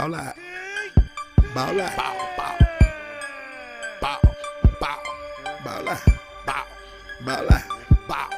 Ball out. Ball out. Bow, bow. Bow, bow. Ball out. Bow, Ball out. bow.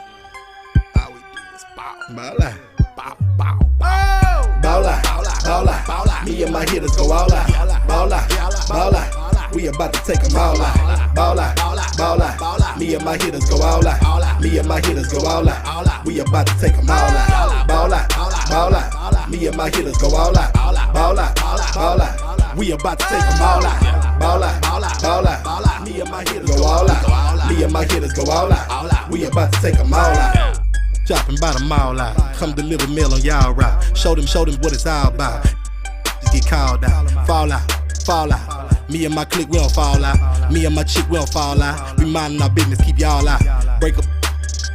All we do is bow. Ball out. Bow, bow, bow. Ball out. Ball out. Ball out. Me and my hitters go all out. Ball out. Ball out. We about to take them all out. Ball out. Ball out. Me and my hitters go all out. Me and my hitters go all out. We about to take them all out. Ball out. Ball out. Me and my hitters go all out. Ball out. Ball out. We about to take them all out. Ball out. Ball out. Me and my hitters go all out. Me and my hitters go all out. We about to take them all out. Dropping by the mall out. Come deliver mail on y'all route. Show them what it's all about. Just get called out. Fall out. Me and my clique, we don't fall out. Me and my chick, we don't fall out. We minding our business, keep y'all out. Break up,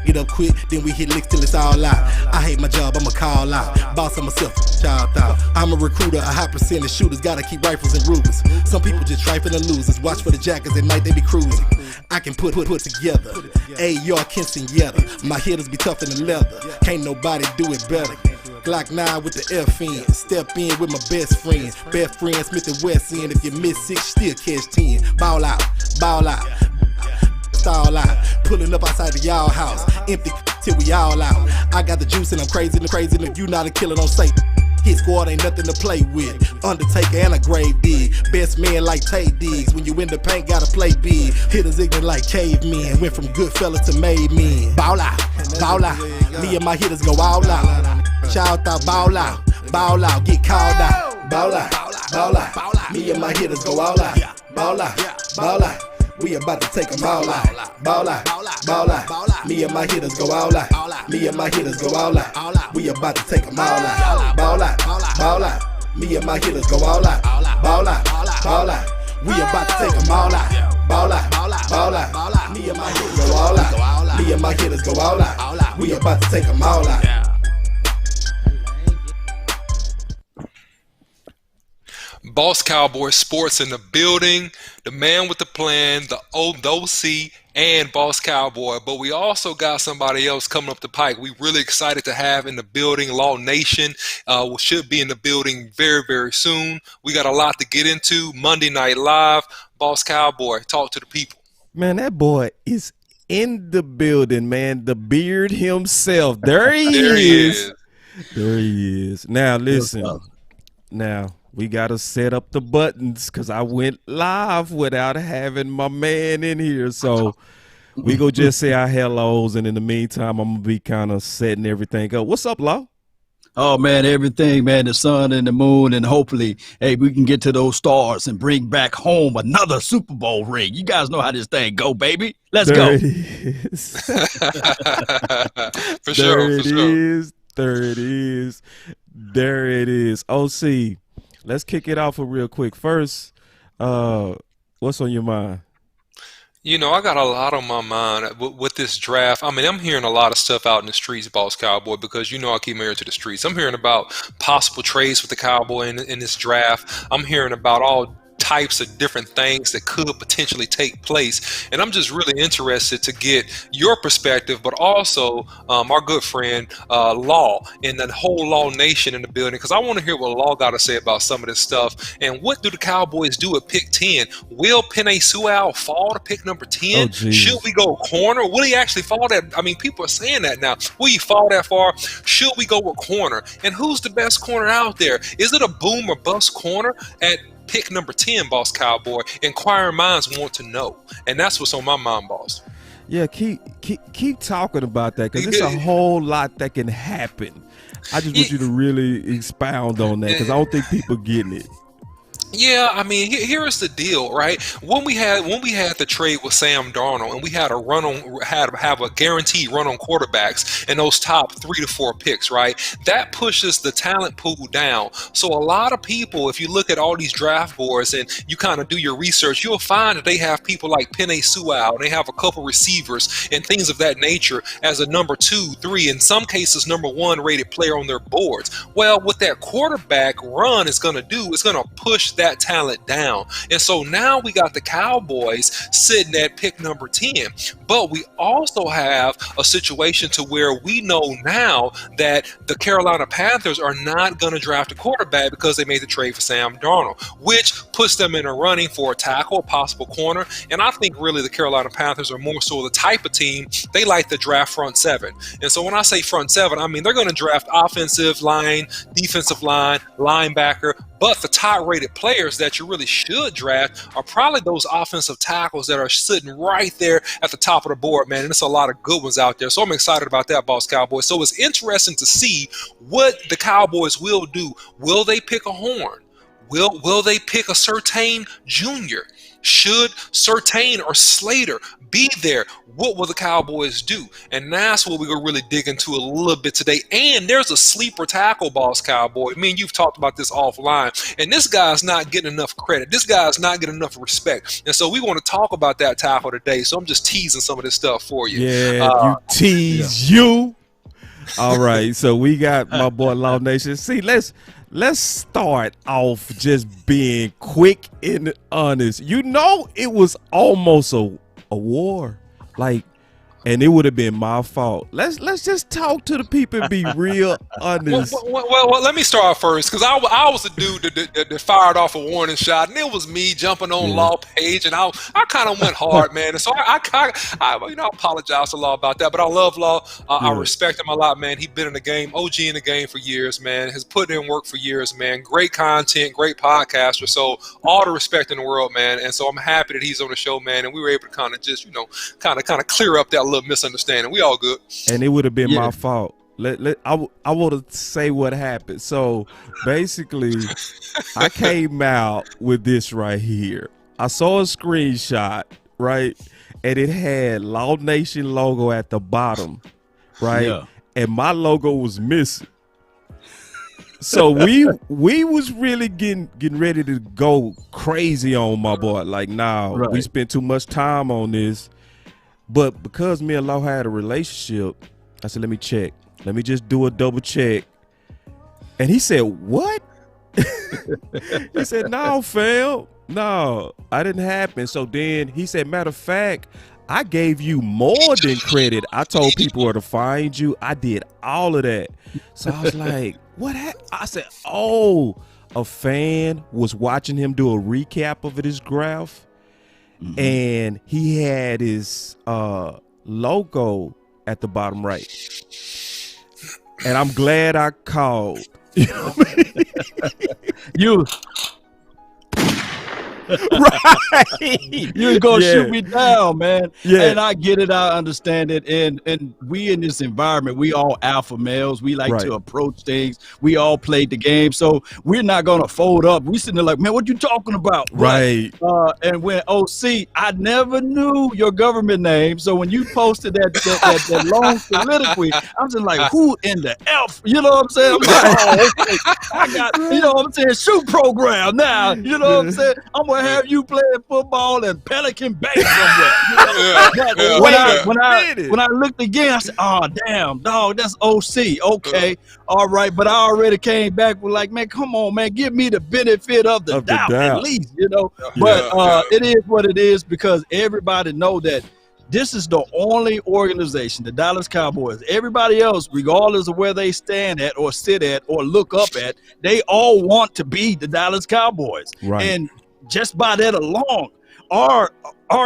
get up quick, then we hit licks till it's all out. I hate my job, I'ma call out. Boss of myself, child out. I'm a recruiter, a high percentage shooters. Gotta keep rifles and Rugers. Some people just trifling and losers. Watch for the jackets at night, they be cruising. I can put together. A.R. Kinston-Yetta. My hitters be tougher than leather. Can't nobody do it better. Glock 9 with the F in. Step in with my best friends. Best friend Smith and West End. If you miss 6, still catch 10. Ball out. Stall out. Pulling up outside the y'all house. Empty till we all out. I got the juice and I'm crazy. If you not a killer, don't say. Hit squad ain't nothing to play with. Undertaker and a grave dig. Best man like Tay Diggs. When you in the paint, gotta play big. Hitters ignorant like cavemen. Went from good fellas to made men. Ball out. Me and my hitters go all out. Shout out, ball out, get called out. Ball out. Me and my hitters go all out. Ball out. We about to take them all out. Ball out. Me and my hitters go all out. Me and my hitters go all out. We about to take them all out. Ball out. Me and my hitters go all out. Ball out. We about to take them all out. Ball out. Me and my hitters go all out. Me and my hitters go all out. We about to take them all out. Boss Cowboy Sports in the building, the man with the plan, the OC, and Boss Cowboy. But we also got somebody else coming up the pike. We really excited to have in the building. Law Nation should be in the building very, very soon. We got a lot to get into. Monday Night Live. Boss Cowboy, talk to the people. Man, that boy is in the building, man. The beard himself. There he is. There he is. Now, listen. Now, we got to set up the buttons because I went live without having my man in here. So we go just say our hellos, and in the meantime, I'm going to be kind of setting everything up. What's up, Law? Oh, man, everything, man, the sun and the moon, and hopefully, hey, we can get to those stars and bring back home another Super Bowl ring. You guys know how this thing go, baby. Let's go. It is. For sure. There it is. There it is. OC. Let's kick it off real quick. First, what's on your mind? You know, I got a lot on my mind with this draft. I mean, I'm hearing a lot of stuff out in the streets, Boss Cowboy, because you know I keep my ear to the streets. I'm hearing about possible trades with the Cowboy in this draft. I'm hearing about all types of different things that could potentially take place, and I'm just really interested to get your perspective, but also our good friend Law and the whole Law Nation in the building, because I want to hear what Law got to say about some of this stuff. And what do the Cowboys do at pick 10? Will Penei Sewell fall to pick number 10? Should we go corner? Will he actually fall that? I mean, people are saying that now. Will he fall that far? Should we go with corner? And who's the best corner out there? Is it a boom or bust corner at pick number 10, Boss Cowboy? Inquiring minds want to know, and that's what's on my mind, boss. Yeah, keep talking about that, because it's a whole lot that can happen. I just want you to really expound on that, because I don't think people getting it. Yeah, I mean, here is the deal, right? When we had the trade with Sam Darnold, and we had have a guaranteed run on quarterbacks in those top 3 to 4 picks, right? That pushes the talent pool down. So a lot of people, if you look at all these draft boards and you kind of do your research, you'll find that they have people like Penei Sewell, and they have a couple receivers and things of that nature as a number 2, 3, in some cases number 1 rated player on their boards. Well, what that quarterback run is going to do is going to push that talent down. And so now we got the Cowboys sitting at pick number 10. But we also have a situation to where we know now that the Carolina Panthers are not going to draft a quarterback because they made the trade for Sam Darnold, which puts them in a running for a tackle, a possible corner. And I think really the Carolina Panthers are more so the type of team they like to draft front seven. And so when I say front seven, I mean they're going to draft offensive line, defensive line, linebacker. But the top-rated players that you really should draft are probably those offensive tackles that are sitting right there at the top of the board, man. And there's a lot of good ones out there. So I'm excited about that, Boss Cowboy. So it's interesting to see what the Cowboys will do. Will they pick a horn? Will they pick a Surtain Jr.? Should Surtain or Slater be there? What will the Cowboys do? And that's what we're going to really dig into a little bit today. And there's a sleeper tackle, Boss Cowboy. I mean, you've talked about this offline. And this guy's not getting enough credit. This guy's not getting enough respect. And so we want to talk about that tackle today. So I'm just teasing some of this stuff for you. Yeah, you tease you. All right, so we got my boy Law Nation. See, let's start off just being quick and honest. You know, it was almost a war, like, and it would have been my fault. Let's just talk to the people and be real honest. Well, let me start first because I was the dude that fired off a warning shot, and it was me jumping on Law page, and I kind of went hard, man. And so I apologize to Law about that, but I love Law. I respect him a lot, man. He's been in the game, OG in the game for years, man. Has put in work for years, man. Great content, great podcaster. So all the respect in the world, man. And so I'm happy that he's on the show, man. And we were able to kind of just, kind of clear up that little misunderstanding. We all good. And it would have been my fault. I want to say what happened. So basically, I came out with this right here. I saw a screenshot, right? And it had Law Nation logo at the bottom, right? Yeah. And my logo was missing. So we was really getting ready to go crazy on my boy. Like, we spent too much time on this. But because me and Law had a relationship, I said, let me check. Let me just do a double check. And he said, what? He said, no, fam. No, I didn't happen. So then he said, matter of fact, I gave you more than credit. I told people where to find you. I did all of that. So I was like, what happened? I said, a fan was watching him do a recap of his graph. Mm-hmm. And he had his logo at the bottom right. And I'm glad I called. You know what I mean? Right. You was gonna shoot me down, man. Yeah. And I get it, I understand it. And we in this environment, we all alpha males. We like to approach things. We all played the game. So we're not gonna fold up. We sitting there like, man, what you talking about? Right. And when OC, I never knew your government name. So when you posted that long soliloquy, I'm just like, who in the F? You know what I'm saying? I'm like, okay. I got, you know what I'm saying, shoot program now. You know what I'm saying? I'm gonna have you playing football in Pelican Bay somewhere. When I looked again, I said, "Oh damn, dog, that's OC." Okay, all right, but I already came back with like, man, come on, man, give me the benefit of the doubt at least, you know. But it is what it is because everybody know that this is the only organization, the Dallas Cowboys. Everybody else, regardless of where they stand at or sit at or look up at, they all want to be the Dallas Cowboys. Right. And just by that alone, our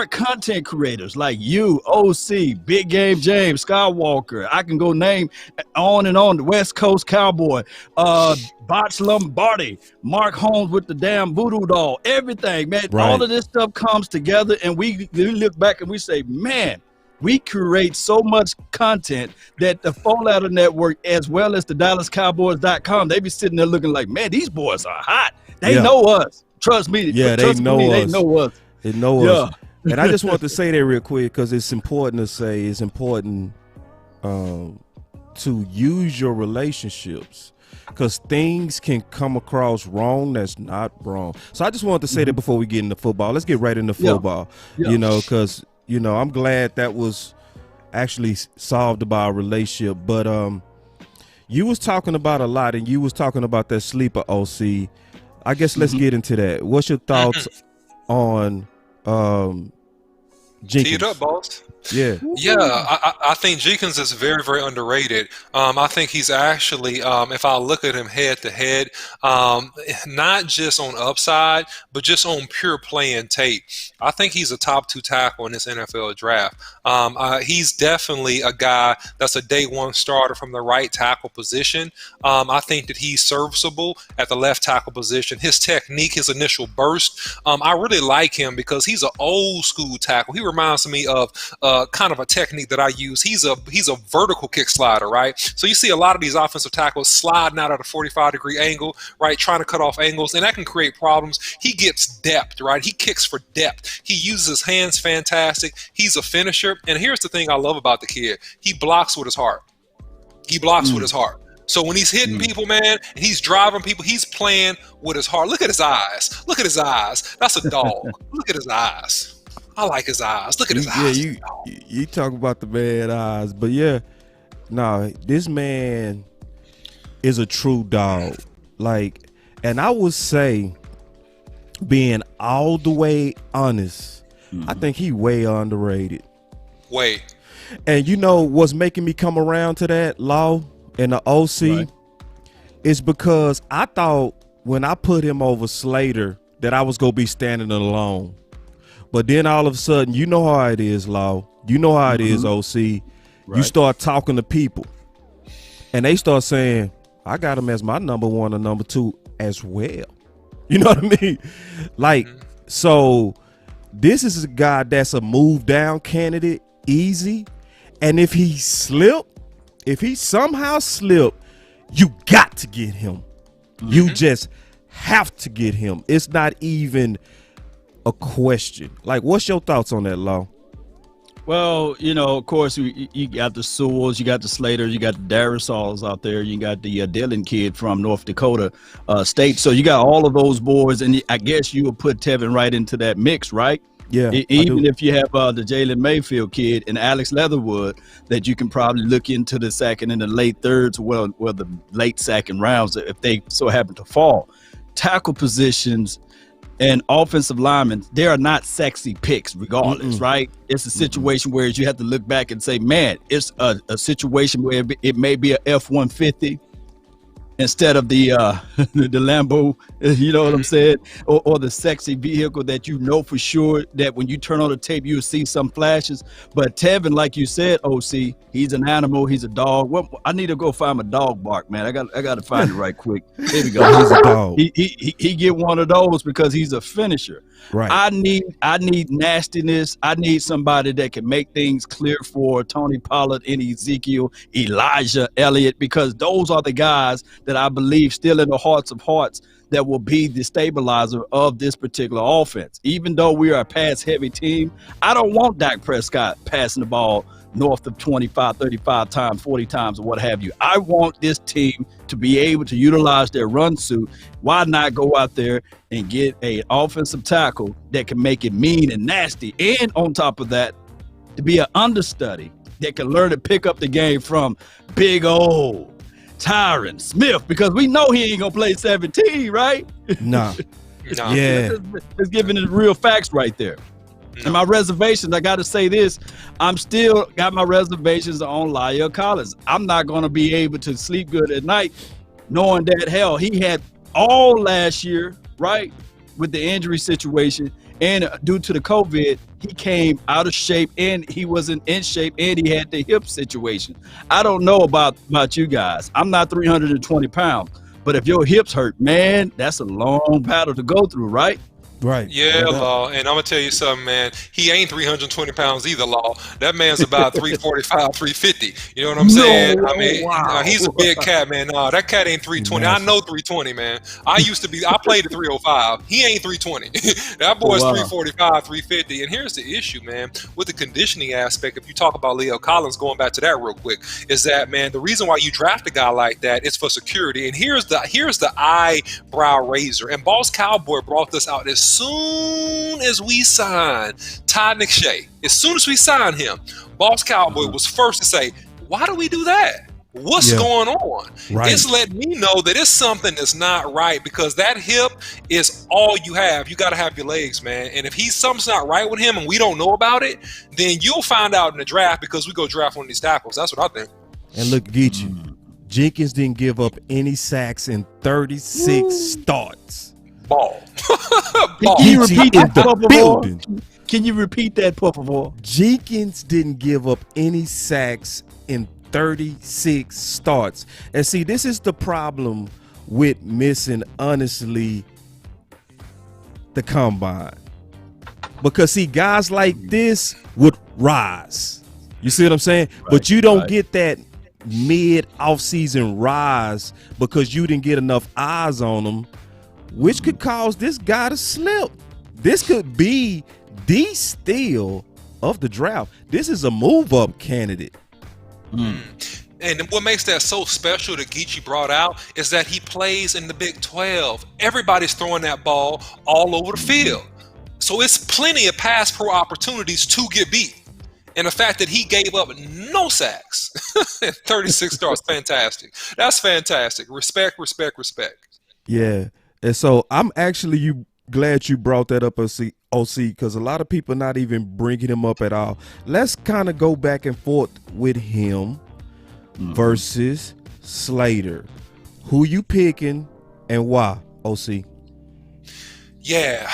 content creators like you, OC, Big Game James, Skywalker, I can go name on and on, the West Coast Cowboy, Botch Lombardi, Mark Holmes with the damn voodoo doll, everything, man. Right. All of this stuff comes together and we look back and we say, man, we create so much content that the Four Letter Network as well as the DallasCowboys.com, they be sitting there looking like, man, these boys are hot. They know us. Trust me. Yeah, they know us. They know us. They know us. And I just want to say that real quick because it's important to say it's important to use your relationships because things can come across wrong that's not wrong. So I just wanted to say that before we get into football. Let's get right into football, you know, because, you know, I'm glad that was actually solved by a relationship. But you was talking about a lot and you was talking about that sleeper, OC. I guess let's get into that. What's your thoughts on Tee it Jenkins? up, boss. Yeah. Yeah, I think Jenkins is very, very underrated. I think he's actually, if I look at him head to head, not just on upside, but just on pure play and tape, I think he's a top 2 tackle in this NFL draft. He's definitely a guy that's a day one starter from the right tackle position. I think that he's serviceable at the left tackle position. His technique, his initial burst, I really like him because he's an old school tackle. He reminds me of kind of a technique that I use. He's a vertical kick slider, right? So you see a lot of these offensive tackles sliding out at a 45-degree angle, right? Trying to cut off angles, and that can create problems. He gets depth, right? He kicks for depth. He uses his hands fantastic. He's a finisher. And here's the thing I love about the kid. He blocks with his heart. He blocks with his heart. So when he's hitting people, man, and he's driving people, he's playing with his heart. Look at his eyes. Look at his eyes. That's a dog. Look at his eyes. I like his eyes. Look at his eyes. Yeah, you talk about the bad eyes, but yeah, no, this man is a true dog. Like, and I would say, being all the way honest, I think he way underrated. Way. And you know what's making me come around to that, Law and the OC, is because I thought when I put him over Slater that I was gonna be standing alone. But then all of a sudden, you know how it is, Law. You know how it is, OC. Right. You start talking to people, and they start saying, I got him as my number 1 or number 2 as well. You know what I mean? Like, so this is a guy that's a move down candidate, easy. And if he somehow slip, you got to get him. You just have to get him. It's not even a question. Like, what's your thoughts on that, Law? Well, you know, of course, you got the Sewells, you got the Slaters, you got the Darisaws out there, you got the Dillon kid from North Dakota State. So you got all of those boys, and I guess you would put Tevin right into that mix, right? Yeah. Even if you have the Jalen Mayfield kid and Alex Leatherwood, that you can probably look into the second and the late thirds, well, the late second rounds if they so happen to fall. Tackle positions and offensive linemen, they are not sexy picks regardless, right? It's a situation where you have to look back and say, man, it's a situation where it may be a F-150 instead of the Lambo, you know what I'm saying? Or the sexy vehicle that you know for sure that when you turn on the tape, you'll see some flashes. But Tevin, like you said, OC, he's an animal, he's a dog. Well, I need to go find my dog bark, man. I got to find it right quick. Here we go. He's a dog. He get one of those because he's a finisher. Right. I need nastiness. I need somebody that can make things clear for Tony Pollard and Ezekiel, Elijah Elliott, because those are the guys that I believe still in the hearts of hearts that will be the stabilizer of this particular offense. Even though we are a pass-heavy team, I don't want Dak Prescott passing the ball north of 25, 35 times, 40 times, or what have you. I want this team to be able to utilize their run suit. Why not go out there and get an offensive tackle that can make it mean and nasty, and on top of that, to be an understudy that can learn to pick up the game from big old Tyron Smith, because we know he ain't gonna play 17, right? Nah. No. Yeah. It's giving the real facts right there. And my reservations, I got to say this, I'm still got my reservations on Lyle Collins. I'm not going to be able to sleep good at night knowing that, hell, he had all last year, right, with the injury situation. And due to the COVID, he came out of shape, and he wasn't in shape, and he had the hip situation. I don't know about you guys. I'm not 320 pounds. But if your hips hurt, man, that's a long battle to go through, right? Right. Yeah, Law. And I'm going to tell you something, man. He ain't 320 pounds either, Law. That man's about 345, 350. You know what I'm saying? I mean, he's a big cat, man. No, that cat ain't 320. I know 320, man. I played at 305. He ain't 320. That boy's 345, 350. And here's the issue, man, with the conditioning aspect. If you talk about Leo Collins, going back to that real quick, is that, man, the reason why you draft a guy like that is for security. And here's the eyebrow raiser. And Boss Cowboy brought this out as soon as we signed Ty McShay. As soon as we signed him, Boss Cowboy was first to say, why do we do that? What's going on? Right. It's letting me know that it's something that's not right, because that hip is all you have. You got to have your legs, man. And if something's not right with him and we don't know about it, then you'll find out in the draft, because we go draft one of these tackles. That's what I think. And look, Geechee, Jenkins didn't give up any sacks in 36 starts. Ball. Can you repeat that, building. Can you repeat that, por favor? Jenkins didn't give up any sacks in 36 starts. And see, this is the problem with missing, honestly, the combine. Because see, guys like this would rise. You see what I'm saying? Right, but you don't get that mid off-season rise because you didn't get enough eyes on them, which could cause this guy to slip. This could be the steal of the draft. This is a move-up candidate. And what makes that so special that Geechee brought out is that he plays in the Big 12. Everybody's throwing that ball all over the field. So it's plenty of pass pro opportunities to get beat. And the fact that he gave up no sacks in 36 starts, fantastic. That's fantastic. Respect, respect, respect. Yeah. And so I'm actually glad you brought that up, OC, because a lot of people not even bringing him up at all. Let's kind of go back and forth with him versus Slater. Who you picking and why, OC? Yeah,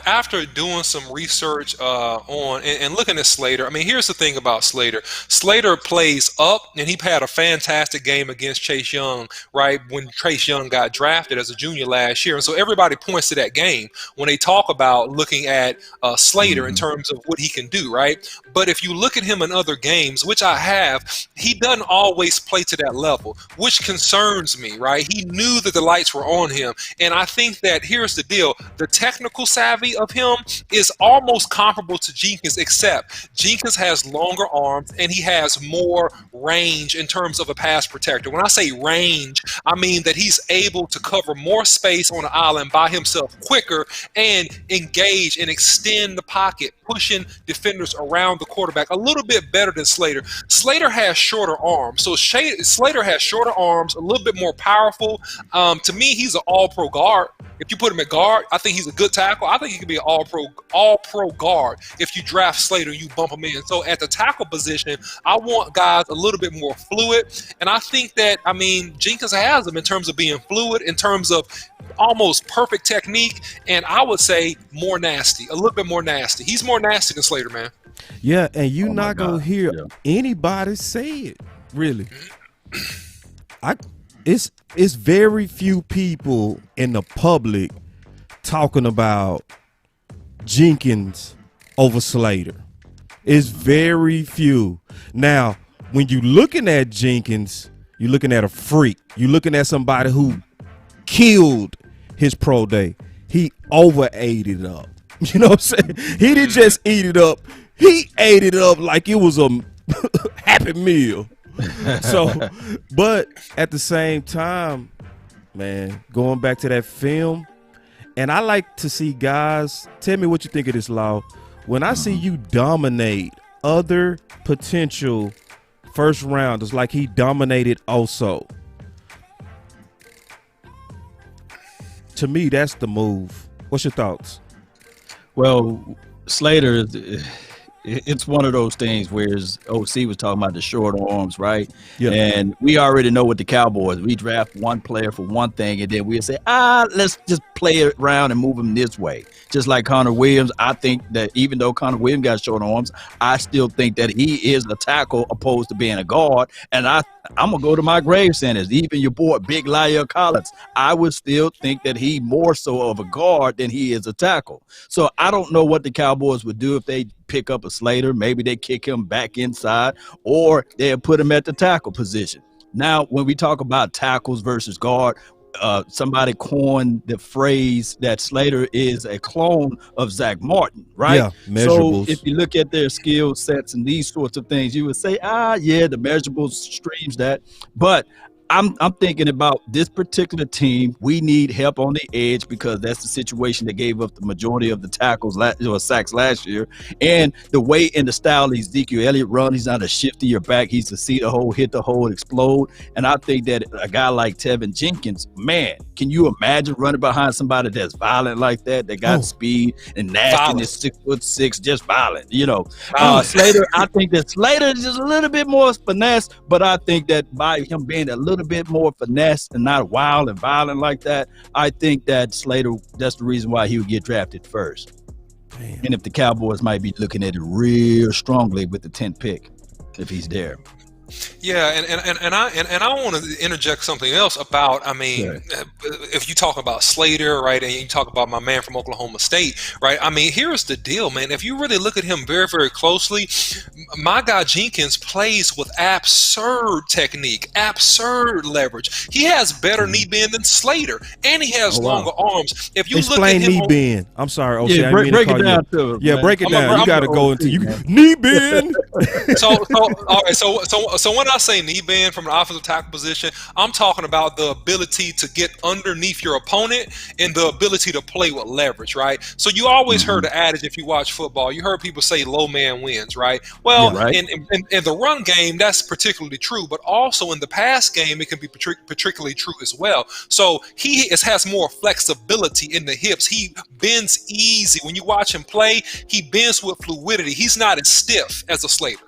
after doing some research on and looking at Slater, I mean, here's the thing about Slater. Slater plays up, and he had a fantastic game against Chase Young, right, when Chase Young got drafted as a junior last year. And so everybody points to that game when they talk about looking at Slater in terms of what he can do, right? But if you look at him in other games, which I have, he doesn't always play to that level, which concerns me, right? He knew that the lights were on him, and I think that here's the deal. The technical savvy of him is almost comparable to Jenkins, except Jenkins has longer arms and he has more range in terms of a pass protector. When I say range, I mean that he's able to cover more space on the island by himself quicker and engage and extend the pocket, pushing defenders around the quarterback a little bit better than Slater. Slater has shorter arms. So Slater has shorter arms, a little bit more powerful. To me, he's an all-pro guard. If you put him at guard, I think he's a good tackle. I think he could be an all-pro guard if you draft Slater, you bump him in. So at the tackle position, I want guys a little bit more fluid. And I think that, I mean, Jenkins has them in terms of being fluid, in terms of almost perfect technique, and I would say more nasty, a little bit more nasty. He's more nasty than Slater, man. Yeah, and you're not going to hear anybody say it, really. It's very few people in the public talking about Jenkins over Slater. It's very few. Now, when you're looking at Jenkins, you're looking at a freak. You're looking at somebody who killed his pro day. He ate it up. You know what I'm saying? He didn't just eat it up. He ate it up like it was a happy meal. So, but at the same time, man, going back to that film, and I like to see guys, tell me what you think of this, Law. When I see you dominate other potential first rounders like he dominated also, to me, that's the move. What's your thoughts? Well, Slater, it's one of those things where OC was talking about the short arms, right? Yeah. And we already know what the Cowboys, we draft one player for one thing, and then we'll say, let's just play it around and move him this way. Just like Connor Williams, I think that even though Connor Williams got short arms, I still think that he is a tackle opposed to being a guard. And I'm going to go to my grave sentence. Even your boy, Big Lyle Collins, I would still think that he more so of a guard than he is a tackle. So I don't know what the Cowboys would do if they pick up a Slater. Maybe they kick him back inside, or they'll put him at the tackle position. Now, when we talk about tackles versus guard, somebody coined the phrase that Slater is a clone of Zach Martin, right? Yeah, measurables. So if you look at their skill sets and these sorts of things, you would say, yeah, the measurables streams that. But I'm thinking about this particular team. We need help on the edge because that's the situation that gave up the majority of the tackles or sacks last year. And the way and the style Ezekiel Elliott run, he's not a shifty or back. He's a see the hole, hit the hole, explode. And I think that a guy like Tevin Jenkins, man, can you imagine running behind somebody that's violent like that got speed and nasty and is 6'6", just violent, you know. Slater, I think that Slater is just a little bit more finesse, but I think that by him being a little bit more finesse and not wild and violent like that, I think that Slater, that's the reason why he would get drafted first. Damn. And if the Cowboys might be looking at it real strongly with the 10th pick, if he's there. Yeah, and I want to interject something else about. I mean, if you talk about Slater, right, and you talk about my man from Oklahoma State, right? I mean, here's the deal, man. If you really look at him very, very closely, my guy Jenkins plays with absurd technique, absurd leverage. He has better knee bend than Slater, and he has longer arms. If you explain look at him knee bend, I'm sorry, OC, yeah, break it down to him. Yeah, break it down. You got to go into knee bend. So all right, so when I say knee bend from an offensive tackle position, I'm talking about the ability to get underneath your opponent and the ability to play with leverage, right? So you always heard the adage, if you watch football, you heard people say low man wins, right? Well, in the run game, that's particularly true, but also in the pass game, it can be particularly true as well. So he has more flexibility in the hips. He bends easy. When you watch him play, he bends with fluidity. He's not as stiff as a Slater.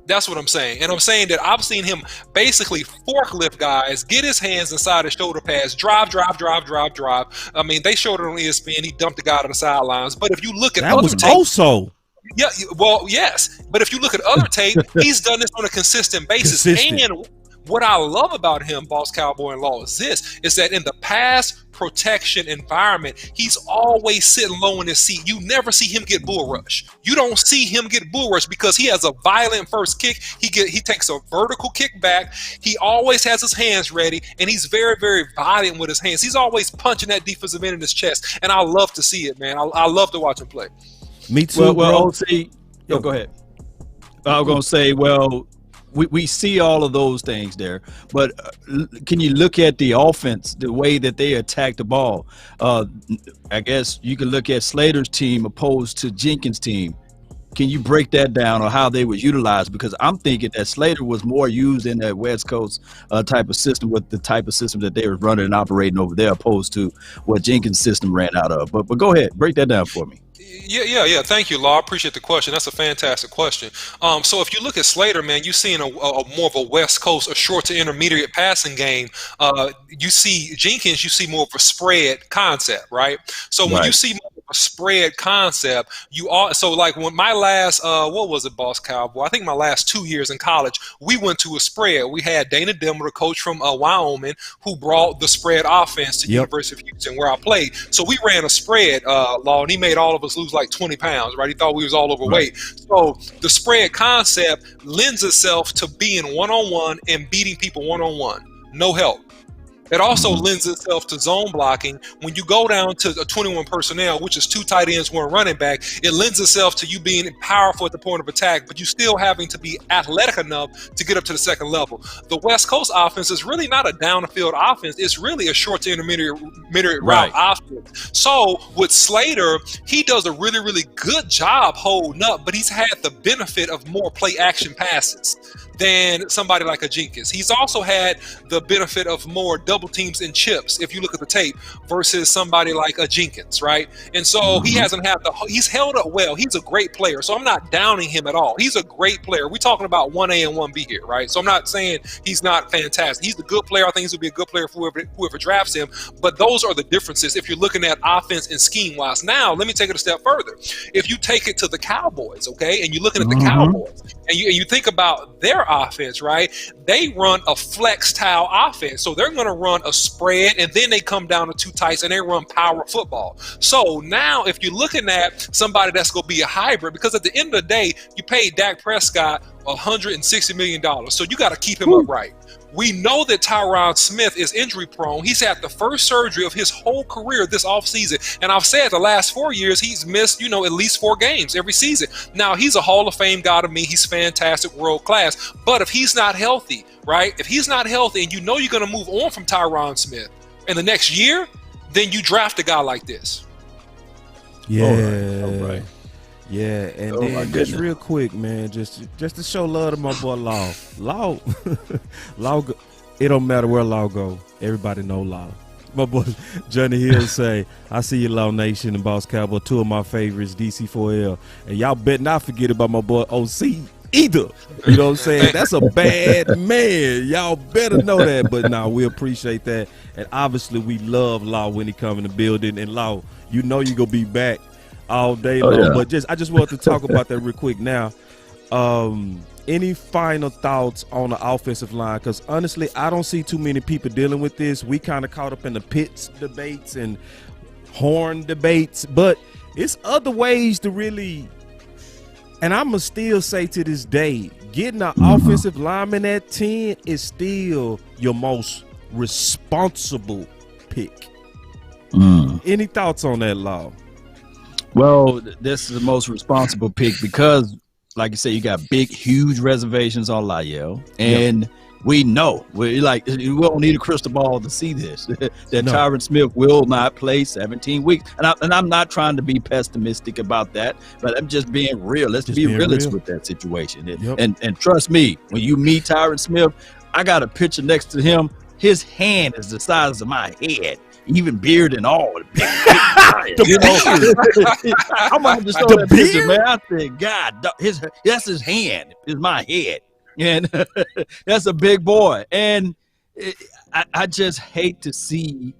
That's what I'm saying. And I'm saying that I've seen him basically forklift guys, get his hands inside his shoulder pads, drive. I mean, they showed it on ESPN. He dumped the guy to the sidelines. But if you look at other tape, also. Yeah, well, yes. But if you look at other tape, he's done this on a consistent basis. And what I love about him, Boss Cowboy in Law, is that in the pass protection environment, he's always sitting low in his seat. You never see him get bull rush. You don't see him get bull rush because he has a violent first kick. He takes a vertical kick back. He always has his hands ready, and he's very, very violent with his hands. He's always punching that defensive end in his chest, and I love to see it, man. I love to watch him play. Me too. Well, OC, go ahead. I was gonna say, well, we see all of those things there, but can you look at the offense, the way that they attack the ball? I guess you can look at Slater's team opposed to Jenkins' team. Can you break that down on how they were utilized? Because I'm thinking that Slater was more used in that West Coast type of system with the type of system that they were running and operating over there opposed to what Jenkins' system ran out of. But go ahead, break that down for me. Yeah. Thank you, Law. I appreciate the question. That's a fantastic question. So if you look at Slater, man, you're seeing a more of a West Coast, a short to intermediate passing game. You see Jenkins, you see more of a spread concept, right? So when you see more of a spread concept, so like when my last, what was it, Boss Cowboy? I think my last 2 years in college, we went to a spread. We had Dana Dimmer, the coach from Wyoming, who brought the spread offense to University of Houston, where I played. So we ran a spread, Law, and he made all of us lose like 20 pounds, right? He thought we was all overweight. So the spread concept lends itself to being one-on-one and beating people one-on-one. No help. It also lends itself to zone blocking. When you go down to a 21 personnel, which is 2 tight ends, 1 running back, it lends itself to you being powerful at the point of attack, but you still having to be athletic enough to get up to the second level. The West Coast offense is really not a down the field offense. It's really a short to intermediate route offense. So with Slater, he does a really, really good job holding up, but he's had the benefit of more play action passes than somebody like a Jenkins. He's also had the benefit of more double teams and chips, if you look at the tape, versus somebody like a Jenkins, right? And so he hasn't had he's held up well. He's a great player, so I'm not downing him at all. He's a great player. We're talking about 1A and 1B here, right? So I'm not saying he's not fantastic. He's a good player. I think he's going to be a good player for whoever drafts him, but those are the differences if you're looking at offense and scheme-wise. Now, let me take it a step further. If you take it to the Cowboys, okay, and you're looking at the Cowboys, and you think about their offense, right? They run a flex style offense. So they're going to run a spread, and then they come down to 2 tights and they run power football. So now if you're looking at somebody that's going to be a hybrid, because at the end of the day, you paid Dak Prescott $160 million. So you got to keep him upright. We know that Tyron Smith is injury prone. He's had the first surgery of his whole career this offseason. And I've said the last 4 years, he's missed, at least 4 games every season. Now, he's a Hall of Fame guy to me. He's fantastic, world class. But if he's not healthy, right? If he's not healthy and you're going to move on from Tyron Smith in the next year, then you draft a guy like this. Yeah. All right. Yeah, and then just real quick, man, just to show love to my boy Law. Law, it don't matter where Law go. Everybody know Law. My boy Johnny Hill say, I see you, Law Nation and Boss Cowboy, 2 of my favorites, DC4L. And y'all better not forget about my boy OC either. You know what I'm saying? That's a bad man. Y'all better know that. But we appreciate that. And obviously we love Law when he come in the building. And Law, you're going to be back all day long. Yeah. But I just wanted to talk about that real quick now. Any final thoughts on the offensive line? Because honestly, I don't see too many people dealing with this. We kind of caught up in the Pitts debates and Horn debates, but it's other ways to really, and I'm going to still say to this day, getting an offensive lineman at 10 is still your most responsible pick. Any thoughts on that, Law? Well, this is the most responsible pick because, like you say, you got huge reservations on Lyell, and we know we don't need a crystal ball to see this. Tyron Smith will not play 17 weeks, and I'm not trying to be pessimistic about that, but I'm just being real. Let's be realistic with that situation, and trust me, when you meet Tyron Smith, I got a picture next to him. His hand is the size of my head. Even beard and all. I'm gonna have to show that picture, man. I said, God, that's his hand. Is my head, and that's a big boy. And I just hate to see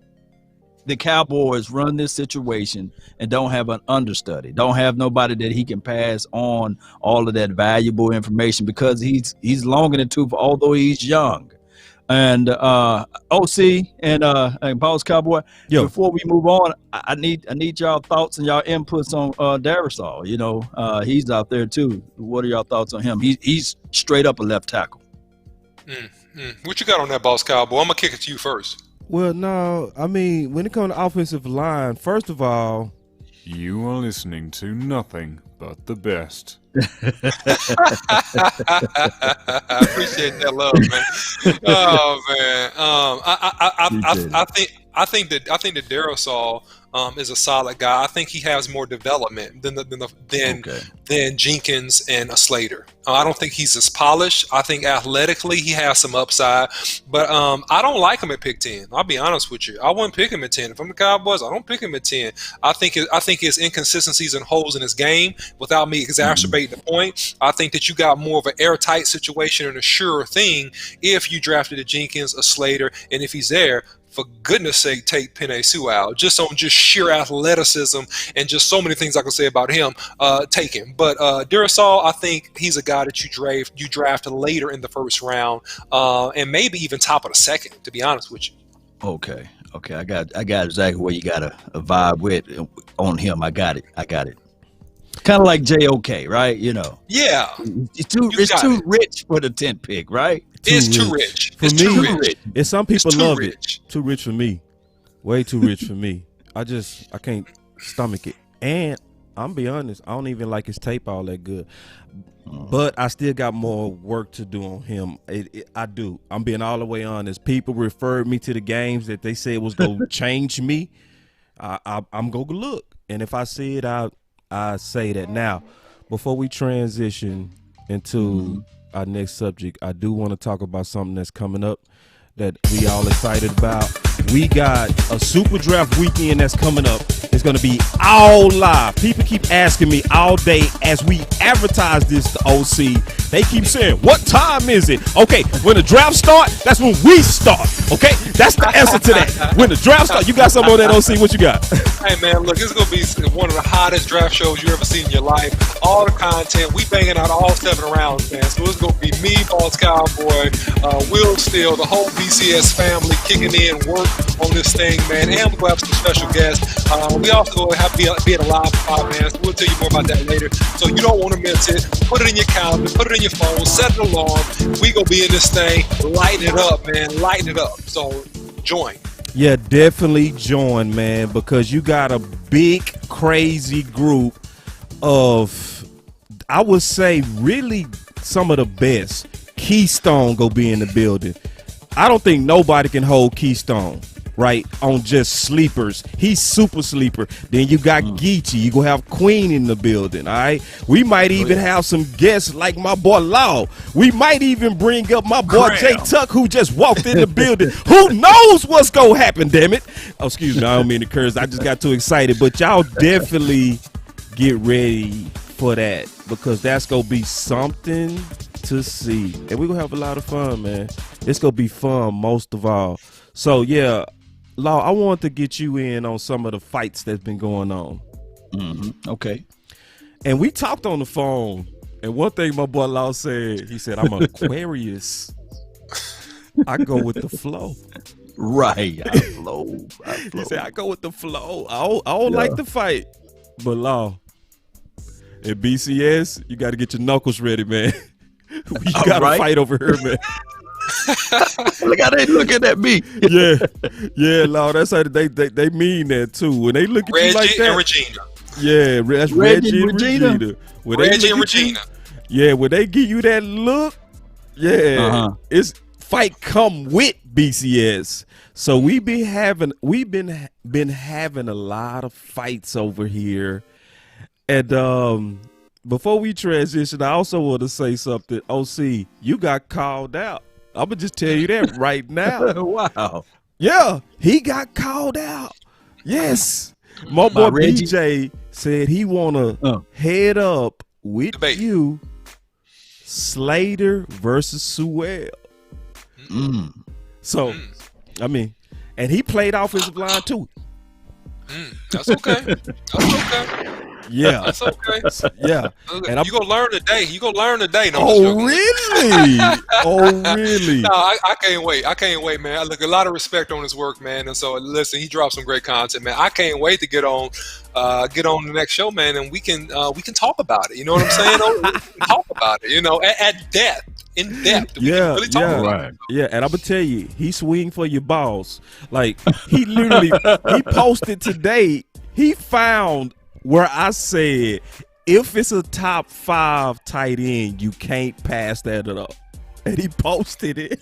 the Cowboys run this situation and don't have an understudy, don't have nobody that he can pass on all of that valuable information because he's long in the tooth, although he's young. And OC and Boss Cowboy. Before we move on, I need y'all thoughts and y'all inputs on Darrisaw. He's out there too. What are y'all thoughts on him? He's straight up a left tackle. What you got on that, Boss Cowboy? I'm gonna kick it to you first. Well, no, I mean when it comes to offensive line, first of all, you are listening to nothing but the best. I appreciate that love, man. Oh man, I think that Darrisaw is a solid guy. I think he has more development than Jenkins and Slater. I don't think he's as polished. I think athletically he has some upside, but I don't like him at pick 10. I'll be honest with you. I wouldn't pick him at 10. If I'm the Cowboys, I don't pick him at 10. I think his inconsistencies and holes in his game, without me exacerbating the point, I think that you got more of an airtight situation and a sure thing if you drafted a Jenkins, a Slater, and if he's there, for goodness sake, take Penei Sewell out. Just on sheer athleticism and just so many things I can say about him, take him. But Darrisaw, I think he's a guy that you draft later in the first round, and maybe even top of the second, to be honest with you. Okay. I got exactly where you got a vibe with on him. I got it. Kind of like JOK, right? Yeah. It's too rich for the 10th pick, right? It's too rich. For me, and some people love rich. It. Too rich for me. Way too rich for me. I can't stomach it. And I'm be honest, I don't even like his tape all that good. But I still got more work to do on him. I do. I'm being all the way honest. People referred me to the games that they said was going to change me. I'm going to look. And if I see it, I say that. Now, before we transition into our next subject, I do want to talk about something that's coming up that we all excited about. We got a super draft weekend that's coming up. It's going to be all live. People keep asking me all day as we advertise this to OC. They keep saying, what time is it? Okay, when the draft start, that's when we start. Okay, that's the answer to that. When the draft start, you got something on that, OC? What you got? Hey, man, look, it's going to be one of the hottest draft shows you ever seen in your life. All the content, we banging out all 7 rounds, man. So it's going to be me, Boss Cowboy, Will Steele, the whole BCS family kicking in, work on this thing, man. And we're going to have some special guests. We also will have be at a live for 5 man. So we'll tell you more about that later. So you don't want to miss it. Put it in your calendar. Put it in your phone. Set an alarm. We going to be in this thing. Lighten it up, man. Lighten it up. So join. Yeah, definitely join, man, because you got a big, crazy group of, I would say, really some of the best. Keystone go be in the building. I don't think nobody can hold Keystone, right, on just sleepers. He's super sleeper. Then you got Geechee. You gonna have Queen in the building, all right? We might even have some guests like my boy Law. We might even bring up my boy Jay Tuck, who just walked in the building. Who knows what's gonna happen, damn it. Oh, excuse me, I don't mean to curse. I just got too excited. But y'all definitely get ready for that, because that's gonna be something to see. And we're gonna have a lot of fun, man. It's gonna be fun most of all. So yeah, Law, I want to get you in on some of the fights that's been going on. Okay. And we talked on the phone, and one thing my boy Law said, he said, I'm an Aquarius. I go with the flow. Right. I flow. He said, I go with the flow. I don't like the fight. But Law, at BCS, you got to get your knuckles ready, man. We got to fight over here, man. Look how they looking at me. yeah, Law. That's how they mean that too. When they look at Reggie you like that, and Regina. Yeah, that's Reggie and Regina. When Reggie and Regina. When they give you that look, it's fight come with BCS. So we've been having a lot of fights over here, and before we transition, I also want to say something. OC, you got called out. I'm gonna just tell you that right now. Wow. Yeah, he got called out. Yes. My boy BJ said he wanna head up with you, Slater versus Sewell. So, I mean, and he played offensive line too. That's okay. That's okay. Yeah, that's okay. Yeah, and you gonna learn today. You gonna learn today. No, oh really? Oh really? No, I can't wait. I can't wait, man. I look a lot of respect on his work, man. And so listen, he dropped some great content, man. I can't wait to get on the next show, man, and we can talk about it. You know what I'm saying? We can talk about it. You know, at depth. In depth. We can really talk about it. Yeah, and I'm gonna tell you, he swing for your balls. Like he literally he posted today. He found where I said, if it's a top 5 tight end, you can't pass that up. And he posted it.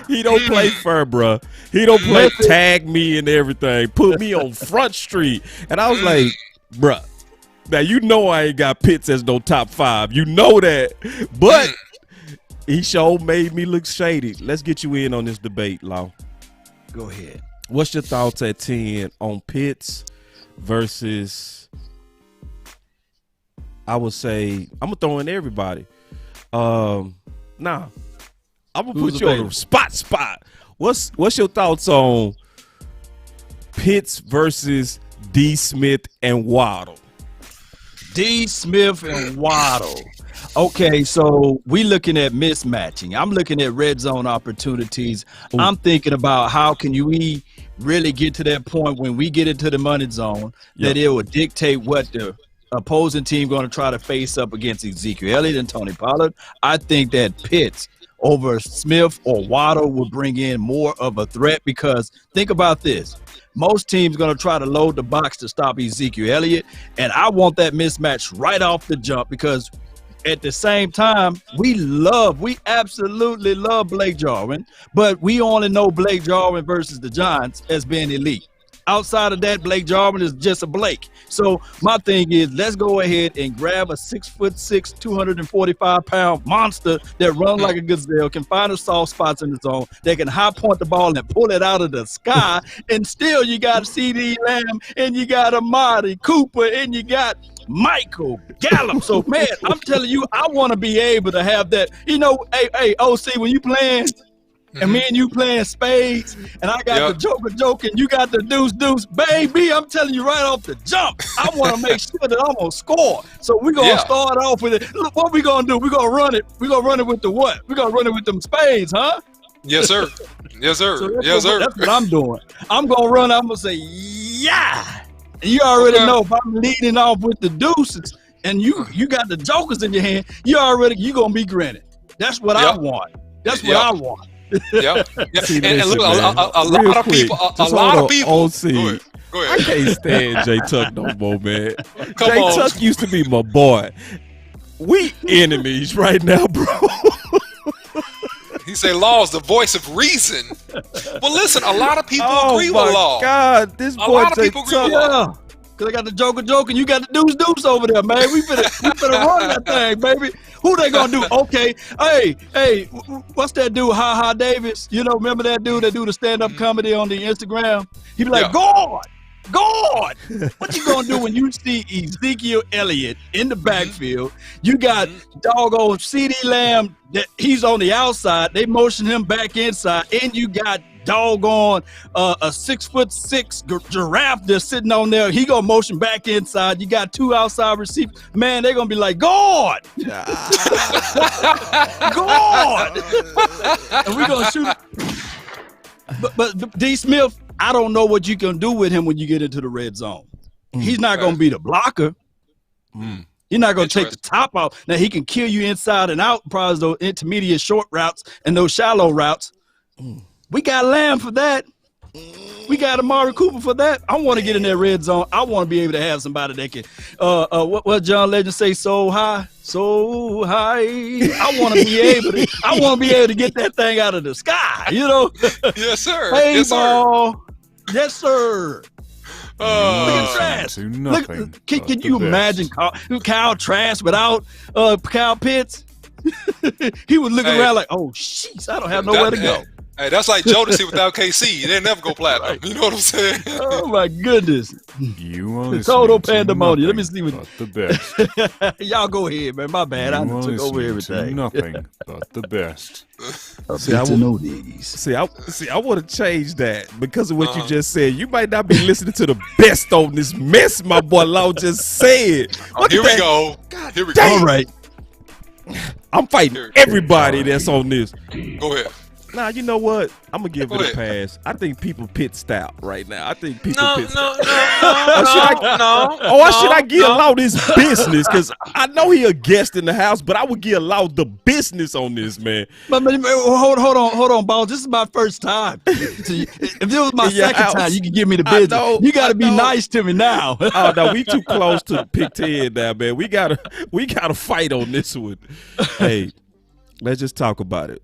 He don't play fair, bro. He don't play tag me and everything. Put me on Front Street. And I was like, bruh, now you know I ain't got Pitts as no top 5. You know that. But he sure made me look shady. Let's get you in on this debate, Law. Go ahead. What's your thoughts at 10 on Pitts versus, I would say, I'm going to throw in everybody. I'm going to put you on the spot. What's your thoughts on Pitts versus D. Smith and Waddle? D. Smith and Waddle. Okay, so we looking at mismatching. I'm looking at red zone opportunities. Ooh. I'm thinking about how can we really get to that point when we get into the money zone that it will dictate what the opposing team going to try to face up against Ezekiel Elliott and Tony Pollard. I think that Pitts over Smith or Waddle will bring in more of a threat, because think about this. Most teams going to try to load the box to stop Ezekiel Elliott, and I want that mismatch right off the jump, because at the same time, we absolutely love Blake Jarwin, but we only know Blake Jarwin versus the Giants as being elite. Outside of that, Blake Jarwin is just a Blake. So my thing is, let's go ahead and grab a 6'6", 245-pound monster that runs like a gazelle, can find the soft spots in the zone, that can high point the ball and pull it out of the sky. And still you got CeeDee Lamb, and you got Amari Cooper, and you got Michael Gallup. So man, I'm telling you, I want to be able to have that. You know, hey, OC, when you playing, and me and you playing spades, and I got the Joker, and you got the deuce, baby, I'm telling you right off the jump, I want to make sure that I'm going to score. So we're going to start off with it. Look, what we going to do? We're going to run it. We're going to run it with the what? We're going to run it with them spades, huh? Yes, sir. Yes, sir. So Yes, sir. that's what I'm doing. I'm gonna run. I'm gonna say, yeah. And you already know if I'm leading off with the deuces and you got the jokers in your hand, you gonna be grinning. That's what I want. That's what I want. Yeah. See, And listen, look, man, a lot of people. A lot of people. OC. Go I ahead. can't stand Jay Tuck no more, man. Come Jay on. Tuck used to be my boy. We enemies right now, bro. He say Law is the voice of reason. Well, listen, a lot of people Oh agree my with Law. God, this A boy lot of Jay people agree with Tuck. Law. Yeah. Cause I got the joker, and you got the deuce over there, man. We finna run that thing, baby. Who they gonna do? Okay, hey, what's that dude? Ha Ha Davis. You know, remember that dude that do the stand-up comedy on the Instagram? He be like, God, what you gonna do when you see Ezekiel Elliott in the backfield? You got doggone CeeDee Lamb that he's on the outside. They motion him back inside, and you got doggone a 6'6" giraffe that's sitting on there. He gonna motion back inside. You got 2 outside receivers. Man, they're gonna be like, God, God, and we gonna shoot. But D. Smith, I don't know what you can do with him when you get into the red zone. He's not gonna be the blocker. He's not gonna take the top out. Now he can kill you inside and out, probably those intermediate short routes and those shallow routes. We got Lamb for that. We got Amari Cooper for that. I want to get in that red zone. I want to be able to have somebody that can, what John Legend say, so high. I want to be able to get that thing out of the sky, you know? Yes, sir. Hey, Yes, sir. ball. Yes, sir. Look at Trask. To nothing Can but you the imagine Kyle Trask without Kyle Pitts? He was looking around like, oh, jeez, I don't have nowhere to go. Hey, that's like Jodeci without KC. They never go platinum. You know what I'm saying? Oh my goodness! You are Total listening to pandemonium. Let me nothing see what but the best. y'all go ahead, man. My bad. You I are took over listening to everything. nothing but the best. See, I to know these. See, I want to change that because of what you just said. You might not be listening to the best on this mess my boy Law just said. Here we go. Here we go. All right. I'm fighting everybody that's on this. Go ahead. Nah, you know what? I'm gonna give Go it a ahead. pass. I think people pit stout right now. I think people No, pit no, stout. no. Or should I give Law this business? Because I know he a guest in the house, but I would give Law the business on this, man. But hold on, boss. This is my first time. If it was my second time, you can give me the I business. know, You got to be I know. nice to me now. Oh no, we too close to pick 10 now, man. We gotta fight on this one. Hey, let's just talk about it.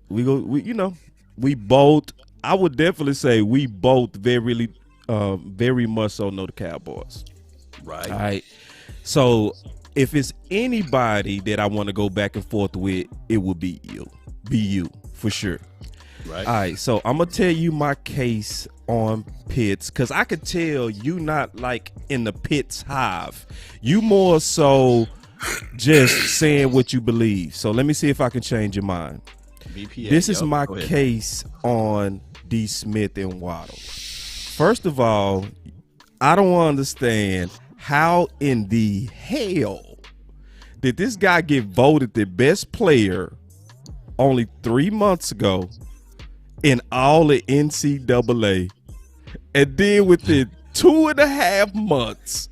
We both. I would definitely say we both very much so know the Cowboys. Right. All right. So if it's anybody that I want to go back and forth with, it would be you. Be you for sure. Right. All right. So I'm gonna tell you my case on Pitts because I could tell you not like in the Pitts hive. You more so just saying what you believe. So let me see if I can change your mind. BPA, This is yup. my Go ahead. case on D. Smith and Waddle. First of all, I don't understand how in the hell did this guy get voted the best player only 3 months ago in all the NCAA, and then within 2.5 months,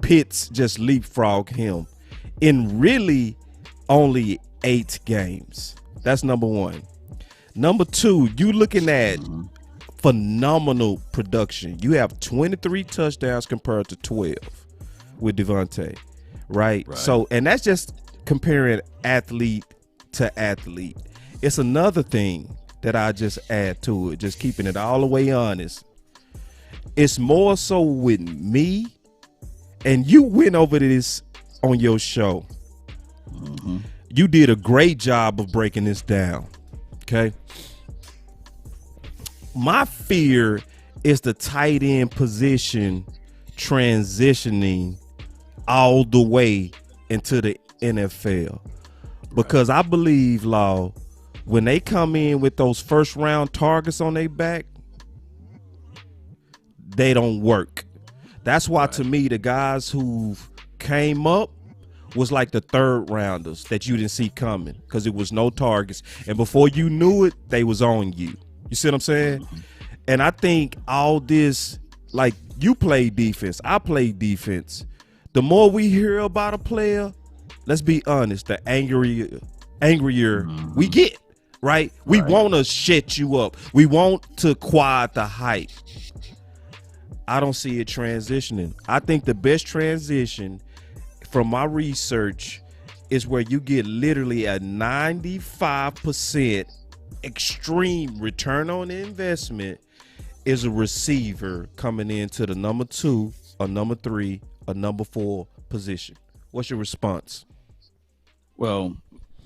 Pitts just leapfrogged him in really only 8 games. That's number one. Number two, you looking at phenomenal production. You have 23 touchdowns compared to 12 with Devontae, right? So, and that's just comparing athlete to athlete. It's another thing that I just add to it, just keeping it all the way honest. It's more so with me, and you went over this on your show. You did a great job of breaking this down. Okay. My fear is the tight end position transitioning all the way into the NFL. Because I believe, Law, when they come in with those first round targets on their back, they don't work. That's why to me, the guys who came up was like the third rounders that you didn't see coming because it was no targets. And before you knew it, they was on you. You see what I'm saying? And I think all this, like, you play defense, I play defense. The more we hear about a player, let's be honest, the angrier we get, right? We want to shut you up. We want to quiet the hype. I don't see it transitioning. I think the best transition from my research is where you get literally a 95% extreme return on investment is a receiver coming into the number 2 or number 3 or number 4 position. What's your response? Well,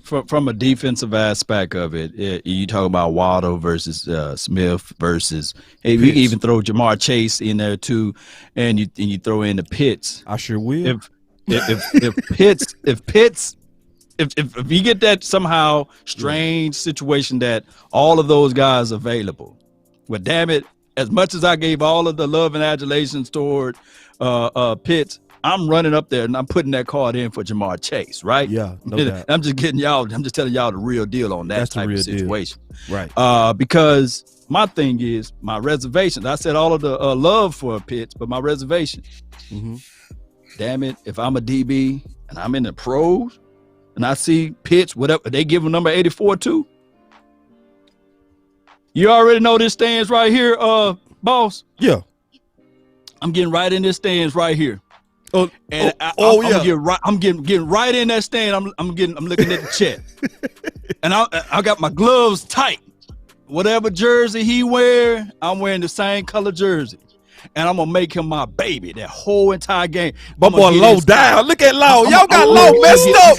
from a defensive aspect of it, you talk about Waddle versus Smith versus, hey, you can even throw Jamar Chase in there too, and you throw in the Pitts. I sure will. If you get that somehow strange situation that all of those guys available, well, damn it, as much as I gave all of the love and adulations toward Pitts, I'm running up there and I'm putting that card in for Jamar Chase, right? Yeah, no doubt. I'm just telling y'all the real deal on that type of situation. Deal. Right. Because my thing is my reservations. I said all of the love for Pitts, but my reservation. Damn it, if I'm a DB and I'm in the pros and I see Pitts, whatever, they give him number 84 too. You already know this stands right here, boss. Yeah. I'm getting right in this stands right here. I'm getting right in that stand. I'm looking at the check, and I got my gloves tight. Whatever jersey he wear, I'm wearing the same color jersey, and I'm gonna make him my baby that whole entire game. My boy Low down. Look at Low. Y'all got Low messed up.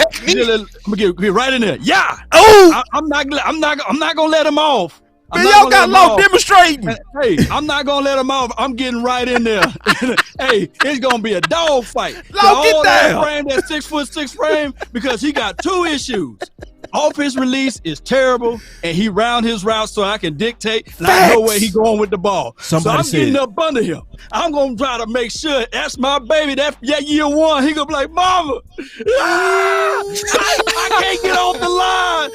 I'm gonna get right in there. Yeah. Oh, I'm not gonna let him off. Man, y'all got Low demonstrating. Hey, I'm not gonna let him off. I'm getting right in there. Hey, it's gonna be a dog fight. Low, get down. That 6'6" frame, because he got 2 issues. Off his release is terrible, and he round his route so I can dictate, and I know where he going with the ball. Somebody so I'm getting up under him. I'm gonna try to make sure that's my baby. That year 1, he gonna be like, Mama, I can't get off the line.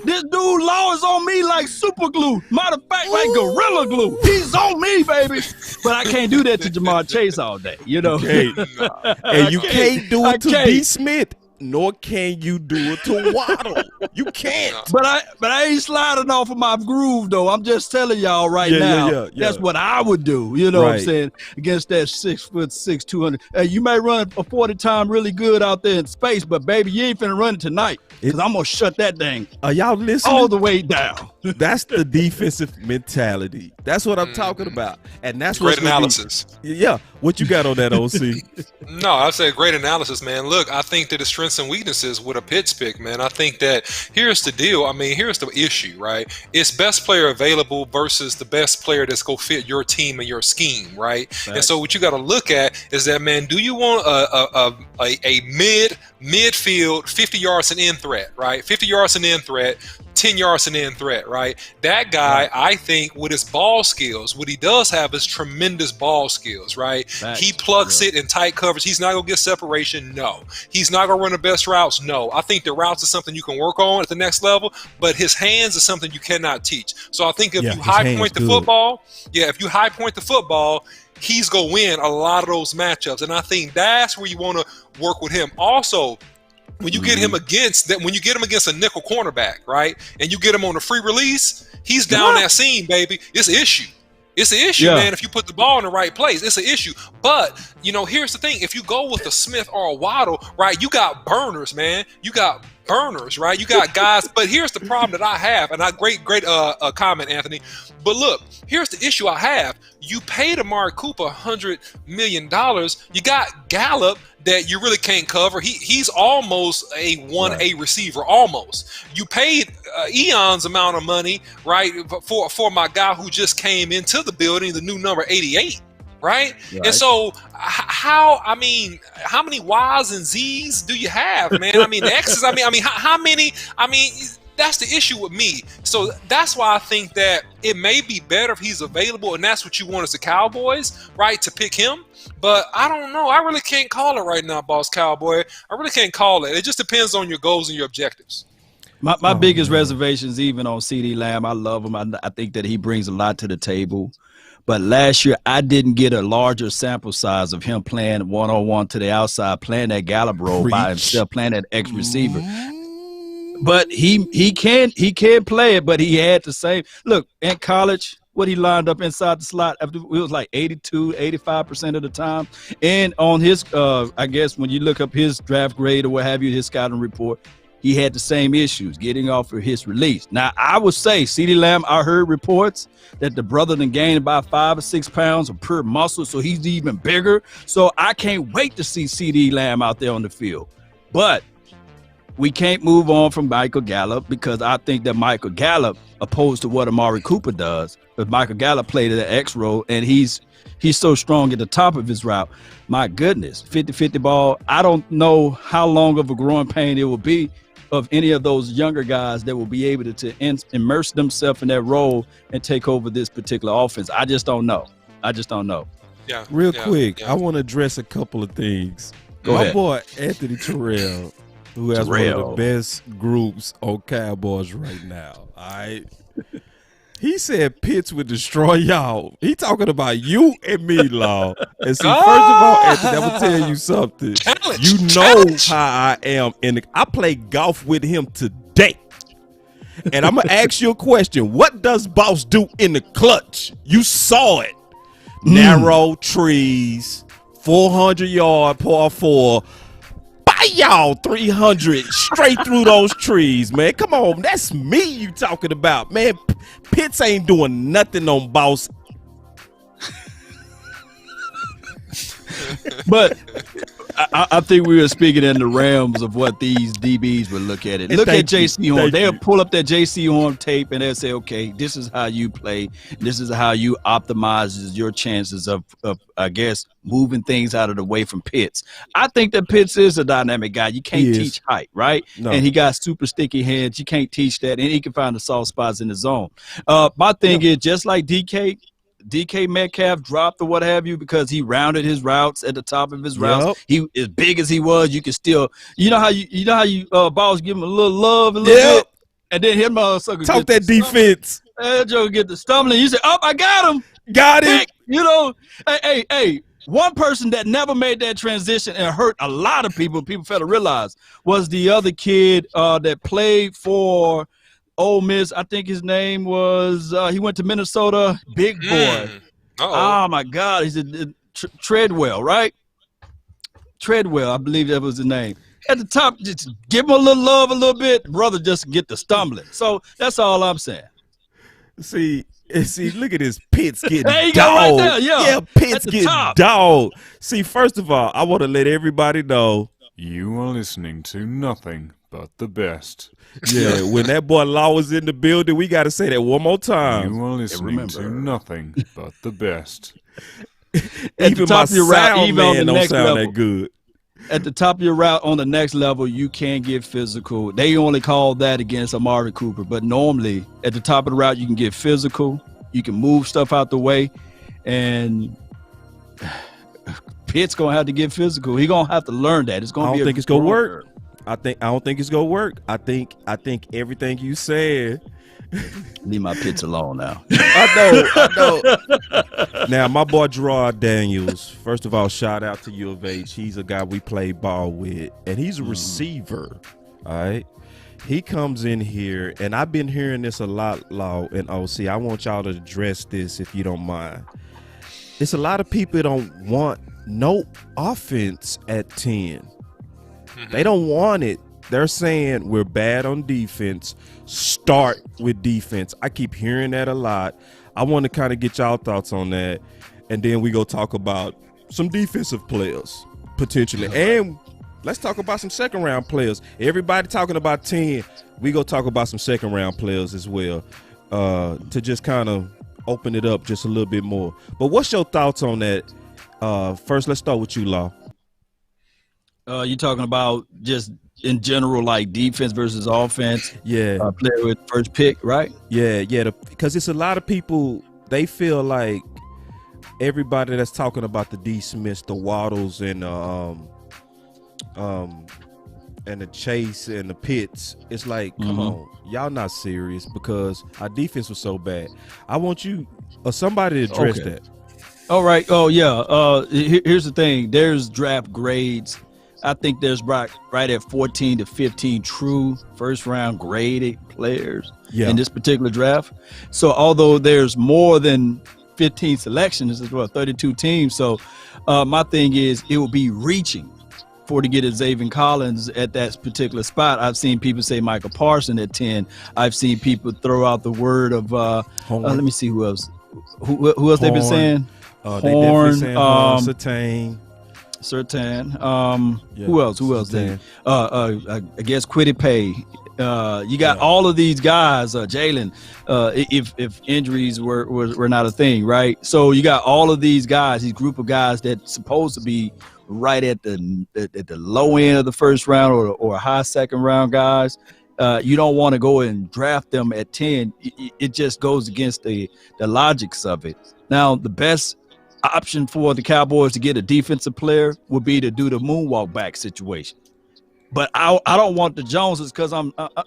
This dude Law is on me like super glue. Matter of fact, like Gorilla Glue. He's on me, baby. But I can't do that to Jamar Chase all day, you know. And you can't do it to B. Smith. Nor can you do it to Waddle. You can't. But I ain't sliding off of my groove though. I'm just telling y'all now. Yeah. That's what I would do. You know what I'm saying? Against that 6'6", 200. You may run a 40 time really good out there in space, but baby, you ain't finna run it tonight. Because I'm gonna shut that thing. Are y'all listening? All the way down. That's the defensive mentality. That's what I'm talking about. And that's great analysis. Yeah. What you got on that, OC? No, I say great analysis, man. Look, I think that the strengths and weaknesses with a Pitts pick, man. I think that here's the deal. I mean, here's the issue, right? It's best player available versus the best player that's going to fit your team and your scheme, right? And so what you got to look at is that, man, do you want a midfield 50 yards and in threat, right? 50 yards and in threat, 10 yards and in threat, right? That guy, I think, with his ball skills, what he does have is tremendous ball skills, right? He plucks it in tight coverage. He's not going to get separation, no. He's not going to run the best routes, no. I think the routes is something you can work on at the next level, but his hands is something you cannot teach. So I think if you high point the football, he's going to win a lot of those matchups. And I think that's where you want to work with him. Also, when you get him against a nickel cornerback, right, and you get him on a free release, he's down that seam, baby. It's an issue. It's an issue, man. If you put the ball in the right place, it's an issue. But here's the thing: if you go with a Smith or a Waddle, right, you got burners, man. You got burners, right? You got guys. But here's the problem that I have, and great comment, Anthony. But look, here's the issue I have. You paid Amari Cooper $100 million. You got Gallup that you really can't cover. He's almost a 1A receiver, almost. You paid eons amount of money, right, for my guy who just came into the building, the new number 88, right? And so how many Y's and Z's do you have, man? I mean, the X's, how many, that's the issue with me. So that's why I think that it may be better if he's available, and that's what you want as the Cowboys, right, to pick him. But I don't know. I really can't call it right now, Boss Cowboy. I really can't call it. It just depends on your goals and your objectives. My biggest reservations, even on CD Lamb, I love him. I think that he brings a lot to the table. But last year, I didn't get a larger sample size of him playing one-on-one to the outside, playing that Gallup role by himself, playing that X receiver. But he can play it, but he had the same look in college. What he lined up inside the slot, it was like 85% of the time. And on his, I guess when you look up his draft grade or what have you, his scouting report, he had the same issues getting off of his release. Now, I would say CeeDee Lamb, I heard reports that the brother done gained about 5 or 6 pounds of pure muscle, so he's even bigger. So I can't wait to see CeeDee Lamb out there on the field. But we can't move on from Michael Gallup because I think that Michael Gallup, opposed to what Amari Cooper does, but Michael Gallup played the X role, and he's so strong at the top of his route. My goodness, 50-50 ball. I don't know how long of a growing pain it will be of any of those younger guys that will be able to immerse themselves in that role and take over this particular offense. I just don't know. Yeah. Real quick, I want to address a couple of things. Go ahead. Boy, Anthony Terrell, who has one of the best groups on Cowboys right now. All right. He said Pitts would destroy y'all. He talking about you and me, Law. And see, first of all, Anthony, I'm gonna tell you something. How I am I play golf with him today. And I'm gonna ask you a question. What does Boss do in the clutch? You saw it. Narrow trees, 400-yard par 4. By y'all 300 straight through those trees, man. Come on, that's me you talking about, man. Pitts ain't doing nothing on Boss. But I think we were speaking in the realms of what these DBs would look at it. Look at J.C. Horn. They'll pull up that J.C. Horn tape and they'll say, okay, this is how you play. This is how you optimize your chances of I guess, moving things out of the way from Pitts. I think that Pitts is a dynamic guy. You can't teach height, right? No. And he got super sticky hands. You can't teach that. And he can find the soft spots in the zone. My thing is just like DK Metcalf dropped or what have you because he rounded his routes at the top of his routes. He as big as he was, you can still how you balls give him a little love a little bit, and then him motherfucker talk that defense. That Joe get the stumbling. You say, "Oh, I got him, got it." Hey. One person that never made that transition and hurt a lot of people failed to realize was the other kid that played for Ole Miss. I think his name was he went to Minnesota. Big boy. Oh my God, he's Treadwell, right? Treadwell, I believe that was the name. At the top, just give him a little love, a little bit. Brother, just get the stumbling. So that's all I'm saying. See, look at this Pitts getting there you dog. Go right there. Yeah, Pitts getting dog. See, first of all, I want to let everybody know you are listening to nothing but the best. Yeah, when that boy Law was in the building, we got to say that one more time. You are listening to nothing but the best. Even my sound man don't sound that good. At the top of your route on the next level, you can get physical. They only call that against Amari Cooper. But normally, at the top of the route, you can get physical. You can move stuff out the way. And Pitt's going to have to get physical. He's going to have to learn that. It's going to be I don't think it's going to work. I don't think it's going to work. I think everything you said. Leave my Pitts alone now. I know. Now, my boy Gerard Daniels, first of all, shout out to U of H. He's a guy we play ball with, and he's a receiver, all right? He comes in here, and I've been hearing this a lot, Law and OC. I want y'all to address this if you don't mind. It's a lot of people that don't want no offense at 10. They don't want it. They're saying we're bad on defense. Start with defense. I keep hearing that a lot. I want to kind of get y'all thoughts on that. And then we go talk about some defensive players, potentially. And let's talk about some second-round players. Everybody talking about 10. We go talk about some second-round players as well to just kind of open it up just a little bit more. But what's your thoughts on that? First, let's start with you, Law. You talking about just in general, like defense versus offense? Yeah. Player with first pick, right? Yeah. Because it's a lot of people, they feel like everybody that's talking about the D. Smiths, the Waddles, and and the Chase and the Pitts, it's like, come on, y'all not serious because our defense was so bad. I want you or somebody to address that. All right. Oh yeah. Here's the thing. There's draft grades. I think there's right at 14 to 15 true first round graded players in this particular draft. So although there's more than 15 selections, as well, 32 teams. So my thing is it will be reaching to get a Xavier Collins at that particular spot. I've seen people say Michael Parsons at 10. I've seen people throw out the word of let me see who else. Who else they've been saying? They definitely saying Surtain. Who else? I guess Quiddy Pay. You got all of these guys, Jalen. If injuries were not a thing, right? So you got all of these guys, these group of guys that supposed to be right at the low end of the first round or high second round guys. You don't want to go and draft them at 10. It just goes against the logics of it. Now, the best option for the Cowboys to get a defensive player would be to do the moonwalk back situation. But I don't want the Joneses because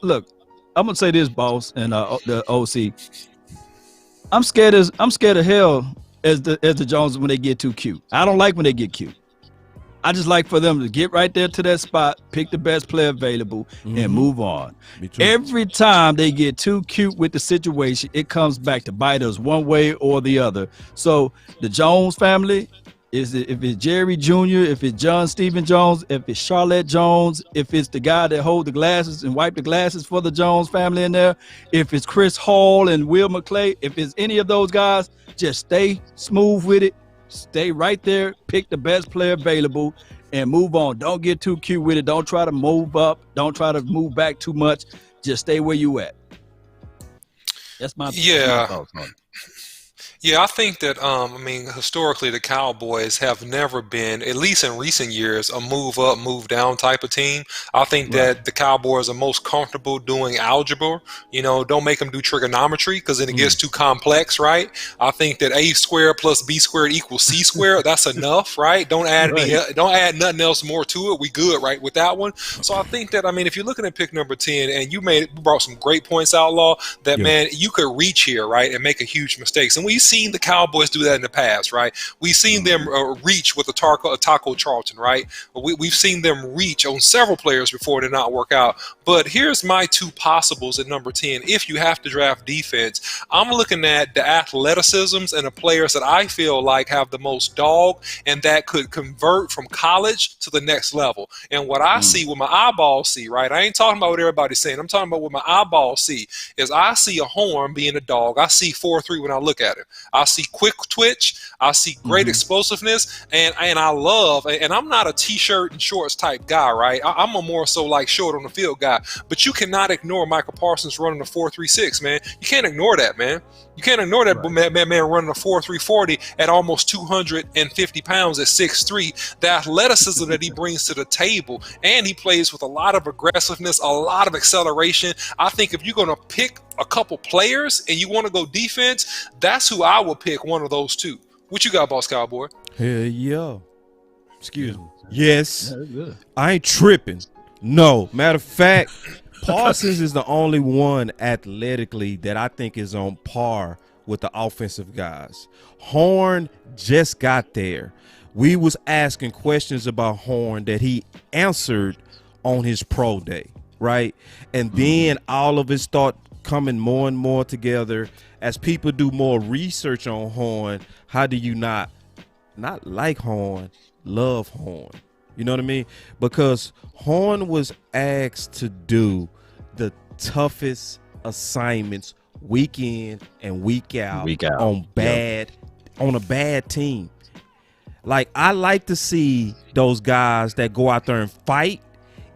look, I'm gonna say this, boss, and the OC. I'm scared of hell as the Joneses when they get too cute. I don't like when they get cute. I just like for them to get right there to that spot, pick the best player available, and move on. Every time they get too cute with the situation, it comes back to bite us one way or the other. So the Jones family, if it's Jerry Jr., if it's John Stephen Jones, if it's Charlotte Jones, if it's the guy that hold the glasses and wipe the glasses for the Jones family in there, if it's Chris Hall and Will McClay, if it's any of those guys, just stay smooth with it. Stay right there, pick the best player available, and move on. Don't get too cute with it. Don't try to move up. Don't try to move back too much. Just stay where you at. That's my thoughts on it. Yeah, I think that, historically the Cowboys have never been, at least in recent years, a move up, move down type of team. I think that the Cowboys are most comfortable doing algebra. Don't make them do trigonometry because then it gets too complex, right? I think that A squared plus B squared equals C squared. That's enough, right? Don't add nothing else more to it. We good, right, with that one. So I think that, if you're looking at pick number 10, and you brought some great points, Outlaw, that, man, you could reach here, right, and make a huge mistakes. And we've seen the Cowboys do that in the past, right? We've seen them reach with a Taco Charlton, right? We've seen them reach on several players before it did not work out. But here's my two possibles at number 10. If you have to draft defense, I'm looking at the athleticisms and the players that I feel like have the most dog and that could convert from college to the next level. And what I see, what my eyeballs see, right? I ain't talking about what everybody's saying. I'm talking about what my eyeballs see is I see a Horn being a dog. I see 4-3 when I look at it. I see quick twitch. I see great explosiveness, and I love. And I'm not a t-shirt and shorts type guy, right? I'm a more so like short on the field guy. But you cannot ignore Michael Parsons running a 4.36, man. You can't ignore that, man. You can't ignore that man running a 4.340 at almost 250 pounds at 6'3". The athleticism that he brings to the table, and he plays with a lot of aggressiveness, a lot of acceleration. I think if you're going to pick a couple players and you want to go defense, that's who I will pick, one of those two. What you got, Boss Cowboy? Hell yeah. Excuse me. Yes. I ain't tripping. No. Matter of fact, Parsons is the only one athletically that I think is on par with the offensive guys. Horn just got there. We was asking questions about Horn that he answered on his pro day, right? And then all of it start coming more and more together as people do more research on Horn. How do you not like Horn, love Horn? You know what I mean? Because Horn was asked to do the toughest assignments week in and week out on a bad team. Like, I like to see those guys that go out there and fight,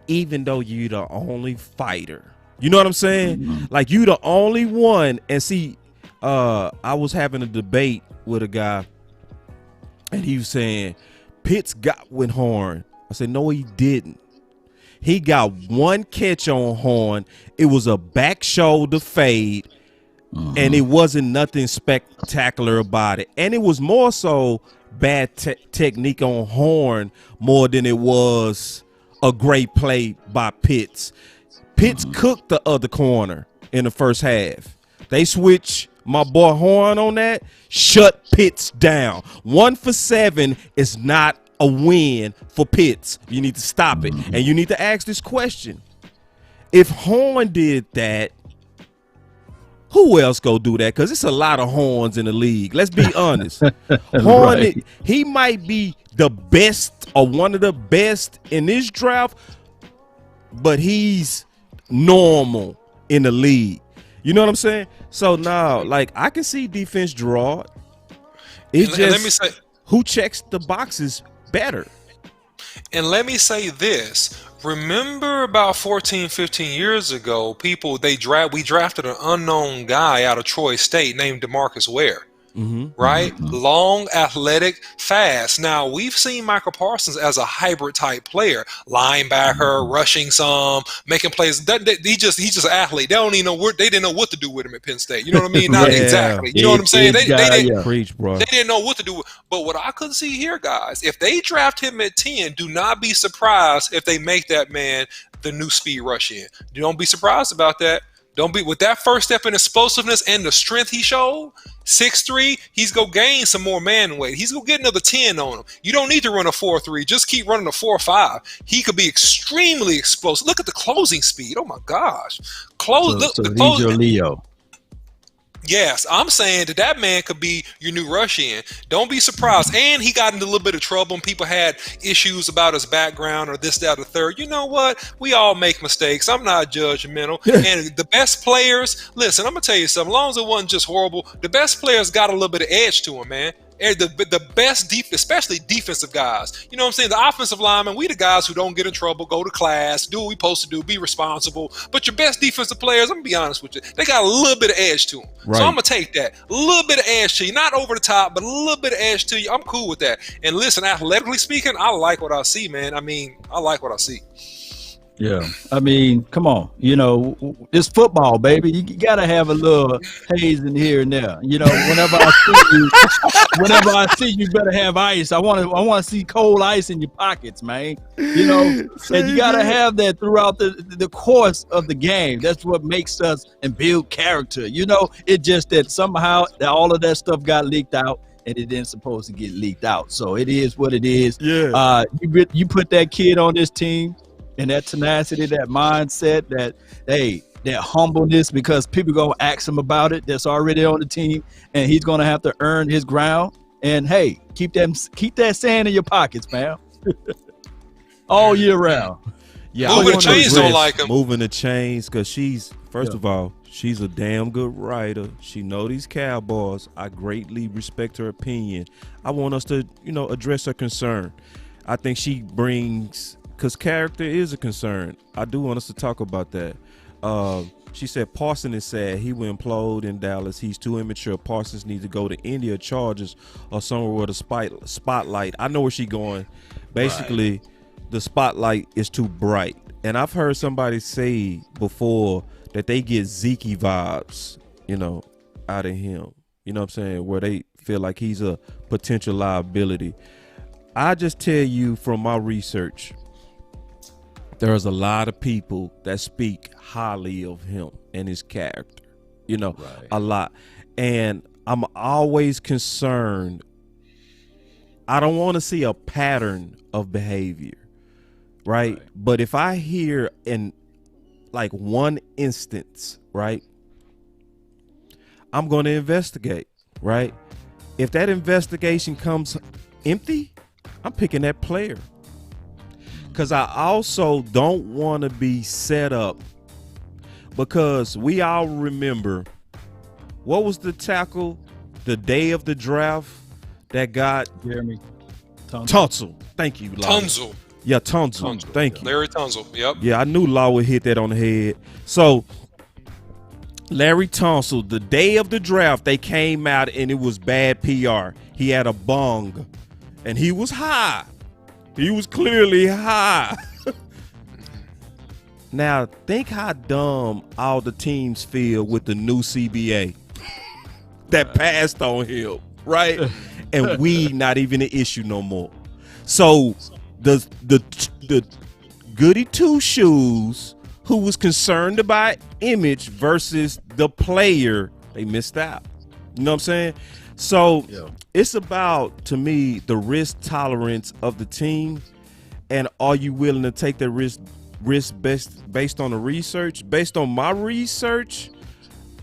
even though you're the only fighter. You know what I'm saying? Like, you the only one. And see, I was having a debate with a guy, and he was saying Pitts got with Horn. I said, no, he didn't. He got one catch on Horn. It was a back shoulder fade, and it wasn't nothing spectacular about it. And it was more so bad technique on Horn more than it was a great play by Pitts. Pitts cooked the other corner in the first half. They switch my boy Horn on that, shut Pitts down. 1 for 7 is not a win for Pitts. You need to stop it. And you need to ask this question. If Horn did that, who else go do that? Because it's a lot of Horns in the league. Let's be honest. Horn, Right. he might be the best or one of the best in this draft, but he's normal in the league. You know what I'm saying? So now, like, I can see defense draw. It's And just let me say, who checks the boxes better. and let me say this. Remember about 14, 15 years ago, we drafted an unknown guy out of Troy State named DeMarcus Ware. Right? Long, athletic, fast. Now, we've seen Michael Parsons as a hybrid type player, linebacker, rushing some, making plays. He's just an athlete. They don't even know they didn't know what to do with him at Penn State. You know what I mean? Not Yeah. exactly. You know what I'm saying? They didn't. Preach, bro. They didn't know what to do. But what I could see here, guys, if they draft him at 10, do not be surprised if they make that man the new speed rush in. Don't be surprised about that. Don't be with that first step in explosiveness and the strength he showed. 6'3", he's gonna gain some more man weight. He's gonna get another 10 on him. You don't need to run a 4.3. Just keep running a 4.5. He could be extremely explosive. Look at the closing speed. Oh my gosh, So he's your Leo. Yes, I'm saying that man could be your new rush in. Don't be surprised. And he got into a little bit of trouble and people had issues about his background or this, that, or the third. You know what? We all make mistakes. I'm not judgmental. And the best players, listen, I'm going to tell you something. As long as it wasn't just horrible, the best players got a little bit of edge to them, man. The best, especially defensive guys. You know what I'm saying? The offensive linemen, we the guys who don't get in trouble, go to class, do what we supposed to do, be responsible. But your best defensive players, I'm going to be honest with you, they got a little bit of edge to them. Right. So I'm going to take that. A little bit of edge to you. Not over the top, but a little bit of edge to you. I'm cool with that. And listen, athletically speaking, I like what I see, man. I mean, I like what I see. Yeah, I mean, come on, it's football, baby. You gotta have a little haze in here and there. Whenever I see you, better have ice. I want to see cold ice in your pockets, man. And you gotta have that throughout the course of the game. That's what makes us and build character. It just that somehow all of that stuff got leaked out. And it didn't supposed to get leaked out. So it is what it is. Yeah. You put that kid on this team. And that tenacity, that mindset, that humbleness, because people gonna ask him about it. That's already on the team, and he's gonna have to earn his ground. And hey, keep that sand in your pockets, man, all year round. Yeah, Moving the chains don't like him. Moving the chains, because she's of all, she's a damn good writer. She know these Cowboys. I greatly respect her opinion. I want us to, address her concern. I think she brings. Because character is a concern. I do want us to talk about that. She said Parsons is sad. He will implode in Dallas. He's too immature. Parsons needs to go to India, Chargers, or somewhere with a spotlight. I know where she's going. Basically, the spotlight is too bright. And I've heard somebody say before that they get Zeke vibes, out of him. You know what I'm saying? Where they feel like he's a potential liability. I just tell you from my research, there's a lot of people that speak highly of him and his character, a lot. And I'm always concerned. I don't want to see a pattern of behavior, right? But if I hear in like one instance, right, I'm going to investigate, right? If that investigation comes empty, I'm picking that player. Because I also don't want to be set up, because we all remember, what was the tackle the day of the draft that got Jeremy Tunsil? Thank you, Law. Tunsil. Yeah, Tunsil. Thank you. Larry Tunsil. Yep. Yeah, I knew Law would hit that on the head. So Larry Tunsil, the day of the draft, they came out and it was bad PR. He had a bong and he was high. He was clearly high. Now, think how dumb all the teams feel with the new CBA that passed on him, right? And weed not even an issue no more. So the goody two shoes who was concerned about image versus the player. They missed out. You know what I'm saying? So it's about, to me, the risk tolerance of the team, and are you willing to take that risk based on the research? Based on my research,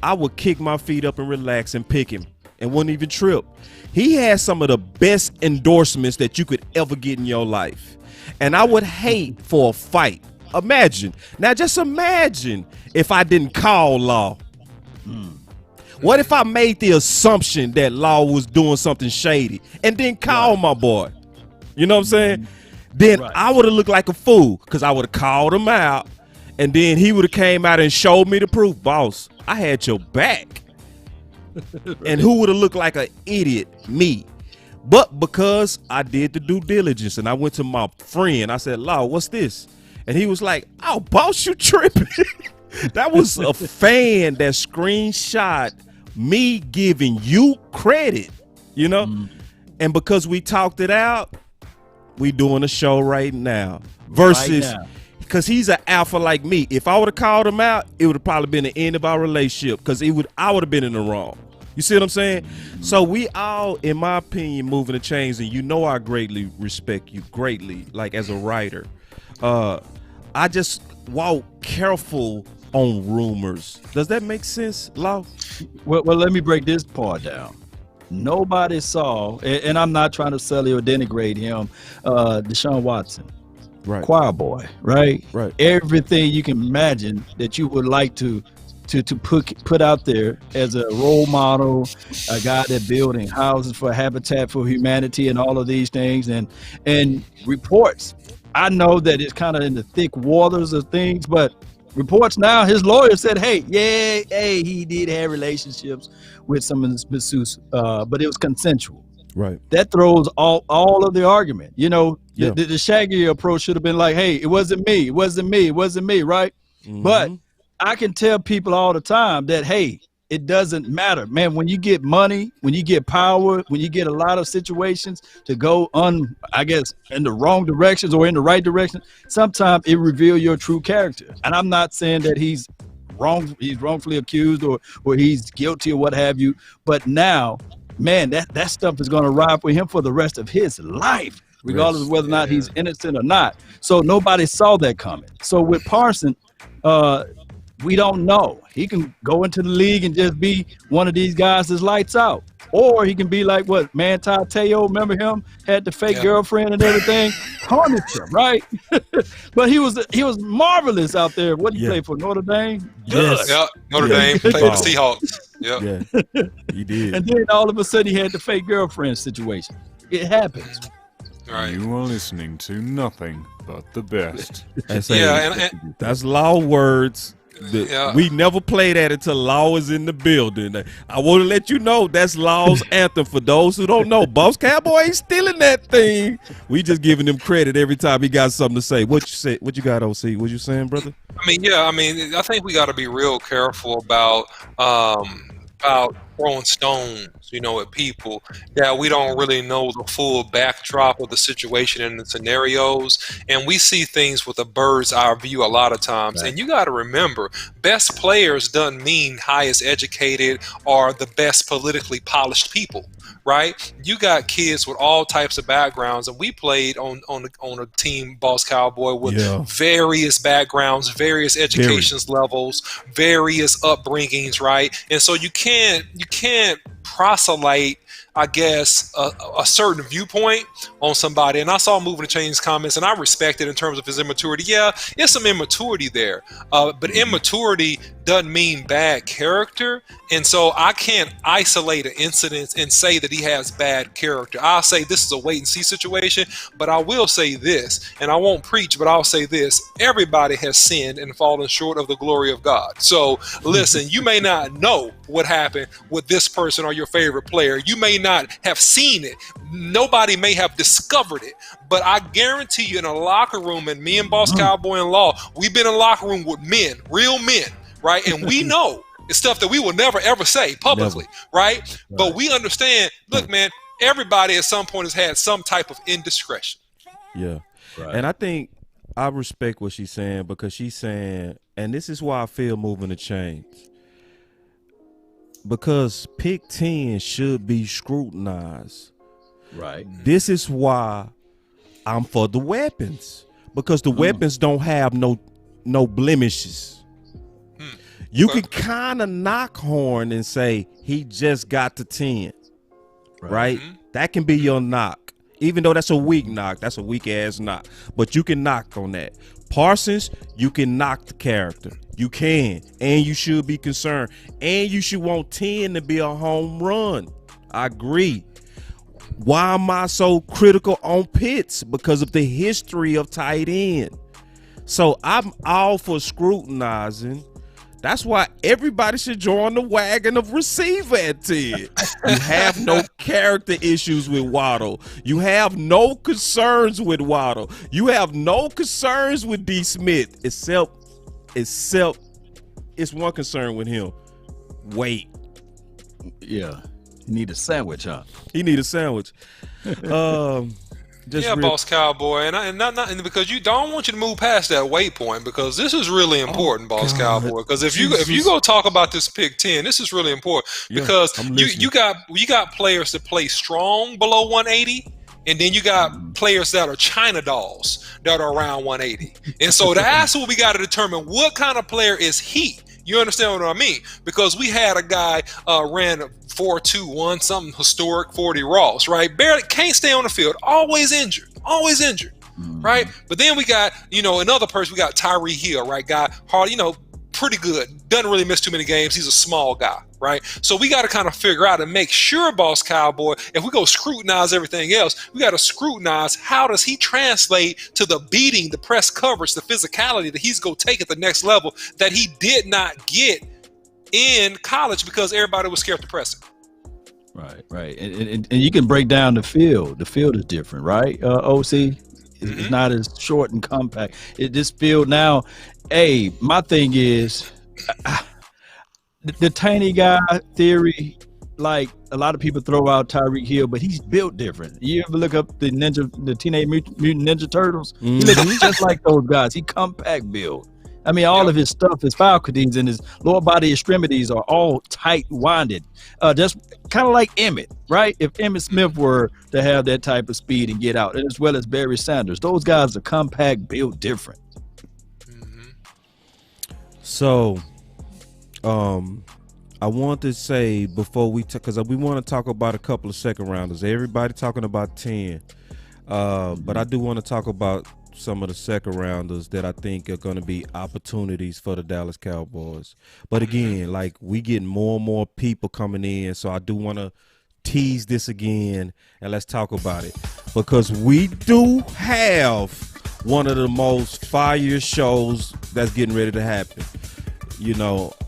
I would kick my feet up and relax and pick him and wouldn't even trip. He has some of the best endorsements that you could ever get in your life. And I would hate for a fight. Imagine. Now just imagine if I didn't call Law. What if I made the assumption that Law was doing something shady and then call my boy? You know what I'm saying? Then I would have looked like a fool because I would have called him out, and then he would have came out and showed me the proof. Boss, I had your back. And who would have looked like an idiot? Me. But because I did the due diligence and I went to my friend, I said, Law, what's this? And he was like, oh, boss, you tripping. That was a fan that screenshot me giving you credit, you know? And because we talked it out, we doing a show right now. Versus, because he's an alpha like me. If I would have called him out, it would have probably been the end of our relationship because I would have been in the wrong. You see what I'm saying? So we all, in my opinion, moving the chains, and you know I greatly respect you, greatly, like as a writer. I just walk careful on rumors. Does that make sense, Law? Well, let me break this part down. Nobody saw, and I'm not trying to sully or denigrate him, Deshaun Watson, right? Cowboy, right? Right. Everything you can imagine that you would like to put out there as a role model, a guy that building houses for Habitat for Humanity and all of these things, and reports. I know that it's kind of in the thick waters of things, but reports now, his lawyer said, hey, he did have relationships with some of his masseuse, but it was consensual. Right. That throws all of the argument. You know, the Shaggy approach should have been like, hey, it wasn't me, right? But I can tell people all the time that, hey, it doesn't matter, man. When you get money, when you get power, when you get a lot of situations to go I guess, in the wrong directions or in the right direction, sometimes it reveals your true character. And I'm not saying that he's wrongfully accused or he's guilty or what have you. But now, man, that stuff is going to ride for him for the rest of his life, regardless of whether or not he's innocent or not. So nobody saw that coming. So with Parson, we don't know. He can go into the league and just be one of these guys that's lights out. Or he can be like what Manti Te'o, remember him? Had the fake girlfriend and everything. Tarnished him, right? But he was marvelous out there. What did he play for? Notre Dame? Yes. Yeah, Notre Dame played for the Seahawks. Yeah, he did. And then all of a sudden he had the fake girlfriend situation. It happens. Right. You are listening to nothing but the best. That's Law words. We never play that until Law is in the building. I want to let you know that's Law's anthem. For those who don't know, Boss Cowboy ain't stealing that thing. We just giving him credit every time he got something to say. What you say? What you got, OC? What you saying, brother? I think we got to be real careful about throwing stones, at people that we don't really know the full backdrop of the situation and the scenarios. And we see things with a bird's eye view a lot of times. Right. And you got to remember, best players doesn't mean highest educated or the best politically polished people. Right? You got kids with all types of backgrounds, and we played on a team, Boss Cowboy, with various backgrounds, various educations levels, various upbringings, right? And so you can't proselyte, I guess, a certain viewpoint on somebody. And I saw Moving to Change comments, and I respect it in terms of his immaturity. Yeah, it's some immaturity there, but immaturity doesn't mean bad character. And so I can't isolate an incident and say that he has bad character. I'll say this is a wait and see situation, but I will say this, and I won't preach, but I'll say this: everybody has sinned and fallen short of the glory of God. So listen, you may not know what happened with this person or your favorite player. You may not have seen it. Nobody may have discovered it, but I guarantee you in a locker room, and me and Boss Cowboy and Law, we've been in a locker room with men, real men, right? And we know it's stuff that we will never, ever say publicly, right? But we understand, look, man, everybody at some point has had some type of indiscretion. Yeah. Right. And I think I respect what she's saying because she's saying, and this is why I feel moving the chains. Because pick 10 should be scrutinized. Right. This is why I'm for the weapons. Because the weapons don't have no blemishes. You can kind of knock Horn and say he just got to 10. Right? That can be your knock. Even though that's a weak knock, that's a weak ass knock. But you can knock on that. Parsons, you can knock the character. You can. And you should be concerned. And you should want 10 to be a home run. I agree. Why am I so critical on Pitts? Because of the history of tight end. So I'm all for scrutinizing. That's why everybody should join the wagon of receiver at 10. You have no character issues with Waddle. You have no concerns with Waddle. You have no concerns with D. Smith, except it's one concern with him. Weight. Yeah. You need a sandwich, huh? He need a sandwich. Boss Cowboy, and because you don't want you to move past that weight point because this is really important, Boss Cowboy. Because if you go talk about this pick 10, this is really important because you got players that play strong below 180, and then you got players that are China dolls that are around 180, and so that's what we got to determine. What kind of player is he? You understand what I mean? Because we had a guy ran 4.21 something historic 40 Ross, right? Barely can't stay on the field, always injured, right? But then we got, another person, we got Tyree Hill, right? Guy, hardly, pretty good, doesn't really miss too many games. He's a small guy, right? So we got to kind of figure out and make sure, Boss Cowboy, if we go scrutinize everything else, we got to scrutinize how does he translate to the beating, the press coverage, the physicality that he's going to take at the next level that he did not get in college because everybody was scared to press him. Right. And you can break down the field. The field is different, right? OC, it's not as short and compact. This field now, my thing is the tiny guy theory. Like a lot of people throw out Tyreek Hill, but he's built different. You ever look up the Teenage Mutant Ninja Turtles? He looks just like those guys. He compact build. I mean, all of his stuff, his faculties and his lower body extremities are all tight winded. Just kind of like Emmett, right? If Emmitt Smith were to have that type of speed and get out, and as well as Barry Sanders, those guys are compact, built different. So, I want to say before because we want to talk about a couple of second rounders. Everybody talking about 10, but I do want to talk about some of the second rounders that I think are going to be opportunities for the Dallas Cowboys. But again, like we get more and more people coming in, so I do want to tease this again and let's talk about it because we do have one of the most fire shows that's getting ready to happen.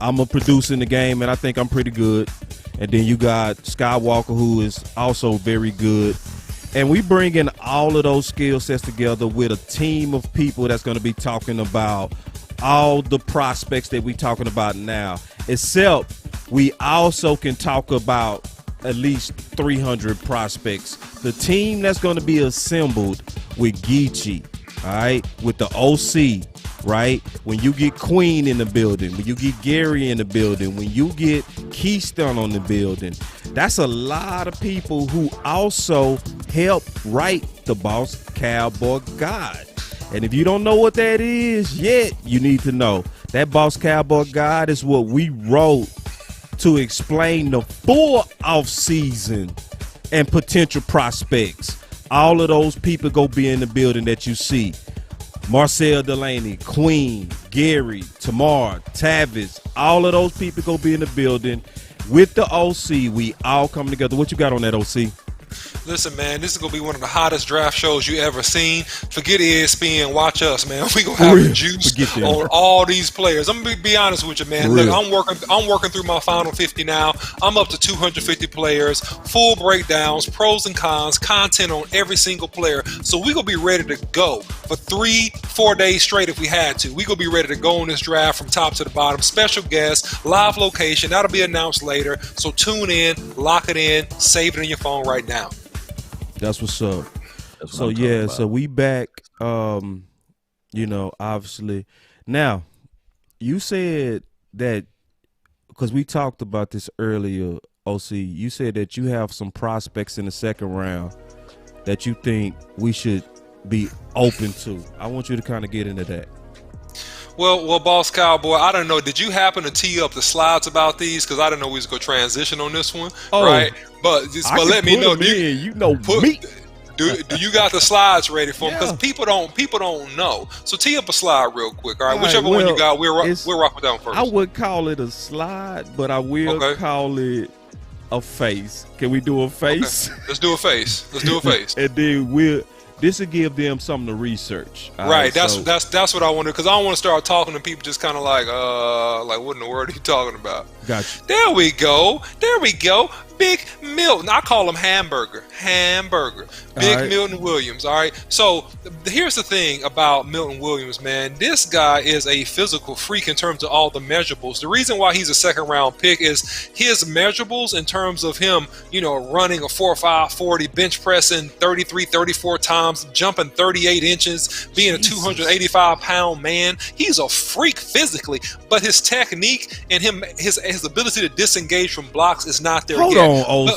I'm a producer in the game and I think I'm pretty good. And then you got Skywalker, who is also very good. And we bring in all of those skill sets together with a team of people that's going to be talking about all the prospects that we're talking about now, except we also can talk about at least 300 prospects. The team that's going to be assembled with Geechee, all right, with the OC, right? When you get Queen in the building, when you get Gary in the building, when you get Keystone on the building, that's a lot of people who also help write the Boss Cowboy Guide. And if you don't know what that is yet, you need to know. That Boss Cowboy Guide is what we wrote to explain the full off-season and potential prospects. All of those people go be in the building that you see. Marcel Delaney, Queen, Gary, Tamar, Tavis, all of those people go be in the building with the OC. We all come together. What you got on that, OC? Listen, man, this is going to be one of the hottest draft shows you ever seen. Forget ESPN. Watch us, man. We going to have the juice on all these players. I'm going to be honest with you, man. Look, I'm working through my final 50 now. I'm up to 250 players, full breakdowns, pros and cons, content on every single player. So we're going to be ready to go for 3-4 days straight if we had to. We're going to be ready to go on this draft from top to the bottom. Special guests, live location. That'll be announced later. So tune in, lock it in, save it in your phone right now. That's what's up. So we back. Obviously. Now, you said that because we talked about this earlier, OC. You said that you have some prospects in the second round that you think we should be open to. I want you to kind of get into that. Well, Boss Cowboy, I don't know. Did you happen to tee up the slides about these? Because I didn't know we was going to transition on this one, right? But let me know. Do you got the slides ready for them? Because people don't know. So tee up a slide real quick, all right? Whichever one you got, we'll rock with that one first. I would call it a slide, but I will call it a face. Can we do a face? Okay. Let's do a face. And then this will give them something to research. Right. That's what I wanted, because I don't want to start talking to people just kind of like what in the world are you talking about? Gotcha. There we go. Big Milton. I call him Hamburger. Big Milton Williams. All right. So here's the thing about Milton Williams, man. This guy is a physical freak in terms of all the measurables. The reason why he's a second round pick is his measurables in terms of him, running a 4.5 40, bench pressing 33, 34 times, jumping 38 inches, being a 285-pound man. He's a freak physically, but his technique and his ability to disengage from blocks is not there yet. Hold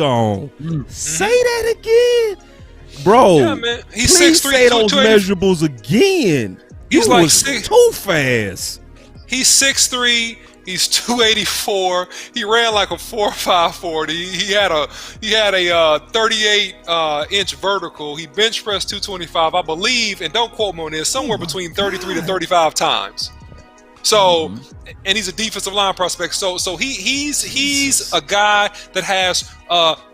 on. Say that again, bro. Yeah, man. He's please 6'3", say those measurables again. He's like too fast. He's 6'3". He's 284. He ran like a 4.5 40. He had a 38 inch vertical. He bench pressed 225, I believe, and don't quote me on this, somewhere between 33 to 35 times. So, and he's a defensive line prospect. So he's a guy that has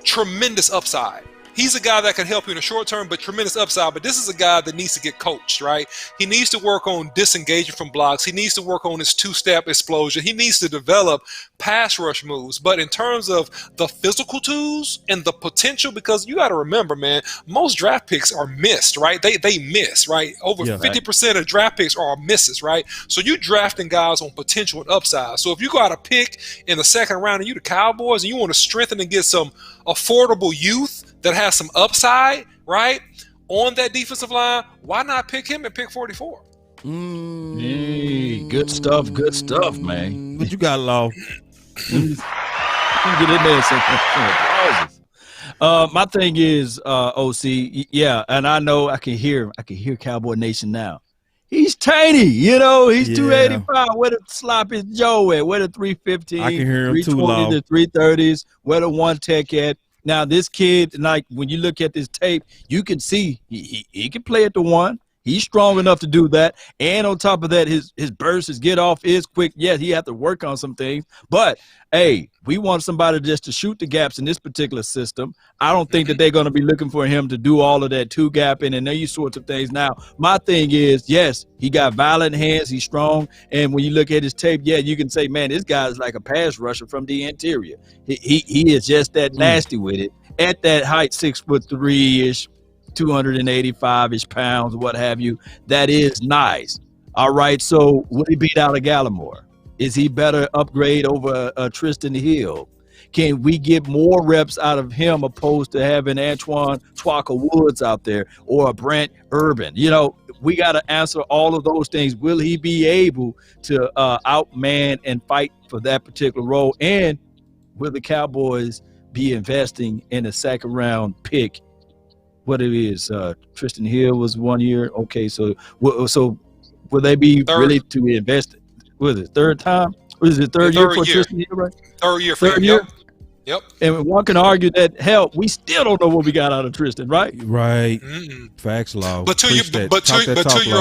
tremendous upside. He's a guy that can help you in the short term, but tremendous upside. But this is a guy that needs to get coached, right? He needs to work on disengaging from blocks. He needs to work on his two-step explosion. He needs to develop pass rush moves. But in terms of the physical tools and the potential, because you got to remember, man, most draft picks are missed, right? They miss, right? Over 50% of draft picks are misses, right? So you drafting guys on potential and upside. So if you got a pick in the second round and you the Cowboys and you want to strengthen and get some affordable youth that has some upside, right, on that defensive line, why not pick him and pick 44? Hey, good stuff, man. What you got, Law? Get in there and say my thing is, OC, yeah, and I know I can hear Cowboy Nation now. He's tiny, he's 285. Where the sloppy Joe at? Where the 315? I can hear him too, Law. The 330s, where the one tech at? Now, this kid, like, when you look at this tape, you can see he can play at the one. He's strong enough to do that. And on top of that, his burst, his get off is quick. Yes, he had to work on some things. But, hey, we want somebody just to shoot the gaps in this particular system. I don't think that they're going to be looking for him to do all of that two-gapping and these sorts of things. Now, my thing is, yes, he got violent hands. He's strong. And when you look at his tape, yeah, you can say, man, this guy is like a pass rusher from the interior. He is just that nasty with it. At that height, 6'3" 285-ish pounds, what have you. That is nice. All right, so would he beat out a Gallimore? Is he better upgrade over Tristan Hill? Can we get more reps out of him opposed to having Antoine Twaka Woods out there or a Brent Urban? We got to answer all of those things. Will he be able to outman and fight for that particular role? And will the Cowboys be investing in a second round pick? What it is, Tristan Hill was 1 year. Okay, so will they be really to invest? Was it third time? Was it third year for Tristan Hill? Right. Third year for him. Yep. And one can argue that hell, we still don't know what we got out of Tristan, right? Right. Facts, Law. But to your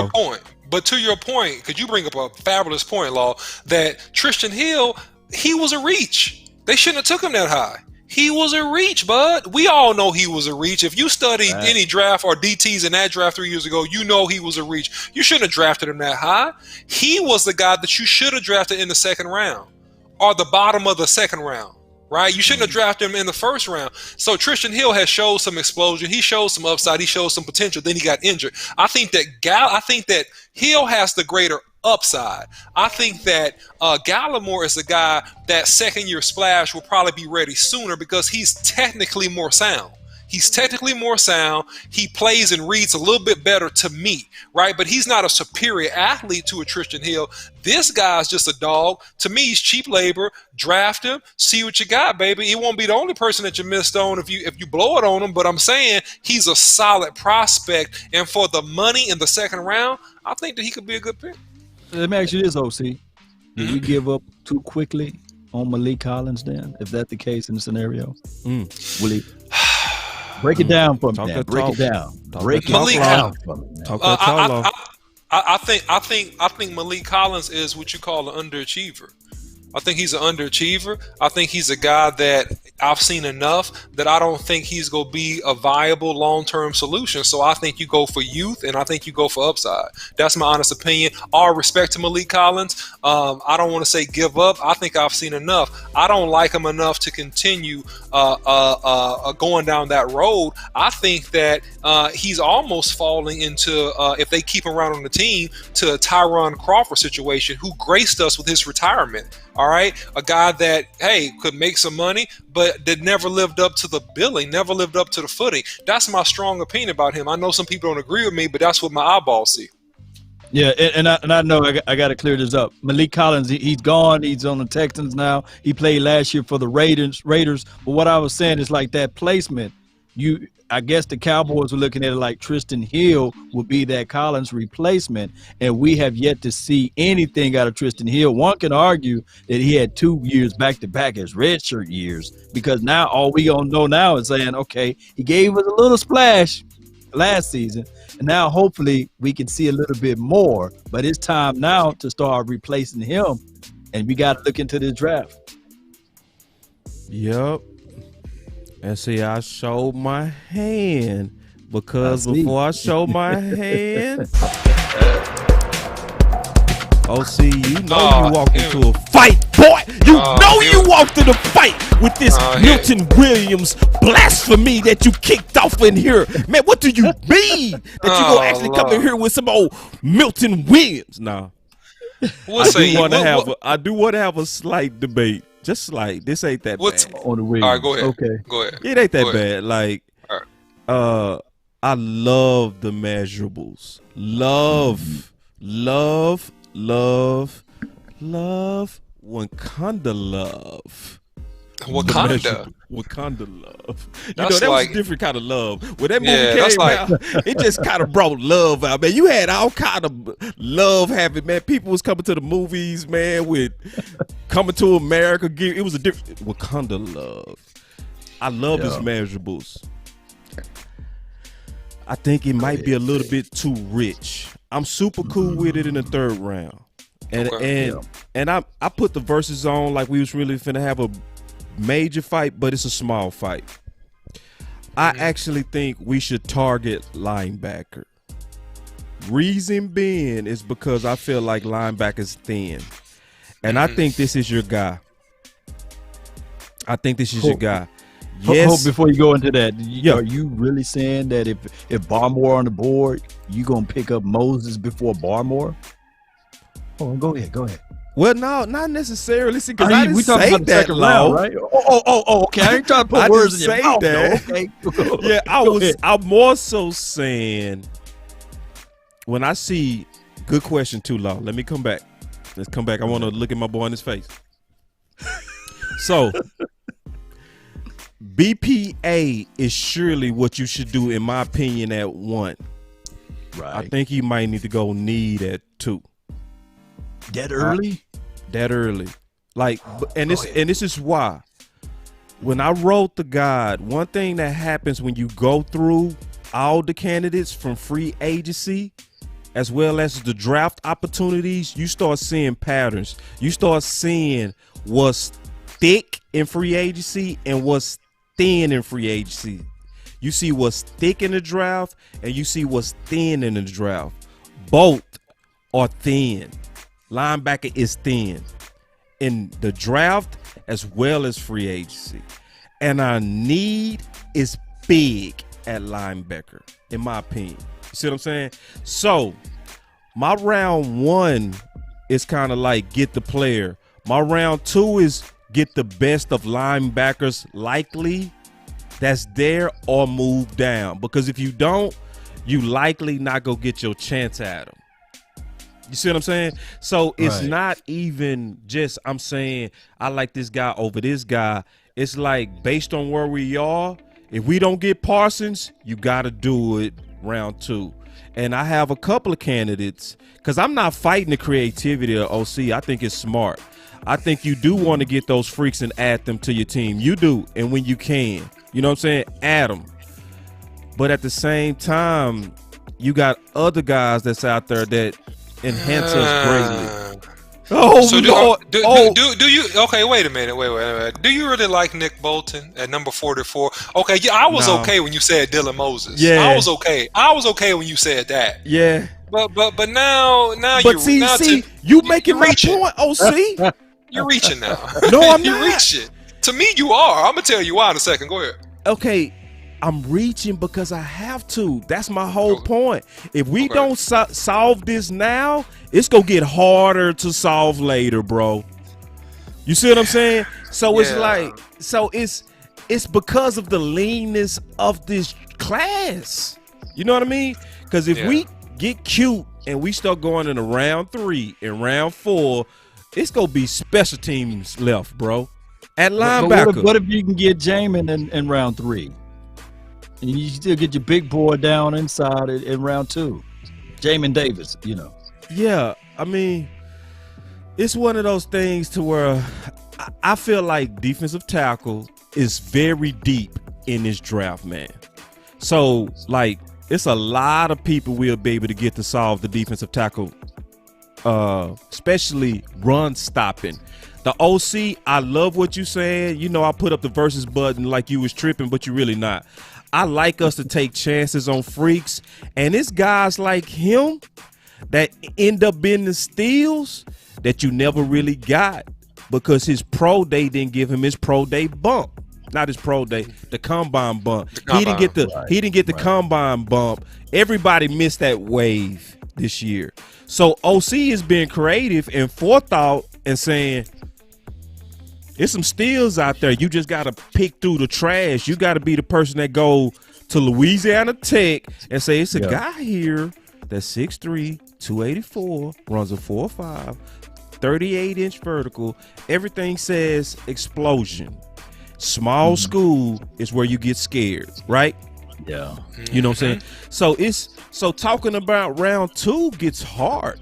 point, because you bring up a fabulous point, Law, that Tristan Hill, he was a reach. They shouldn't have took him that high. He was a reach, bud. We all know he was a reach. If you studied any draft or DTs in that draft 3 years ago, you know he was a reach. You shouldn't have drafted him that high. He was the guy that you should have drafted in the second round or the bottom of the second round, right? You shouldn't have drafted him in the first round. So Tristan Hill has showed some explosion. He showed some upside. He showed some potential. Then he got injured. I think that Hill has the greater upside. I think that Gallimore is the guy that second year splash will probably be ready sooner because he's technically more sound. He's technically more sound. He plays and reads a little bit better to me, right? But he's not a superior athlete to a Tristan Hill. This guy's just a dog. To me, he's cheap labor. Draft him, see what you got, baby. He won't be the only person that you missed on if you blow it on him. But I'm saying he's a solid prospect, and for the money in the second round, I think that he could be a good pick. Let me ask you this, OC. Did we give up too quickly on Malik Collins then? If that's the case in the scenario? Will he break it down for me? Break it down. Break it down for me. I think Malik Collins is what you call an underachiever. I think he's an underachiever. I think he's a guy that I've seen enough that I don't think he's going to be a viable long-term solution. So I think you go for youth, and I think you go for upside. That's my honest opinion. All respect to Malik Collins. I don't want to say give up. I think I've seen enough. I don't like him enough to continue going down that road. I think that he's almost falling into, if they keep him around on the team, to a Tyron Crawford situation, who graced us with his retirement. All right, a guy that, hey, could make some money, but that never lived up to the billing, never lived up to the footing. That's my strong opinion about him. I know some people don't agree with me, but that's what my eyeballs see. Yeah, and I know I got to clear this up. Malik Collins, he's gone. He's on the Texans now. He played last year for the Raiders. But what I was saying is like that placement. I guess the Cowboys were looking at it like Tristan Hill would be that Collins replacement, and we have yet to see anything out of Tristan Hill. One can argue that he had 2 years back-to-back as redshirt years, because now all we gonna know now is saying, okay, he gave us a little splash last season, and now hopefully we can see a little bit more. But it's time now to start replacing him, and we got to look into this draft. Yep. And see, I showed my hand because before I showed my hand, OC, you know you walked into a fight, boy. You know you walked in a fight with this Milton Williams blasphemy that you kicked off in here. Man, what do you mean that you gonna actually come in here with some old Milton Williams? Nah. I do want to have a slight debate. Just like this ain't that bad. On the Williams. All right, go ahead. Okay. Go ahead. It ain't that bad. Like, I love the measurables. Love Wakanda love. Wakanda love. You know, that was a different kind of love. When that movie came out, it just kind of brought love out, man. You had all kind of love having, man. People was coming to the movies, man, with Coming to America. It was a different Wakanda love. I love his measurables. I think it might be a little bit too rich. I'm super cool with it in the third round. And I put the verses on like we was really finna have a major fight, but it's a small fight. I actually think we should target linebacker. Reason being is because I feel like linebacker's thin. And I think this is your guy. Yes. Before you go into that, are you really saying that if Barmore on the board, you gonna pick up Moses before Barmore? Oh, go ahead. Well, no, not necessarily. See, because I didn't say that, round, right? Oh, okay. I ain't trying to put words in your mouth, though. Okay. Yeah, I'm more so saying when I see, good question too, Law. Let me come back. Let's come back. I want to look at my boy in his face. So, BPA is surely what you should do, in my opinion, at 1. Right. I think you might need to go need at 2. That early? That early. Like, and this is why. When I wrote the guide, one thing that happens when you go through all the candidates from free agency as well as the draft opportunities, you start seeing patterns. You start seeing what's thick in free agency and what's thin in free agency. You see what's thick in the draft and you see what's thin in the draft. Both are thin. Linebacker is thin in the draft as well as free agency. And our need is big at linebacker, in my opinion. You see what I'm saying? So my round 1 is kind of like get the player. My round 2 is get the best of linebackers likely that's there or move down. Because if you don't, you likely not go get your chance at him. You see what I'm saying? So it's not even just I'm saying I like this guy over this guy. It's like based on where we are, if we don't get Parsons, you got to do it round 2. And I have a couple of candidates because I'm not fighting the creativity of OC. I think it's smart. I think you do want to get those freaks and add them to your team. You do. And when you can, you know what I'm saying? Add them. But at the same time, you got other guys that's out there that enhance us greatly. Oh, so Lord. Do you? Okay, wait a minute. Wait. Do you really like Nick Bolton at number 44? Okay, yeah, I was okay when you said Dylan Moses. Yeah, I was okay. I was okay when you said that. Yeah, but now but you making my point, OC. You're reaching now. No, I'm You're not. reaching. To me, you are. I'm gonna tell you why in a second. Go ahead. Okay, I'm reaching because I have to. That's my whole point. If we don't solve this now, it's gonna get harder to solve later, bro. You see what I'm saying? So it's like, it's because of the leanness of this class. You know what I mean? Because if we get cute and we start going into round 3 and round 4, it's gonna be special teams left, bro. At linebacker. But what if you can get Jamin in round 3? And you still get your big boy down inside in round 2. Jamin Davis, you know. Yeah, I mean, it's one of those things to where I feel like defensive tackle is very deep in this draft, man. So, like, it's a lot of people we'll be able to get to solve the defensive tackle, especially run stopping. The OC, I love what you saying. You know, I put up the versus button like you was tripping, but you really not. I like us to take chances on freaks, and it's guys like him that end up being the steals that you never really got because his pro day didn't give him his pro day bump. Not his pro day, the combine bump. He didn't get the combine bump. Everybody missed that wave this year. So OC is being creative and forethought and saying, there's some steals out there. You just got to pick through the trash. You got to be the person that go to Louisiana Tech and say, it's a guy here that's 6'3", 284, runs a 4.5, 38-inch vertical. Everything says explosion. Small school is where you get scared, right? Yeah. You know what I'm saying? So talking about round 2 gets hard.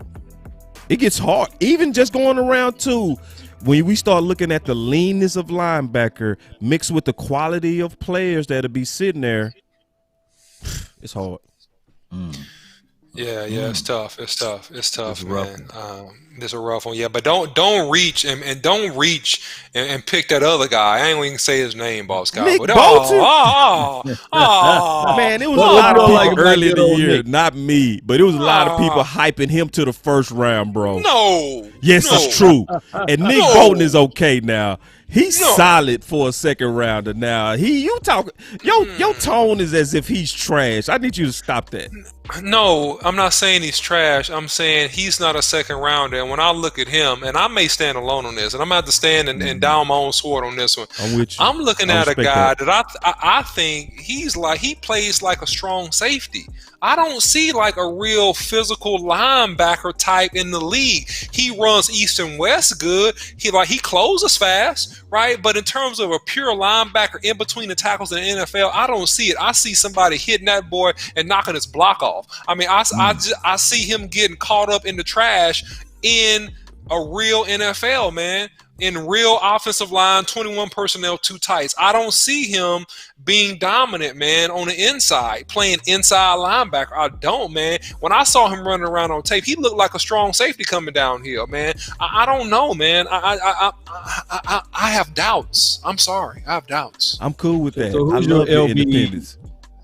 It gets hard. Even just going to round 2, when we start looking at the leanness of linebacker mixed with the quality of players that'll be sitting there, it's hard. Yeah, it's tough. It's tough, man. It's a rough one. Yeah, but don't reach and don't reach and pick that other guy. I ain't even say his name, Boss Cowboy. Nick Bolton. Man, it was a lot of people early in the year, not me, but it was a lot of people hyping him to the first round, bro. Yes, it's true. And Nick Bolton is okay now. He's solid for a second rounder now. Your tone is as if he's trash. I need you to stop that. No, I'm not saying he's trash. I'm saying he's not a second rounder. And when I look at him, and I may stand alone on this, and I'm going to have to stand and down my own sword on this one. I'm with you. I'm looking at a guy that I think he plays like a strong safety. I don't see like a real physical linebacker type in the league. He runs east and west good. He closes fast, right? But in terms of a pure linebacker in between the tackles in the NFL, I don't see it. I see somebody hitting that boy and knocking his block off. I mean, I see him getting caught up in the trash in a real NFL, man. In real offensive line, 21 personnel, 2 tights. I don't see him being dominant, man, on the inside, playing inside linebacker. I don't, man. When I saw him running around on tape, he looked like a strong safety coming downhill, man. I don't know, man. I have doubts. I'm sorry. I have doubts. I'm cool with that. So who's I love your the independence.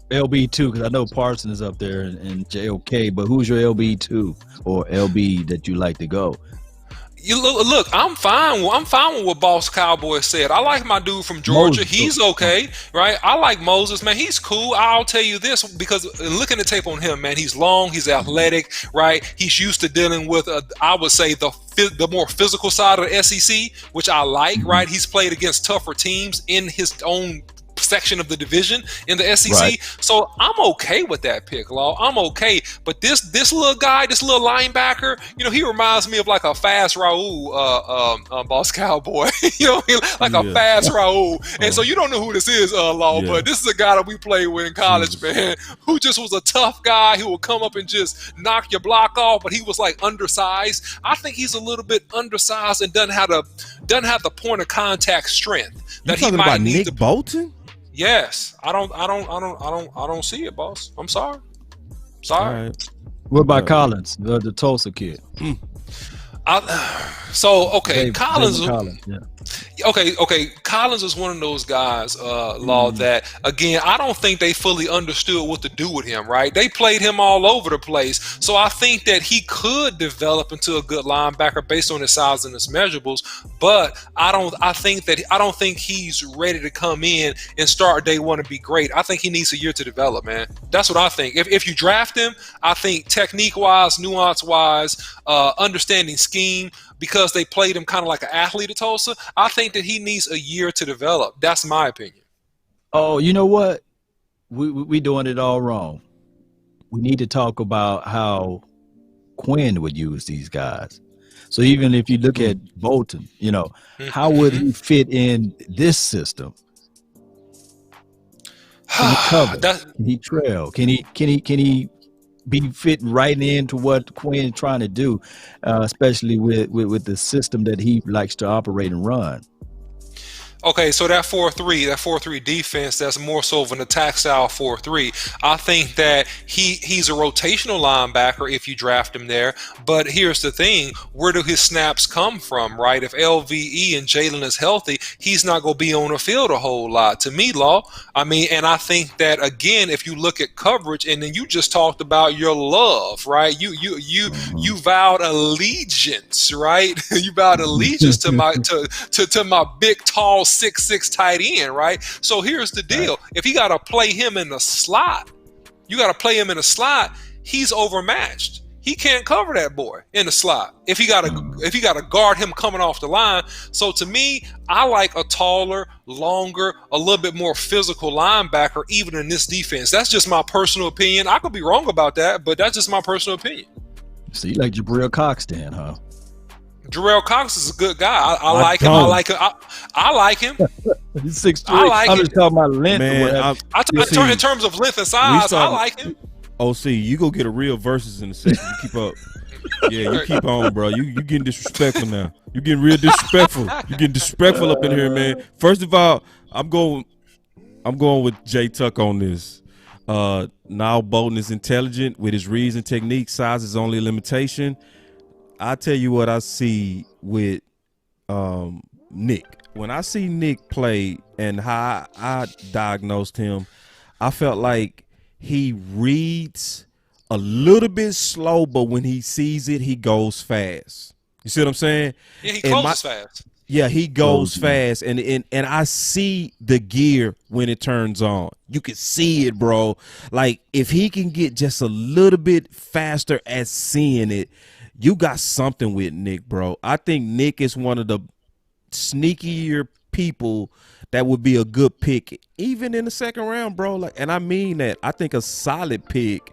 LB2, because I know Parson is up there and JOK, but who's your LB2 or LB that you like to go? You look, I'm fine with what Boss Cowboy said. I like my dude from Georgia. Moses. He's okay, right? I like Moses, man. He's cool. I'll tell you this, because looking at tape on him, man, he's long, he's athletic, right? He's used to dealing with, I would say, the more physical side of the SEC, which I like, right? He's played against tougher teams in his own section of the division in the SEC. Right. So I'm okay with that pick, Law. I'm okay. But this little guy, this little linebacker, he reminds me of like a fast Raul, boss Cowboy. Like a fast Raul. And so you don't know who this is, Law, but this is a guy that we played with in college, man, who just was a tough guy who would come up and just knock your block off, but he was like undersized. I think he's a little bit undersized and doesn't have the point of contact strength that he might need. Nick Bolton? Yes, I don't see it, boss. I'm sorry. Right. What about Collins, the Tulsa kid? Collins. Yeah. Okay. Collins is one of those guys, Law, that again I don't think they fully understood what to do with him. Right? They played him all over the place. So I think that he could develop into a good linebacker based on his size and his measurables. But I don't think he's ready to come in and start day one and be great. I think he needs a year to develop, man. That's what I think. If you draft him, I think technique wise, nuance wise, understanding scheme, because they played him kind of like an athlete at Tulsa, I think that he needs a year to develop. That's my opinion. Oh, you know what? We doing it all wrong. We need to talk about how Quinn would use these guys. So even if you look at Bolton, how would he fit in this system? Can he cover? Can he trail? Can he be fitting right into what Quinn's trying to do, especially with the system that he likes to operate and run? Okay, so that 4-3 defense, that's more so of an attack style 4-3. I think that he's a rotational linebacker if you draft him there. But here's the thing, where do his snaps come from, right? If LVE and Jalen is healthy, he's not going to be on the field a whole lot. To me, Law, and I think that, again, if you look at coverage, and then you just talked about your love, right? You vowed allegiance, right? You vowed allegiance to my big, tall, 6'6" tight end, right? So here's the deal. If you got to play him in the slot, he's overmatched. He can't cover that boy in the slot if you got to guard him coming off the line. So to me, I like a taller, longer, a little bit more physical linebacker even in this defense. That's just my personal opinion. I could be wrong about that, but that's just my personal opinion. So you like Jabril Cox then, huh? Jarrell Cox is a good guy. I like him. I like him. He's 6'3". I like I'm him. just talking about length. Man, in terms of length and size, I like him. OC, you go get a real versus in a second. You keep up. Yeah, you keep on, bro. You getting disrespectful now. You getting real disrespectful. You getting disrespectful up in here, man. First of all, I'm going with Jay Tuck on this. Now Bolton is intelligent with his reads and technique. Size is only a limitation. I tell you what I see with Nick. When I see Nick play and how I diagnosed him, I felt like he reads a little bit slow, but when he sees it, he goes fast. You see what I'm saying? Yeah, he closes fast. Yeah, he goes fast, and I see the gear when it turns on. You can see it, bro. Like, if he can get just a little bit faster at seeing it, you got something with Nick, bro. I think Nick is one of the sneakier people that would be a good pick, even in the second round, bro. Like, and I mean that. I think a solid pick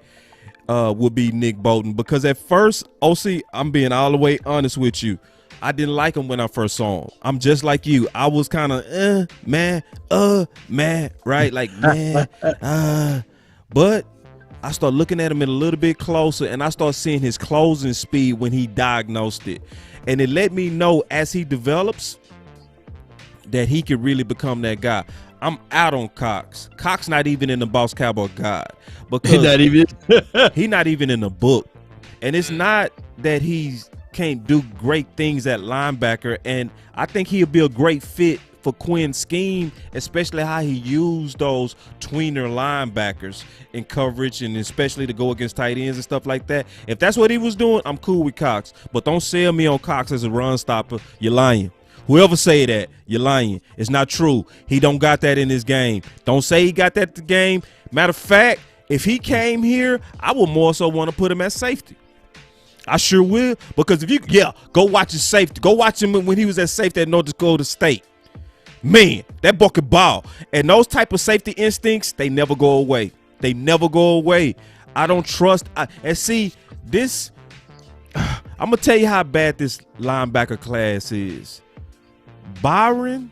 would be Nick Bolton, because at first, OC, I'm being all the way honest with you, I didn't like him when I first saw him. I'm just like you. I was kind of man, right? Like, man, but I start looking at him a little bit closer, and I start seeing his closing speed when he diagnosed it. And it let me know as he develops that he could really become that guy. I'm out on Cox. Cox not even in the Boss Cowboy guide, because he not even in the book. And it's not that he can't do great things at linebacker, and I think he'll be a great fit for Quinn's scheme, especially how he used those tweener linebackers in coverage, and especially to go against tight ends and stuff like that. If that's what he was doing, I'm cool with Cox. But don't sell me on Cox as a run stopper. You're lying. Whoever say that, you're lying. It's not true. He don't got that in his game. Don't say he got that in the game. Matter of fact, if he came here, I would more so want to put him at safety. I sure will, because if you, go watch his safety. Go watch him when he was at safety at North Dakota State. man, that boy can ball. And those type of safety instincts, they never go away. They never go away. I don't trust. And see, this, I'm going to tell you how bad this linebacker class is. Byron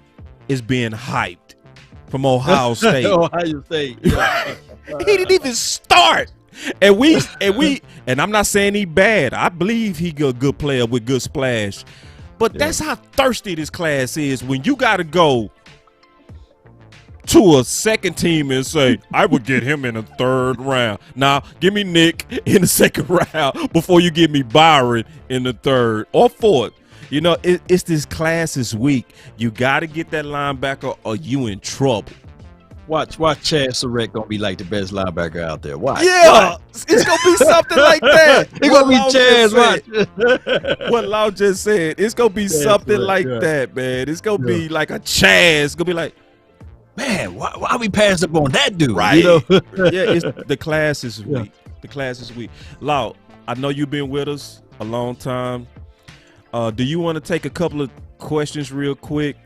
is being hyped from Ohio State. Ohio State. Yeah. He didn't even start. And I'm not saying he bad. I believe he a good player with good splash. But that's how thirsty this class is when you got to go to a second team and say, I would get him in the 3rd round. Now, give me Nick in the 2nd round before you give me Byron in the 3rd or 4th. You know, it's this class is weak. You got to get that linebacker or you in trouble. Watch Chad Surratt gonna be like the best linebacker out there. Watch. Yeah, it's gonna be something like that. It's gonna be Chad's watch. What Law just said, it's gonna be something like that, man. It's gonna be like a Chaz. It's gonna be like, man, why we passed up on that dude? Right. You know? The class is weak. The class is weak. Law, I know you've been with us a long time. Do you want to take a couple of questions real quick?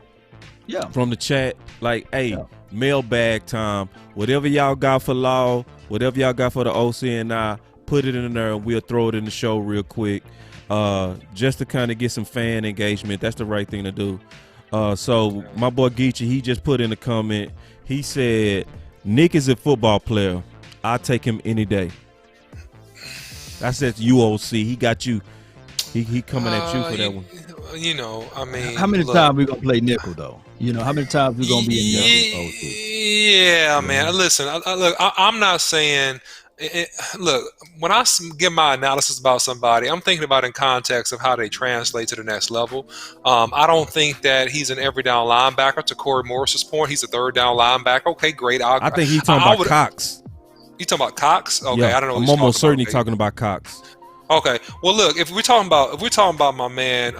Yeah. From the chat, like, hey, mailbag time. Whatever y'all got for Law, whatever y'all got for the OC and I, put it in there and we'll throw it in the show real quick. Just to kind of get some fan engagement. That's the right thing to do. So my boy Geechee, he just put in a comment. He said, Nick is a football player. I'll take him any day. That's at UOC. He got you. He coming at you for that one. You know, I mean, how many times we gonna play nickel though? You know, how many times we gonna be in nickel? Yeah, man. Listen, look, I'm not saying. Look, when I give my analysis about somebody, I'm thinking about in context of how they translate to the next level. I don't think that he's an every down linebacker. To Corey Morris's point, he's a 3rd down linebacker. Okay, great. I think he's talking about Cox. You talking about Cox? Okay, yeah, I don't know. I'm almost certainly talking about Cox. Okay, well, look, if we're talking about my man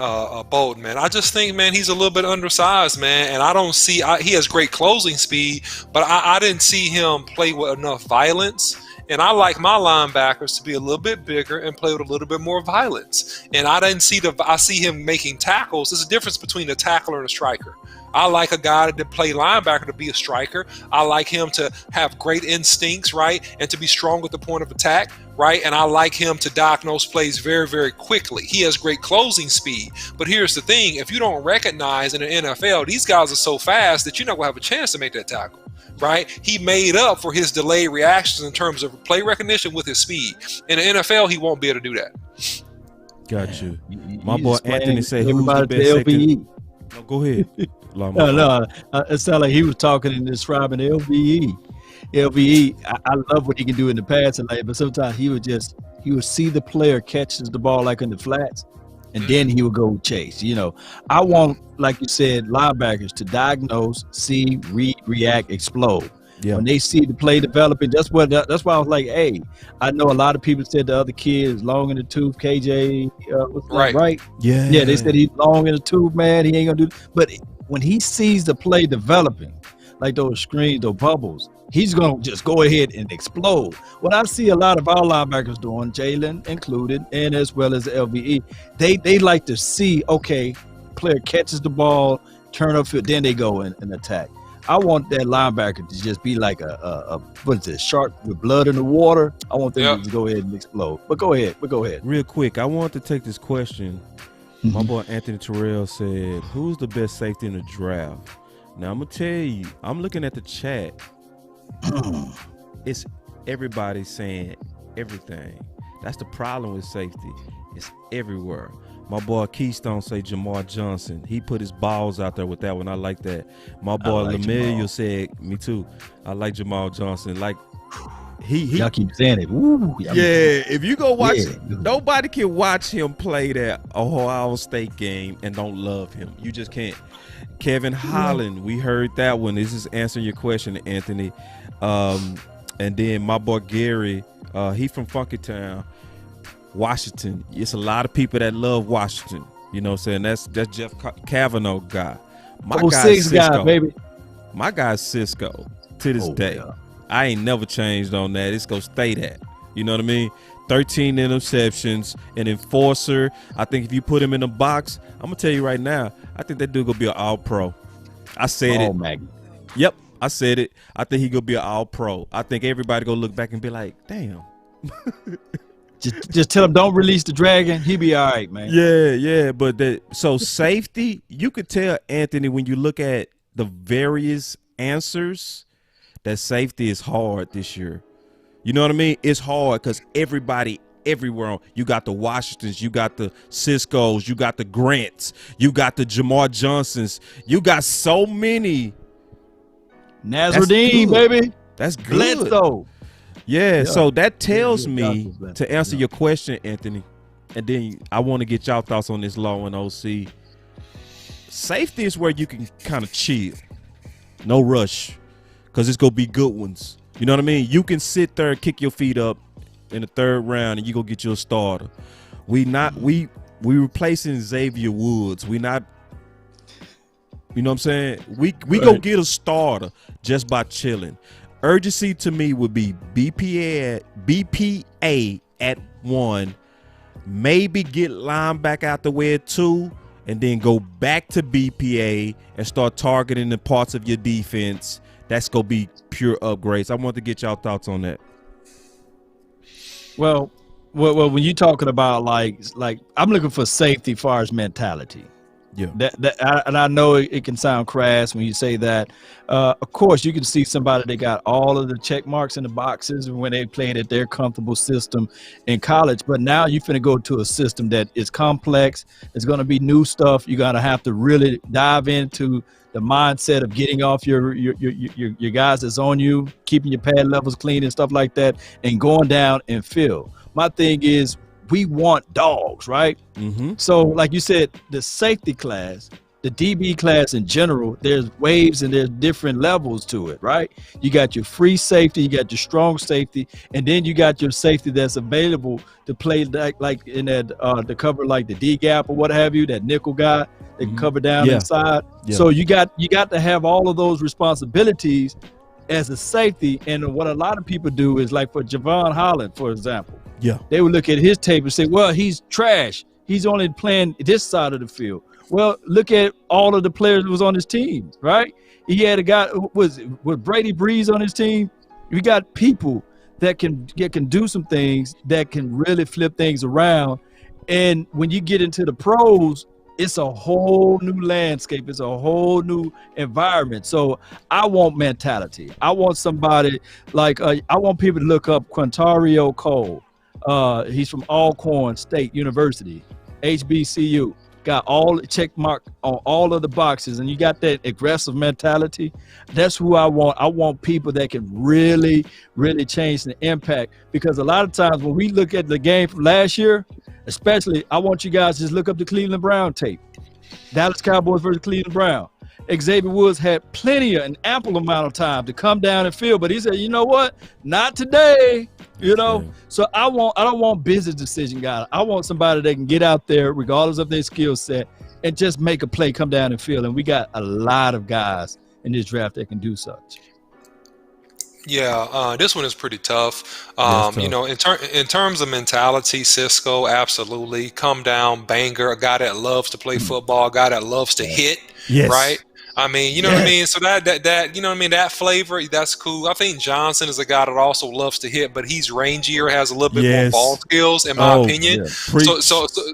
Bolton, man, I just think, man, he's a little bit undersized, man, and I don't see he has great closing speed, but I didn't see him play with enough violence. And I like my linebackers to be a little bit bigger and play with a little bit more violence. And I didn't see I see him making tackles. There's a difference between a tackler and a striker. I like a guy to play linebacker to be a striker. I like him to have great instincts, right? And to be strong at the point of attack, right? And I like him to diagnose plays very, very quickly. He has great closing speed. But here's the thing. If you don't recognize in the NFL, these guys are so fast that you're not going to have a chance to make that tackle. Right? He made up for his delayed reactions in terms of play recognition with his speed. In the NFL, he won't be able to do that. Got you. My boy Anthony said, who's the best safety? No, go ahead. No, it sounded like he was talking and describing LVE. LVE, I love what he can do in the passing lane, but sometimes he would see the player catches the ball like in the flats, and then he would go chase. You know, I want, like you said, linebackers to diagnose, see, read, react, explode. Yeah. When they see the play developing, that's why I was like, hey, I know a lot of people said the other kid is long in the tooth, KJ, right? Yeah. Yeah, they said he's long in the tooth, man. He ain't gonna do. But when he sees the play developing, like those screens, those bubbles, he's gonna just go ahead and explode. What I see a lot of our linebackers doing, Jalen included, and as well as the LVE, they like to see, okay, player catches the ball, turn up field, then they go and attack. I want that linebacker to just be like a what is it, shark with blood in the water. I want them to go ahead and explode. But go ahead. Real quick, I want to take this question. My boy Anthony Terrell said, who's the best safety in the draft? Now, I'm going to tell you, I'm looking at the chat. It's everybody saying everything. That's the problem with safety. It's everywhere. My boy Keystone say Jamar Johnson. He put his balls out there with that one. I like that. My boy like Lemuel said, me too. I like Jamal Johnson. Like y'all keep saying it. Ooh, if you go watch nobody can watch him play that Ohio State game and don't love him. You just can't. Kevin Holland, we heard that one. This is answering your question, Anthony. And then my boy Gary, he from Funky Town. Washington. It's a lot of people that love Washington. You know what I'm saying? That's Jeff Kavanaugh guy. My guy's Cisco. Guy, baby. My guy's Cisco to this day. Yeah. I ain't never changed on that. It's gonna stay that. You know what I mean? 13 interceptions, an enforcer. I think if you put him in a box, I'm gonna tell you right now, I think that dude gonna be an all-pro. I said it. Maggie. Yep, I said it. I think he gonna be an all-pro. I think everybody gonna look back and be like, damn. Just tell him don't release the dragon. He be all right, man. Yeah. But so safety, you could tell, Anthony, when you look at the various answers, that safety is hard this year. You know what I mean? It's hard because everybody everywhere. You got the Washingtons, you got the Cisco's, you got the Grants, you got the Jamar Johnsons. You got so many. Nazardine, baby. That's good. Bledsoe. Yeah, so that tells me, to answer your question, Anthony, and then I want to get y'all thoughts on this law in OC. Safety is where you can kind of chill. No rush, because it's going to be good ones. You know what I mean? You can sit there and kick your feet up in the third round and you go get you a starter. We replacing Xavier Woods. We not, you know what I'm saying? We go get a starter just by chilling. Urgency to me would be BPA at 1, maybe get linebacker out the way at 2, and then go back to BPA and start targeting the parts of your defense. That's gonna be pure upgrades. I want to get y'all thoughts on that. Well, when you're talking about like I'm looking for safety as far as mentality. Yeah. And I know it can sound crass when you say that. Of course, you can see somebody that got all of the check marks in the boxes when they played at their comfortable system in college. But now you're finna go to a system that is complex. It's going to be new stuff. You're going to have to really dive into the mindset of getting off your guys that's on you, keeping your pad levels clean and stuff like that, and going down and fill. My thing is, we want dogs, right? Mm-hmm. So like you said, the safety class, the DB class in general, there's waves and there's different levels to it, right? You got your free safety, you got your strong safety, and then you got your safety that's available to play like in that to cover like the D gap or what have you, that nickel guy that can cover down inside. Yeah. So you got to have all of those responsibilities as a safety. And what a lot of people do is, like for Javon Holland, for example, they would look at his tape and say, well, he's trash. He's only playing this side of the field. Well, look at all of the players that was on his team, right? He had a guy with Brady Breeze on his team. We got people that can do some things that can really flip things around. And when you get into the pros, it's a whole new landscape. It's a whole new environment. So I want mentality. I want somebody like I want people to look up Quintario Cole. He's from Alcorn State University, HBCU. Got all the check mark on all of the boxes, and you got that aggressive mentality. That's who I want. I want people that can really, really change the impact. Because a lot of times when we look at the game from last year, especially, I want you guys to just look up the Cleveland Brown tape. Dallas Cowboys versus Cleveland Brown. Xavier Woods had plenty of an ample amount of time to come down and field, but he said, you know what? Not today. You know, so I don't want business decision guys. I want somebody that can get out there regardless of their skill set and just make a play, come down and field. And we got a lot of guys in this draft that can do such. Yeah, this one is pretty tough. You know, in terms of mentality, Cisco, absolutely. Come down, banger, a guy that loves to play football, a guy that loves to hit, right? I mean, you know what I mean? So that you know what I mean? That flavor, that's cool. I think Johnson is a guy that also loves to hit, but he's rangier, has a little bit more ball skills, in my opinion. Yeah.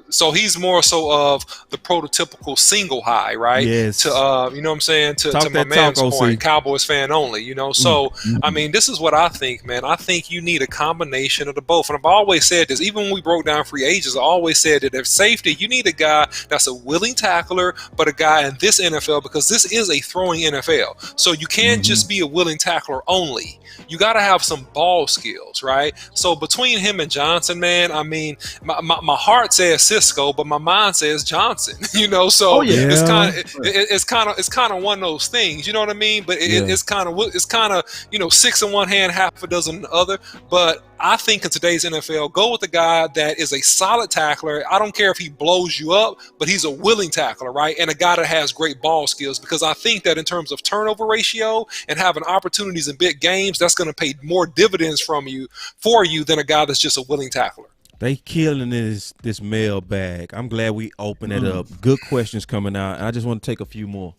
So he's more so of the prototypical single high, right? Yes. To you know what I'm saying? To my man's point, Cowboys fan only, you know. So I mean, this is what I think, man. I think you need a combination of the both. And I've always said this, even when we broke down free agents, I always said that if safety, you need a guy that's a willing tackler, but a guy in this NFL, because this is a throwing NFL. So you can't just be a willing tackler only. You got to have some ball skills, right? So between him and Johnson, man, I mean, my heart says Cisco, but my mind says Johnson. You know, so it's kind of one of those things. You know what I mean? But it's kind of you know, 6 in one hand, half a dozen in the other. But I think in today's NFL, go with the guy that is a solid tackler. I don't care if he blows you up, but he's a willing tackler, right? And a guy that has great ball skills, because I think that in terms of turnover ratio and having opportunities in big games, that's going to pay more dividends for you than a guy that's just a willing tackler. They killing this mailbag. I'm glad we opened it up. Good questions coming out. And I just want to take a few more.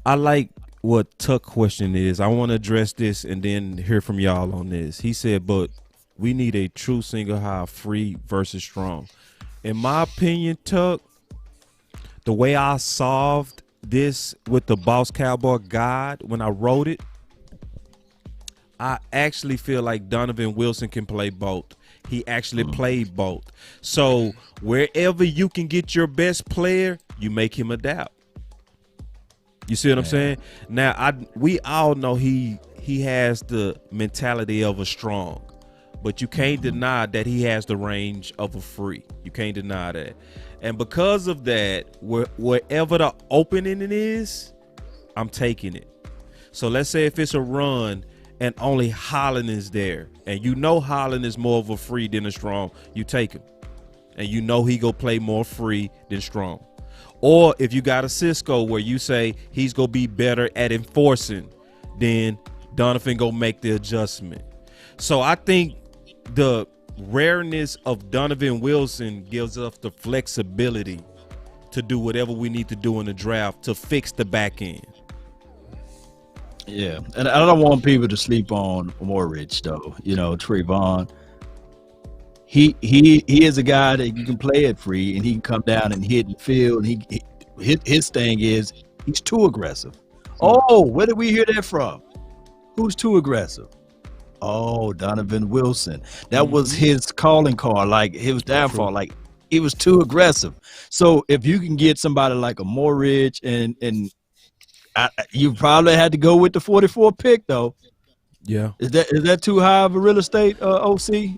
I like what Tuck question is. I want to address this and then hear from y'all on this. He said, but we need a true single high, free versus strong. In my opinion, Tuck, the way I solved this with the Boss Cowboy Guide when I wrote it, I actually feel like Donovan Wilson can play both. He actually played both. So wherever you can get your best player, you make him adapt. You see what I'm saying? Now, we all know he has the mentality of a strong, but you can't deny that he has the range of a free. You can't deny that. And because of that, wherever the opening it is, I'm taking it. So let's say if it's a run and only Holland is there, and you know Holland is more of a free than a strong, you take him. And you know he go play more free than strong. Or if you got a Cisco where you say he's going to be better at enforcing, then Donovan go make the adjustment. So I think the rareness of Donovan Wilson gives us the flexibility to do whatever we need to do in the draft to fix the back end. Yeah, and I don't want people to sleep on Morridge though. You know, Trayvon. He is a guy that you can play it free, and he can come down and hit and field. His thing is he's too aggressive. Oh, where did we hear that from? Who's too aggressive? Oh, Donovan Wilson. That was his calling card. Like his downfall. Like he was too aggressive. So if you can get somebody like a Morridge and you probably had to go with the 44 pick though. Yeah. Is that too high of a real estate OC?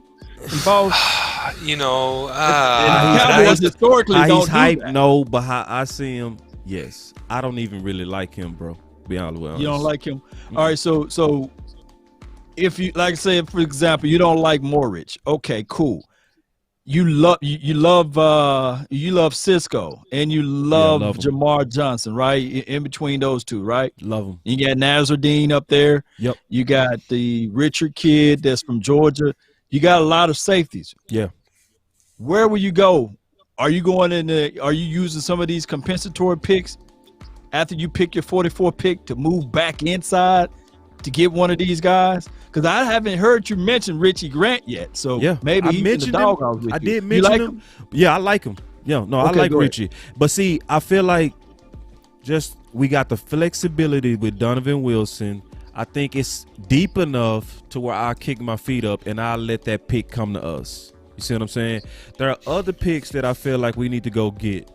You know, Cowboys historically how don't he's do hyped, that. no, but how I see him, yes. I don't even really like him, bro. Be honest. You don't like him? All right, so if you like, say for example, you don't like Morridge, okay, cool. You love Cisco and you love Jamar Johnson, right? In between those two, right? Love him. You got Nazardine up there. Yep. You got the Richard kid that's from Georgia. You got a lot of safeties. Yeah. Where will you go? Are you using some of these compensatory picks after you pick your 44 pick to move back inside to get one of these guys? Because I haven't heard you mention Richie Grant yet. So yeah, maybe I he's mentioned in the doghouse with you. I did mention him. Yeah, I like him. Yeah, no, Okay, I like go ahead. Richie. But see, I feel like we got the flexibility with Donovan Wilson. I think it's deep enough to where I kick my feet up and I'll let that pick come to us. You see what I'm saying? There are other picks that I feel like we need to go get,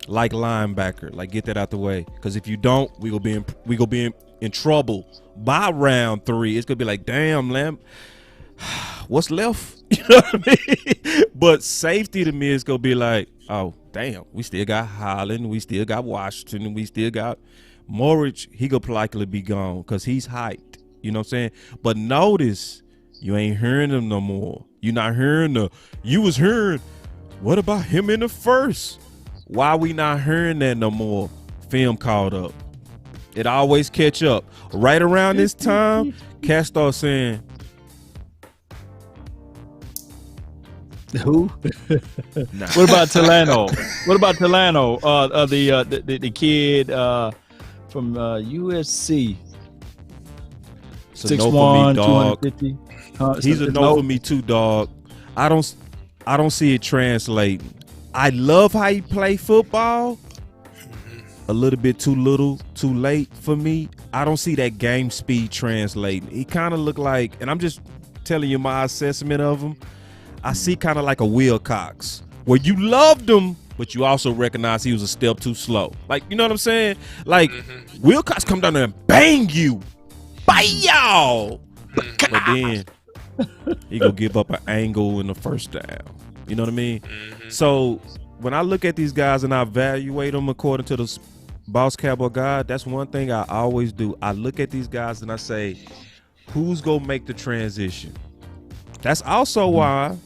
like linebacker, like get that out the way. Because if you don't, we gonna be in trouble by round 3. It's gonna be like, damn, Lamb, what's left? You know what I mean? But safety to me is gonna be like, oh damn, we still got Holland, we still got Washington, we still got Morridge. He could likely be gone because he's hyped. You know what I'm saying? But notice you ain't hearing him no more. You're not hearing you was hearing, what about him in the first? Why we not hearing that no more? Film caught up. It always catch up. Right around this time, cats start saying, who? nah. What about Talano? The kid from USC. It's a no for me, dog. 250. He's a no for me too, dog. I don't see it translating. I love how he play football. A little bit too little, too late for me. I don't see that game speed translating. He kind of look like, and I'm just telling you my assessment of him, I see kind of like a Wilcox, where you loved him, but you also recognize he was a step too slow. Like, you know what I'm saying? Like, Wilcox come down there and bang you. Bye, y'all. But then he gonna give up an angle in the first down. You know what I mean? So when I look at these guys and I evaluate them according to the Boss Cowboy Guide, that's one thing I always do. I look at these guys and I say, who's gonna make the transition? That's also why,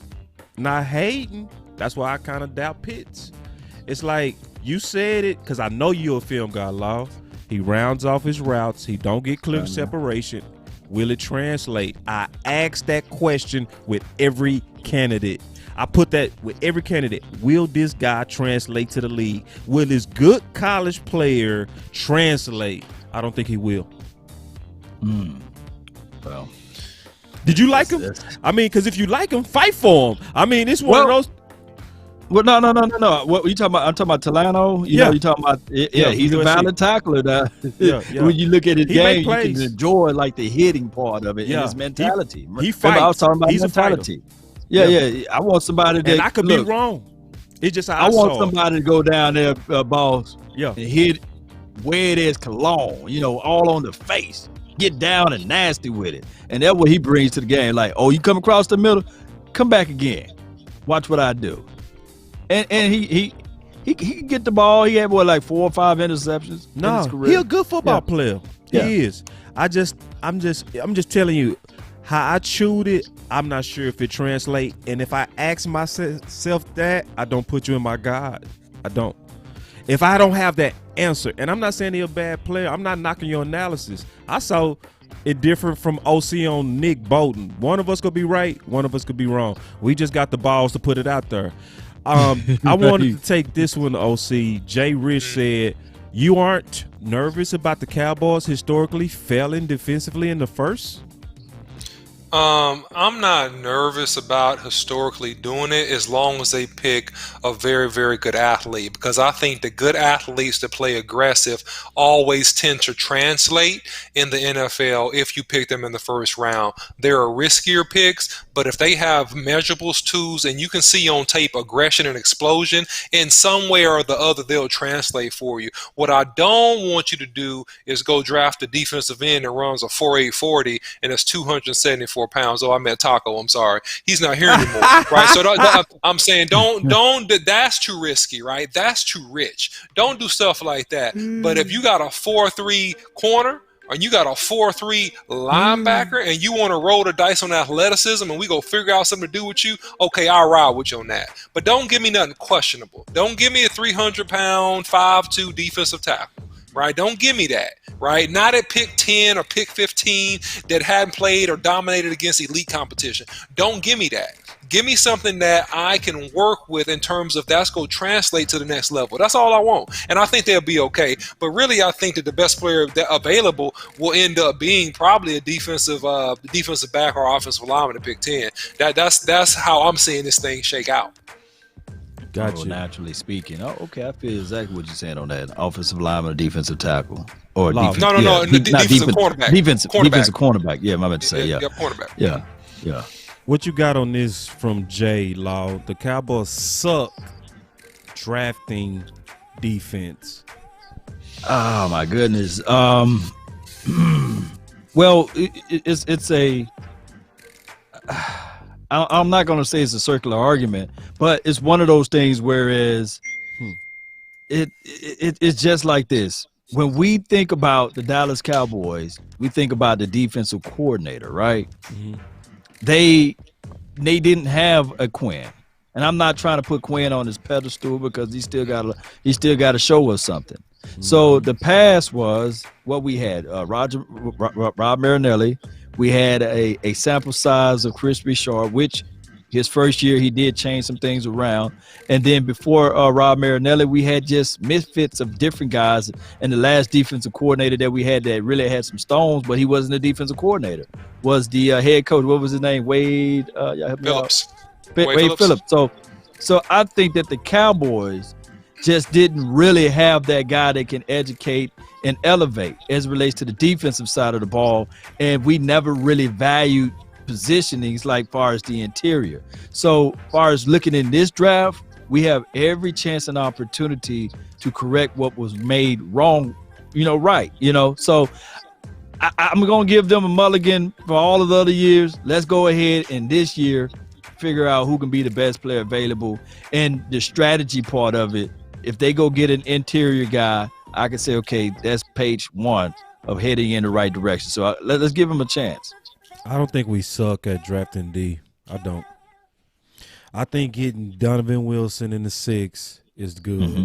not hating, that's why I kind of doubt Pitts. It's like, you said it, because I know you're a film guy, Law. He rounds off his routes. He don't get clear separation. Will it translate? I ask that question with every candidate. I put that with every candidate. Will this guy translate to the league? Will this good college player translate? I don't think he will. Well, did you like him? I mean, because if you like him, fight for him. I mean, it's one of those. Well, no. What you talking about? I'm talking about Talano. You know, you talking about? Yeah, he's a violent tackler. When you look at his game, you can enjoy like the hitting part of it and his mentality. He fights. I was talking about he's mentality. Yeah. I want somebody that. And I could be wrong. It's just I want somebody to go down there, boss. Yeah. And hit where it is cologne. You know, all on the face. Get down and nasty with it, and that's what he brings to the game. Like, oh, you come across the middle, come back again. Watch what I do. And he can get the ball. He had like 4 or 5 interceptions. No, he a good football player. He is. I'm just telling you how I chewed it. I'm not sure if it translates. And if I ask myself that, I don't put you in my God. I don't. If I don't have that answer, and I'm not saying he's a bad player, I'm not knocking your analysis. I saw it different from OC on Nick Bolton. One of us could be right, one of us could be wrong. We just got the balls to put it out there. I wanted to take this one to OC. Jay Rich said, you aren't nervous about the Cowboys historically failing defensively in the first? I'm not nervous about historically doing it as long as they pick a very, very good athlete, because I think the good athletes that play aggressive always tend to translate in the NFL if you pick them in the first round. There are riskier picks, but if they have measurables, tools, and you can see on tape aggression and explosion, in some way or the other, they'll translate for you. What I don't want you to do is go draft a defensive end that runs a 4.8 40 and it's 274 pounds. Oh, I meant Taco. I'm sorry. He's not here anymore. Right. So I'm saying don't, that's too risky, right? That's too rich. Don't do stuff like that. But if you got a 4.3 corner, or you got a 4.3 linebacker and you want to roll the dice on athleticism and we go figure out something to do with you, okay, I'll ride with you on that. But don't give me nothing questionable. Don't give me a 300-pound, 5'2" defensive tackle, right? Don't give me that, right? Not at pick 10 or pick 15 that hadn't played or dominated against elite competition. Don't give me that. Give me something that I can work with in terms of that's going to translate to the next level. That's all I want. And I think they'll be okay. But really, I think that the best player available will end up being probably a defensive back or offensive lineman to pick 10. That's how I'm seeing this thing shake out. Gotcha. Naturally speaking. Oh, okay. I feel exactly what you're saying on that. Offensive lineman or defensive tackle. Or No. Defensive cornerback. Defensive cornerback. Yeah, I meant to say. Yeah. Cornerback. Yeah. What you got on this from Jay Law? The Cowboys suck drafting defense. Oh my goodness. Well, it's a. I'm not going to say it's a circular argument, but it's one of those things. Whereas it's just like this. When we think about the Dallas Cowboys, we think about the defensive coordinator, right? Mm-hmm. They didn't have a Quinn, and I'm not trying to put Quinn on his pedestal because he still got to show us something. Mm-hmm. So the past was what we had: Rob Marinelli. We had a sample size of Chris Richard, which his first year he did change some things around, and then before Rob Marinelli, we had just misfits of different guys. And the last defensive coordinator that we had that really had some stones, but he wasn't a defensive coordinator, was the head coach. What was his name? Wade Phillips. Wade Phillips. So I think that the Cowboys just didn't really have that guy that can educate and elevate as it relates to the defensive side of the ball, and we never really valued positionings like far as the interior. So far as looking in this draft, we have every chance and opportunity to correct what was made wrong, right. So I'm going to give them a mulligan for all of the other years. Let's go ahead and this year figure out who can be the best player available, and the strategy part of it. If they go get an interior guy, I can say, okay, that's page 1 of heading in the right direction. So let's give them a chance. I don't think we suck at drafting D. I don't. I think getting Donovan Wilson in the 6 is good. Mm-hmm.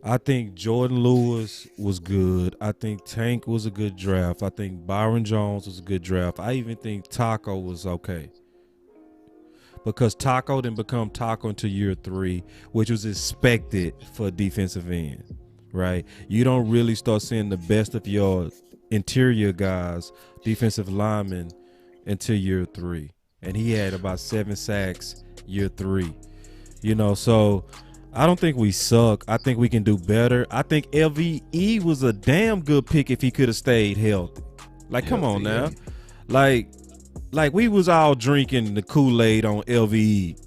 I think Jordan Lewis was good. I think Tank was a good draft. I think Byron Jones was a good draft. I even think Taco was okay. because Taco didn't become Taco until year 3, which was expected for a defensive end, right? You don't really start seeing the best of your interior guys, defensive linemen, until year 3. And he had about 7 sacks year 3. You know, so I don't think we suck. I think we can do better. I think LVE was a damn good pick if he could have stayed healthy. Like, come on now. Like we was all drinking the Kool-Aid on LVE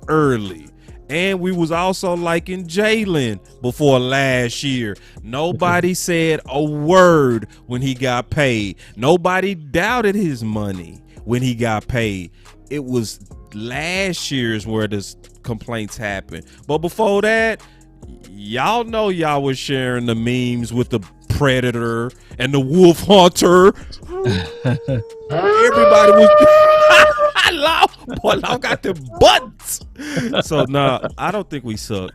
early. And we was also liking Jalen before last year. Nobody said a word when he got paid. Nobody doubted his money when he got paid. It was last year's where the complaints happened. But before that, y'all know y'all was sharing the memes with the Predator and the Wolf Hunter. Everybody was Boy, I got the butts. So I don't think we suck.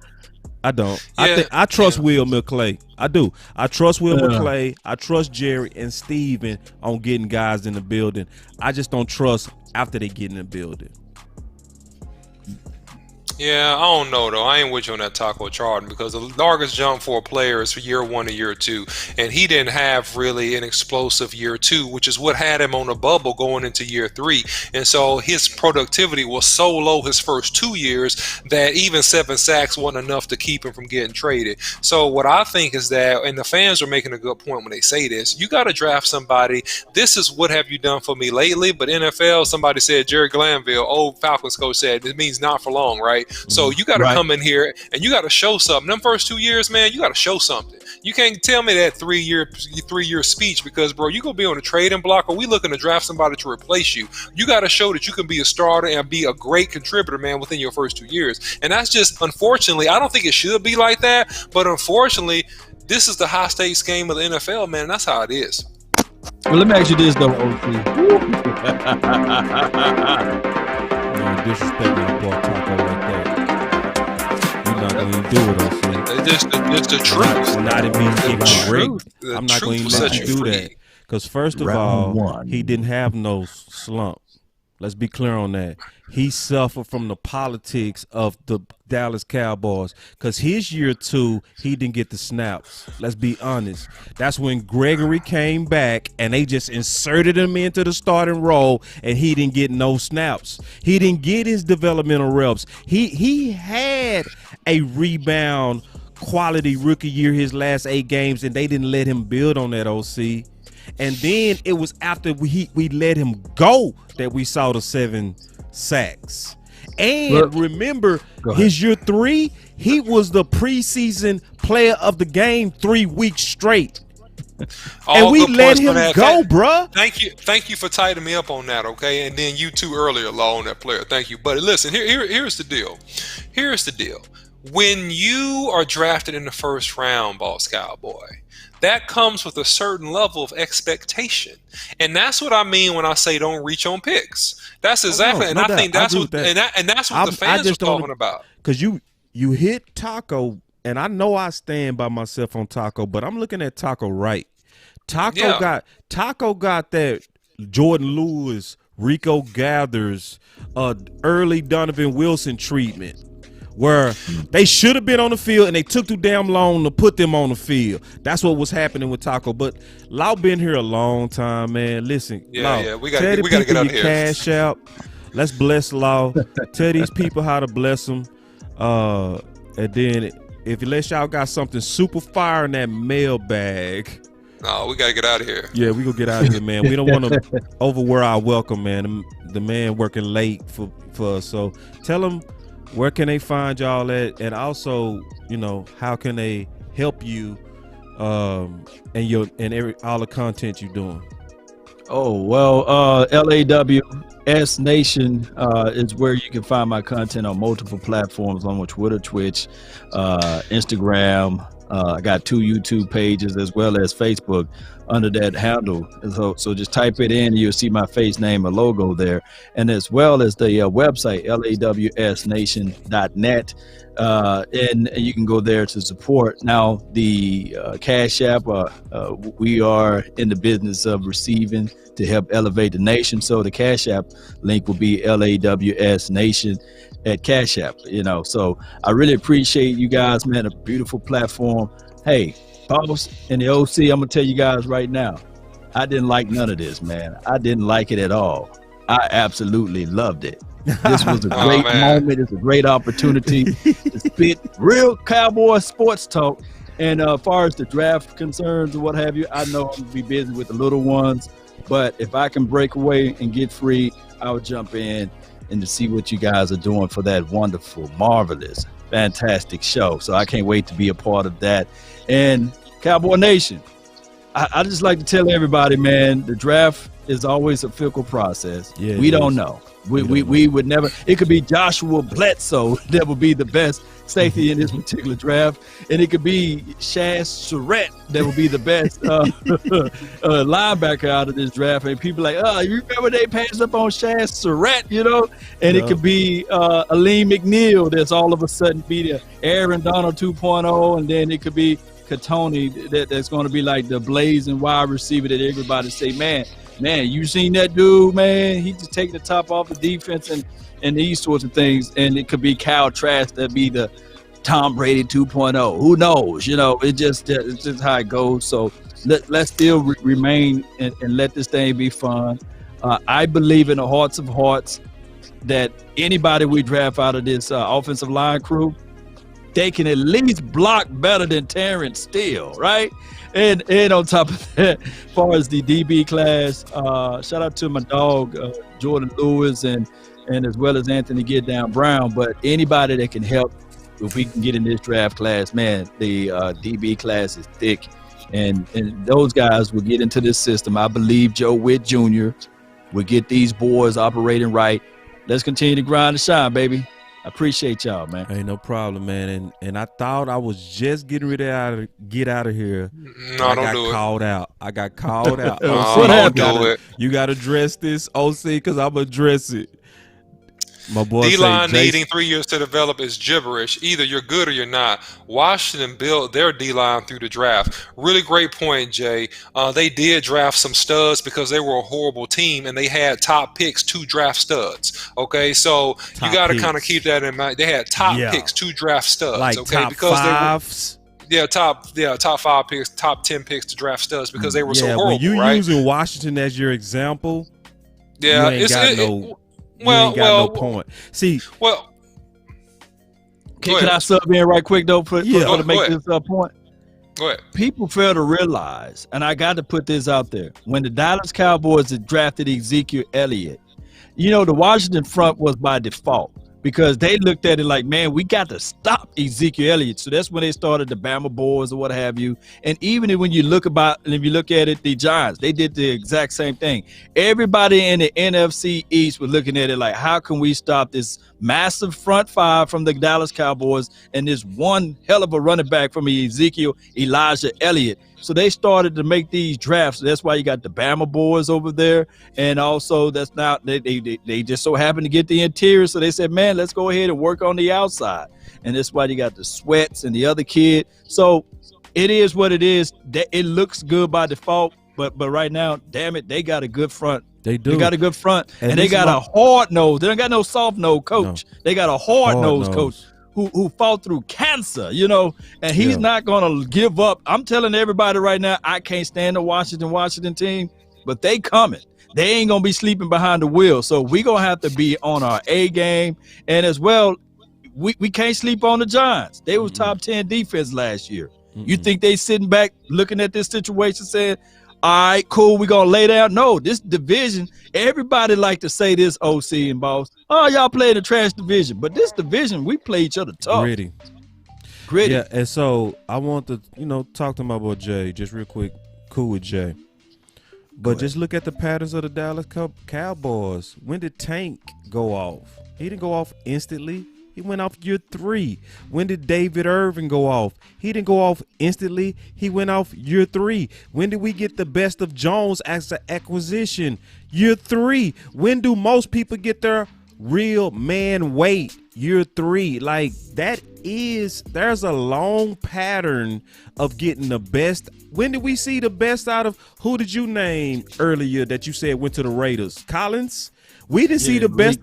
I don't. Yeah, I trust Will McClay. I do. I trust Will McClay. I trust Jerry and Steven on getting guys in the building. I just don't trust after they get in the building. Yeah, I don't know though. I ain't with you on that Taco Charlton, because the largest jump for a player is for year 1 to year 2, and he didn't have really an explosive year 2, which is what had him on a bubble going into year 3. And so his productivity was so low his first 2 years that even 7 sacks wasn't enough to keep him from getting traded. So what I think is that, and the fans are making a good point when they say this, you got to draft somebody. This is what have you done for me lately? But NFL, somebody said, Jerry Glanville, old Falcons coach, said it means not for long, right? So you got to come in here and you got to show something. Them first 2 years, man, you got to show something. You can't tell me that three-year speech, because, bro, you're going to be on a trading block, or we looking to draft somebody to replace you. You got to show that you can be a starter and be a great contributor, man, within your first 2 years. And that's just, unfortunately, I don't think it should be like that, but unfortunately, this is the high-stakes game of the NFL, man, and that's how it is. Well, let me ask you this, though, OC. Disrespect my boy Taco like that. You're not going to do it, OC. It's the truth. Not in me giving you break. The I'm not going to truth will let set you you do free. that. Because first of Round all, one. he didn't have no slump. Let's be clear on that. He suffered from the politics of the Dallas Cowboys, because his year 2, he didn't get the snaps. Let's be honest. That's when Gregory came back and they just inserted him into the starting role, and he didn't get no snaps. He didn't get his developmental reps. He had a rebound quality rookie year his last 8 games, and they didn't let him build on that, OC. And then it was after we let him go that we saw the 7 sacks. And remember, his year 3, he was the preseason player of the game 3 weeks straight. And we let him go, bruh. Thank you for tightening me up on that, okay? And then you too earlier, Law, on that player. Thank you. But listen, here's the deal. Here's the deal. When you are drafted in the first round, Boss Cowboy, that comes with a certain level of expectation. And that's what I mean when I say don't reach on picks. That's exactly, and I think that's what, and that's what the fans are talking about. Because you hit Taco, and I know I stand by myself on Taco, but I'm looking at Taco right. Taco got that Jordan Lewis, Rico Gathers, early Donovan Wilson treatment, where they should have been on the field and they took too damn long to put them on the field. That's what was happening with Taco. But Lau been here a long time, man. Listen, Lau, we gotta get out of here. Cash out. Let's bless Lau. Tell these people how to bless them. And then if y'all got something super fire in that mailbag. No, we gotta get out of here. Yeah, we gonna get out of here, man. We don't want to overwear our welcome, man. The man working late for us. So tell them, where can they find y'all at, and also, how can they help you and all the content you're doing? Oh, well, LAWS Nation is where you can find my content on multiple platforms, on Twitter, Twitch, Instagram. I got 2 YouTube pages as well as Facebook under that handle. So just type it in, you'll see my face, name, and logo there. And as well as the website, lawsnation.net. and you can go there to support. Now, the Cash App, we are in the business of receiving to help elevate the nation. So the Cash App link will be LAWS Nation at Cash App. So I really appreciate you guys, man. A beautiful platform. Hey, Boss and the OC, I'm gonna tell you guys right now, I didn't like none of this, man. I didn't like it at all. I absolutely loved it. This was a great moment. It's a great opportunity to spit real Cowboy sports talk. And as far as the draft concerns or what have you, I know I'm gonna be busy with the little ones, but if I can break away and get free, I'll jump in and to see what you guys are doing for that wonderful, marvelous, fantastic show. So I can't wait to be a part of that. And Cowboy Nation, I just like to tell everybody, man, the draft is always a fickle process. Yeah, we don't know. We would never. It could be Joshua Bledsoe that would be the best safety in this particular draft, and it could be Shaz Surratt that would be the best linebacker out of this draft. And people like, oh, you remember they passed up on Shaz Surratt, And it could be Aleem McNeil that's all of a sudden be the Aaron Donald 2.0, and then it could be Katoni that's going to be like the blazing wide receiver that everybody say, man, you seen that dude, man? He just taking the top off the defense and these sorts of things. And it could be Kyle Trask that be the Tom Brady 2.0. Who knows? It's just how it goes. So let's still remain and let this thing be fun. I believe in the hearts of hearts that anybody we draft out of this offensive line crew, they can at least block better than Terrence Steele, right? And on top of that, as far as the DB class, shout out to my dog, Jordan Lewis, and as well as Anthony Get Down Brown. But anybody that can help, if we can get in this draft class, man, the DB class is thick. And those guys will get into this system. I believe Joe Witt Jr. will get these boys operating right. Let's continue to grind and shine, baby. I appreciate y'all, man. Ain't no problem, man. And I thought I was just getting ready to get out of here. No, I don't got do it. called out. I got called out. What happened? You got to address this, OC, because I'm going to address it. My boy D-line needing 3 years to develop is gibberish. Either you're good or you're not. Washington built their D-line through the draft. Really great point, Jay. They did draft some studs because they were a horrible team, and they had top picks to draft studs. Okay, so you got to kind of keep that in mind. They had top picks to draft studs. Like okay, top because fives. Top 5 picks, top 10 picks to draft studs because they were so horrible. When you right? using Washington as your example, yeah, you ain't got no point. See, can I sub in right quick though to make this point? Go ahead. People fail to realize, and I got to put this out there: when the Dallas Cowboys had drafted Ezekiel Elliott, the Washington front was by default. Because they looked at it like, man, we got to stop Ezekiel Elliott. So that's when they started the Bama Boys or what have you. And even when you look at it, the Giants, they did the exact same thing. Everybody in the NFC East was looking at it like, how can we stop this massive front five from the Dallas Cowboys and this one hell of a running back from Ezekiel Elijah Elliott? So they started to make these drafts. That's why you got the Bama Boys over there. And also that's not they just so happened to get the interior. So they said, man, let's go ahead and work on the outside. And that's why you got the Sweats and the other kid. So it is what it is. It looks good by default. But right now, damn it, they got a good front. They do. They got a good front. And they got a hard nose. They don't got no soft nose coach. No. They got a hard nose coach. Who fought through cancer, and he's not going to give up. I'm telling everybody right now, I can't stand the Washington team, but they coming. They ain't going to be sleeping behind the wheel. So we going to have to be on our A game. And as well, we can't sleep on the Giants. They was top 10 defense last year. You think they sitting back looking at this situation saying, all right, cool, we're going to lay down? No, this division, everybody like to say this, OC and Boss. Oh, y'all play the trash division. But this division, we play each other tough. Gritty. Yeah, and so I want to, talk to my boy Jay just real quick. Cool with Jay. But just look at the patterns of the Dallas Cowboys. When did Tank go off? He didn't go off instantly. He went off year 3. When did David Irving go off? He didn't go off instantly. He went off year 3. When did we get the best of Jones as an acquisition? Year 3. When do most people get their real man weight year 3. Like there's a long pattern of getting the best. When did we see the best out of, who did you name earlier that you said went to the Raiders? Collins? We didn't see the best.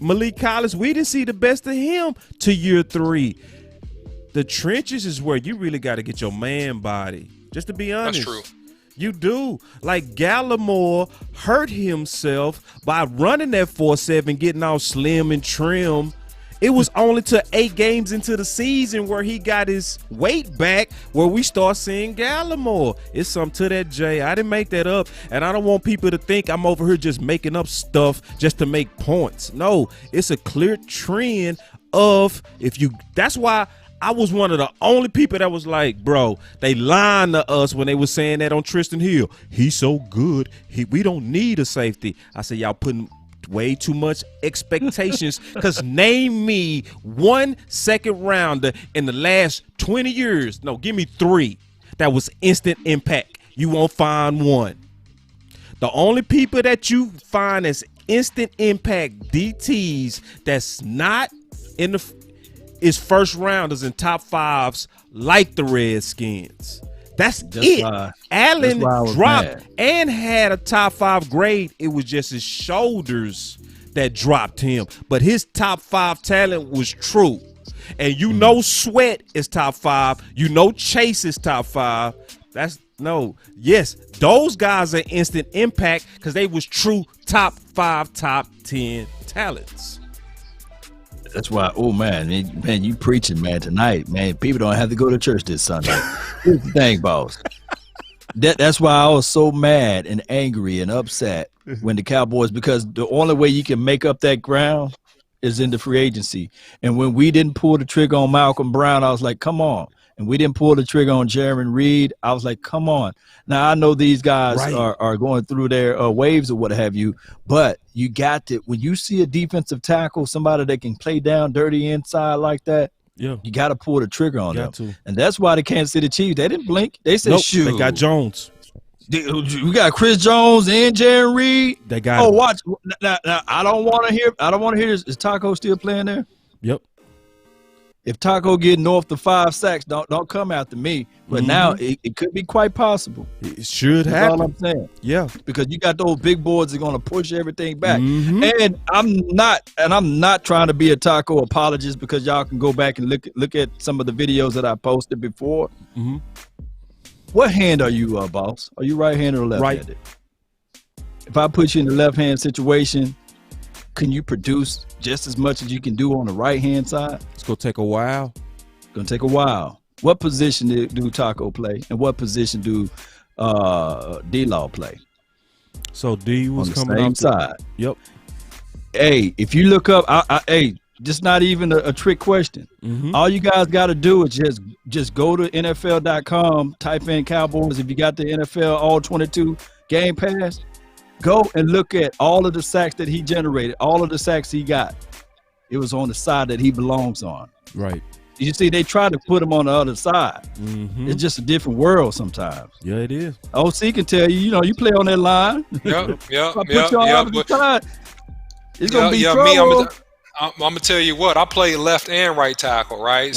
Malik Collins, we didn't see the best of him to year 3. The trenches is where you really got to get your man body. Just to be honest. That's true. You do. Like Gallimore hurt himself by running that 4.7, getting all slim and trim. It was only to 8 games into the season where he got his weight back, where we start seeing Gallimore. It's something to that, Jay. I didn't make that up, and I don't want people to think I'm over here just making up stuff just to make points. No, it's a clear trend of that's why I was one of the only people that was like, bro, they lied to us when they was saying that on Tristan Hill. He's so good. We don't need a safety. I said, y'all putting way too much expectations, because name me 1 second rounder in the last 20 years. No, give me 3 that was instant impact. You won't find one. The only people that you find as instant impact DTs that's not in the is first rounders and top 5s like the Redskins. That's it. Allen dropped mad. And had a top 5 grade. It was just his shoulders that dropped him. But his top 5 talent was true. And you know Sweat is top 5. You know Chase is top 5. Yes, those guys are instant impact because they was true top 5, top 10 talents. That's why, man, you preaching, man, tonight, man. People don't have to go to church this Sunday. Here's the thing, boss. That's why I was so mad and angry and upset when the Cowboys, because the only way you can make up that ground is in the free agency. And when we didn't pull the trigger on Malcolm Brown, I was like, come on. And we didn't pull the trigger on Jaron Reed. I was like, come on. Now, I know these guys are going through their waves or what have you, but you got to, when you see a defensive tackle, somebody that can play down dirty inside like that, you got to pull the trigger on them. And that's why the Kansas City Chiefs, they didn't blink. They said, shoot. They got Jones. We got Chris Jones and Jaron Reed. They got watch. Now, I don't want to hear this. Is Taco still playing there? Yep. If Taco get north to 5 sacks, don't come after me. But now it could be quite possible. It should happen. That's all I'm saying. Yeah, because you got those big boards that are going to push everything back. And I'm not trying to be a Taco apologist, because y'all can go back and look at some of the videos that I posted before. What hand are you, boss? Are you right-handed or left-handed? Right. If I put you in the left-hand situation, can you produce just as much as you can do on the right-hand side? It's going to take a while. It's going to take a while. What position do Taco play, and what position do D-Law play? So D was on the coming same side. Yep. Hey, if you look up, just not even a trick question. All you guys got to do is just go to NFL.com, type in Cowboys. If you got the NFL All 22 Game Pass, go and look at all of the sacks that he generated, all of the sacks he got. It was on the side that he belongs on. Right. You see, they try to put him on the other side. It's just a different world sometimes. Yeah, it is. OC can tell you, you play on that line. If I put you on the other side, it's going to be trouble. I'm gonna tell you what, I play left and right tackle, right?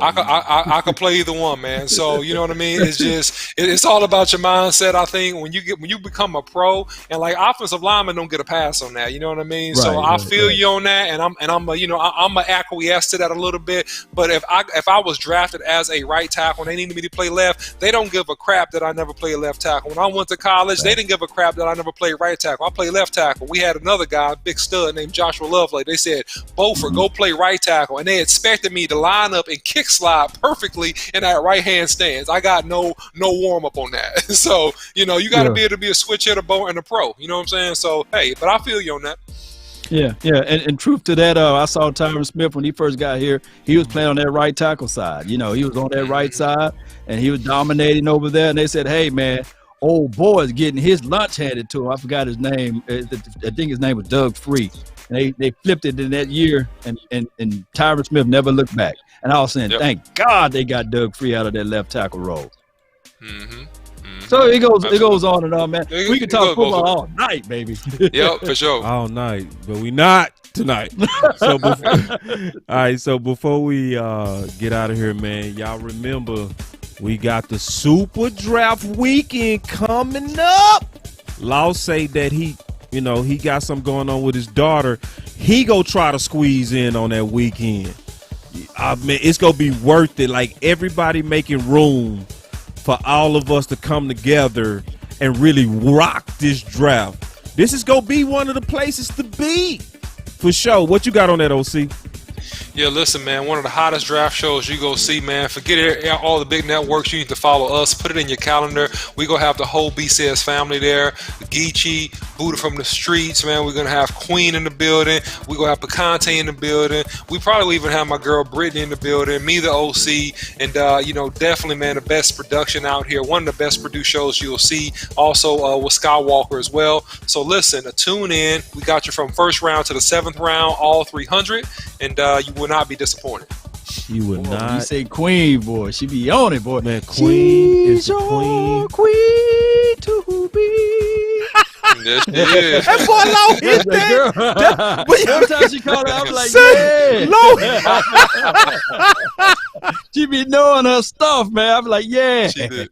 I can play either one, man. So you know what I mean? It's just it's all about your mindset. I think when you become a pro, and like offensive linemen don't get a pass on that. You know what I mean? So I feel you on that, and I'm a acquiesce to that a little bit. But if I was drafted as a right tackle and they needed me to play left, they don't give a crap that I never played left tackle. When I went to college, they didn't give a crap that I never played right tackle. I played left tackle. We had another guy, big stud named Joshua Lovelake. They said, Beaufort, go play right tackle. And they expected me to line up and kick slide perfectly in that right hand stance. I got no warm up on that. So, you got to be able to be a switch hitter and a pro. You know what I'm saying? So, hey, but I feel you on that. Yeah. And truth to that, I saw Tyron Smith when he first got here. He was playing on that right tackle side. He was on that right side, and he was dominating over there. And they said, hey, man, old boy is getting his lunch handed to him. I forgot his name. I think his name was Doug Free. And they flipped it in that year, and Tyron Smith never looked back. And I was saying, thank God they got Doug Free out of that left tackle role. So it goes on and on, man. We can talk football all night, baby. Yep, for sure. All night, but we not. tonight. So before, all right. So before we get out of here, man, y'all remember we got the Super Draft Weekend coming up. Law say that he got something going on with his daughter. He go try to squeeze in on that weekend. I mean, it's gonna be worth it. Like everybody making room for all of us to come together and really rock this draft. This is gonna be one of the places to be for sure. What you got on that, OC? Yeah, listen, man, one of the hottest draft shows you go see, man. Forget it, all the big networks. You need to follow us. Put it in your calendar. We going to have the whole BCS family there. Geechee, Buddha from the streets, man. We're going to have Queen in the building. We're going to have Picante in the building. We probably will even have my girl Brittany in the building, me, the OC. And, definitely, man, the best production out here. One of the best produced shows you'll see. Also with Skywalker as well. So, listen, tune in. We got you from first round to the 7th round, all 300. And you will not be disappointed. You would not. You say Queen, boy. She be on it, boy. Man, Queen is the queen. Queen to be. Yes, she is. That boy Low hit that. Every time she called out, I'm like, yeah. She be knowing her stuff, man. I'm like, yeah. She did.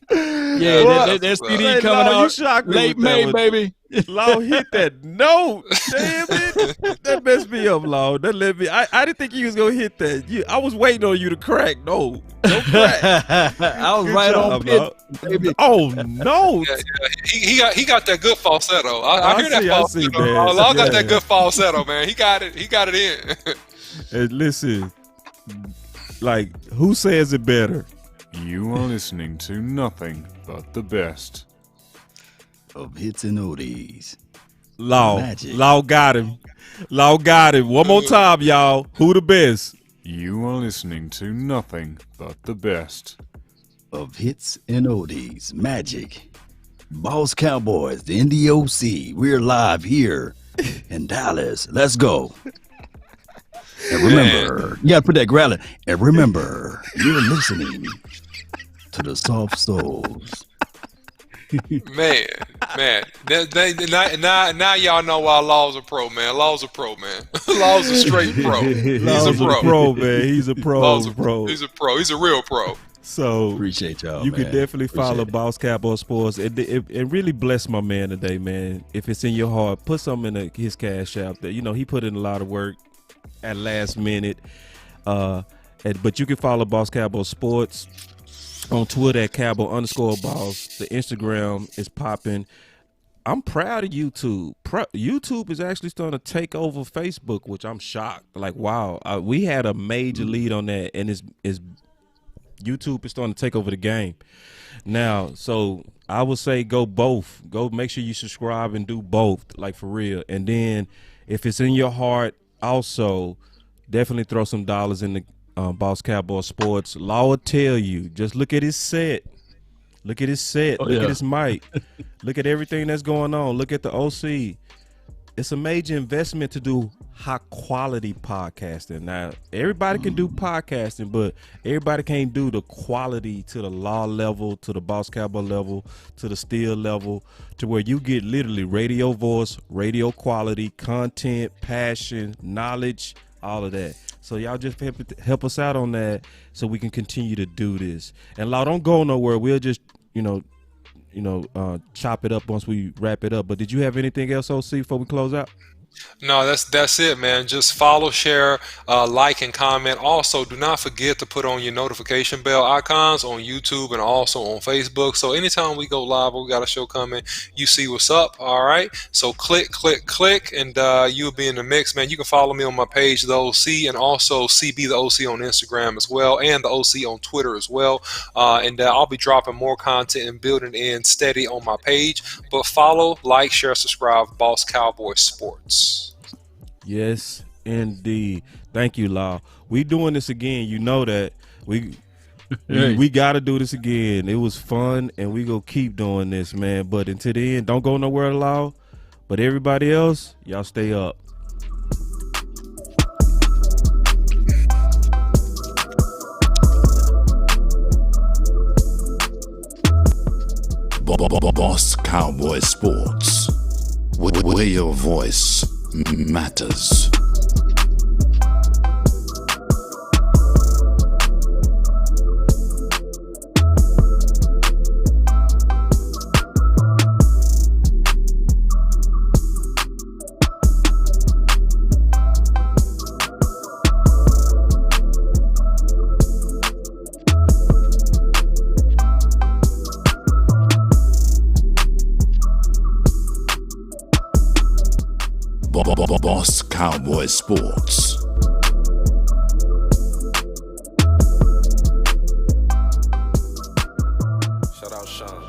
Yeah, that CD coming out late May, baby. Law hit that note. Damn it. That messed me up, Law. That let me. I didn't think you was gonna hit that. I was waiting on you to crack. No crack. I was Good right job, on pit, baby. Oh no. Yeah. He got that good falsetto. I hear that falsetto. Law got that good falsetto, man. He got it in. And listen, like, who says it better? You are listening to nothing but the best of hits and oldies. Law. Magic. Law got him. Law got him. One more time, y'all. Who the best? You are listening to nothing but the best of hits and oldies. Magic. Boss Cowboys, the NDOC. We're live here in Dallas. Let's go. And remember, you got to put that growling. And remember, you're listening to the Soft Souls. Man. Now y'all know why Law's a pro, man. Law's a pro, man. Law's a straight pro. He's a pro, man. He's a pro. Law's a pro. He's a pro. He's a real pro. So appreciate y'all. You man. can definitely follow Appreciate Boss Cowboy Sports. It really blessed my man today, man. If it's in your heart, put something in his cash app. That he put in a lot of work at last minute. But you can follow Boss Cowboy Sports on Twitter at Cowboy_Boss. The Instagram is popping. I'm proud of YouTube. YouTube is actually starting to take over Facebook, which I'm shocked. Like, wow, we had a major lead on that, and it's YouTube is starting to take over the game now. So I would say go both. Go make sure you subscribe and do both, like for real. And then if it's in your heart, also definitely throw some dollars in the Boss Cowboy Sports. Law will tell you. Just look at his set. Look at his set. Look at his mic. Look at everything that's going on. Look at the OC. It's a major investment to do high quality podcasting. Now, everybody can do podcasting, but everybody can't do the quality to the Law level, to the Boss Cowboy level, to the Steel level, to where you get literally radio voice, radio quality, content, passion, knowledge, all of that. So y'all just help us out on that so we can continue to do this. And Law, don't go nowhere. We'll just, chop it up once we wrap it up. But did you have anything else, OC, before we close out? No, that's it, man. Just follow, share, like, and comment. Also, do not forget to put on your notification bell icons on YouTube and also on Facebook. So anytime we go live or we got a show coming, you see what's up. All right. So click, and you'll be in the mix, man. You can follow me on my page, The OC, and also CB The OC on Instagram as well, and The OC on Twitter as well. And I'll be dropping more content and building in steady on my page. But follow, like, share, subscribe, Boss Cowboy Sports. Yes, indeed. Thank you, Law. We doing this again. You know that we got to do this again. It was fun, and we gonna keep doing this, man. But until the end, don't go nowhere, Law. But everybody else, y'all stay up. Boss Cowboy Sports. where your voice matters. Boss Cowboy Sports.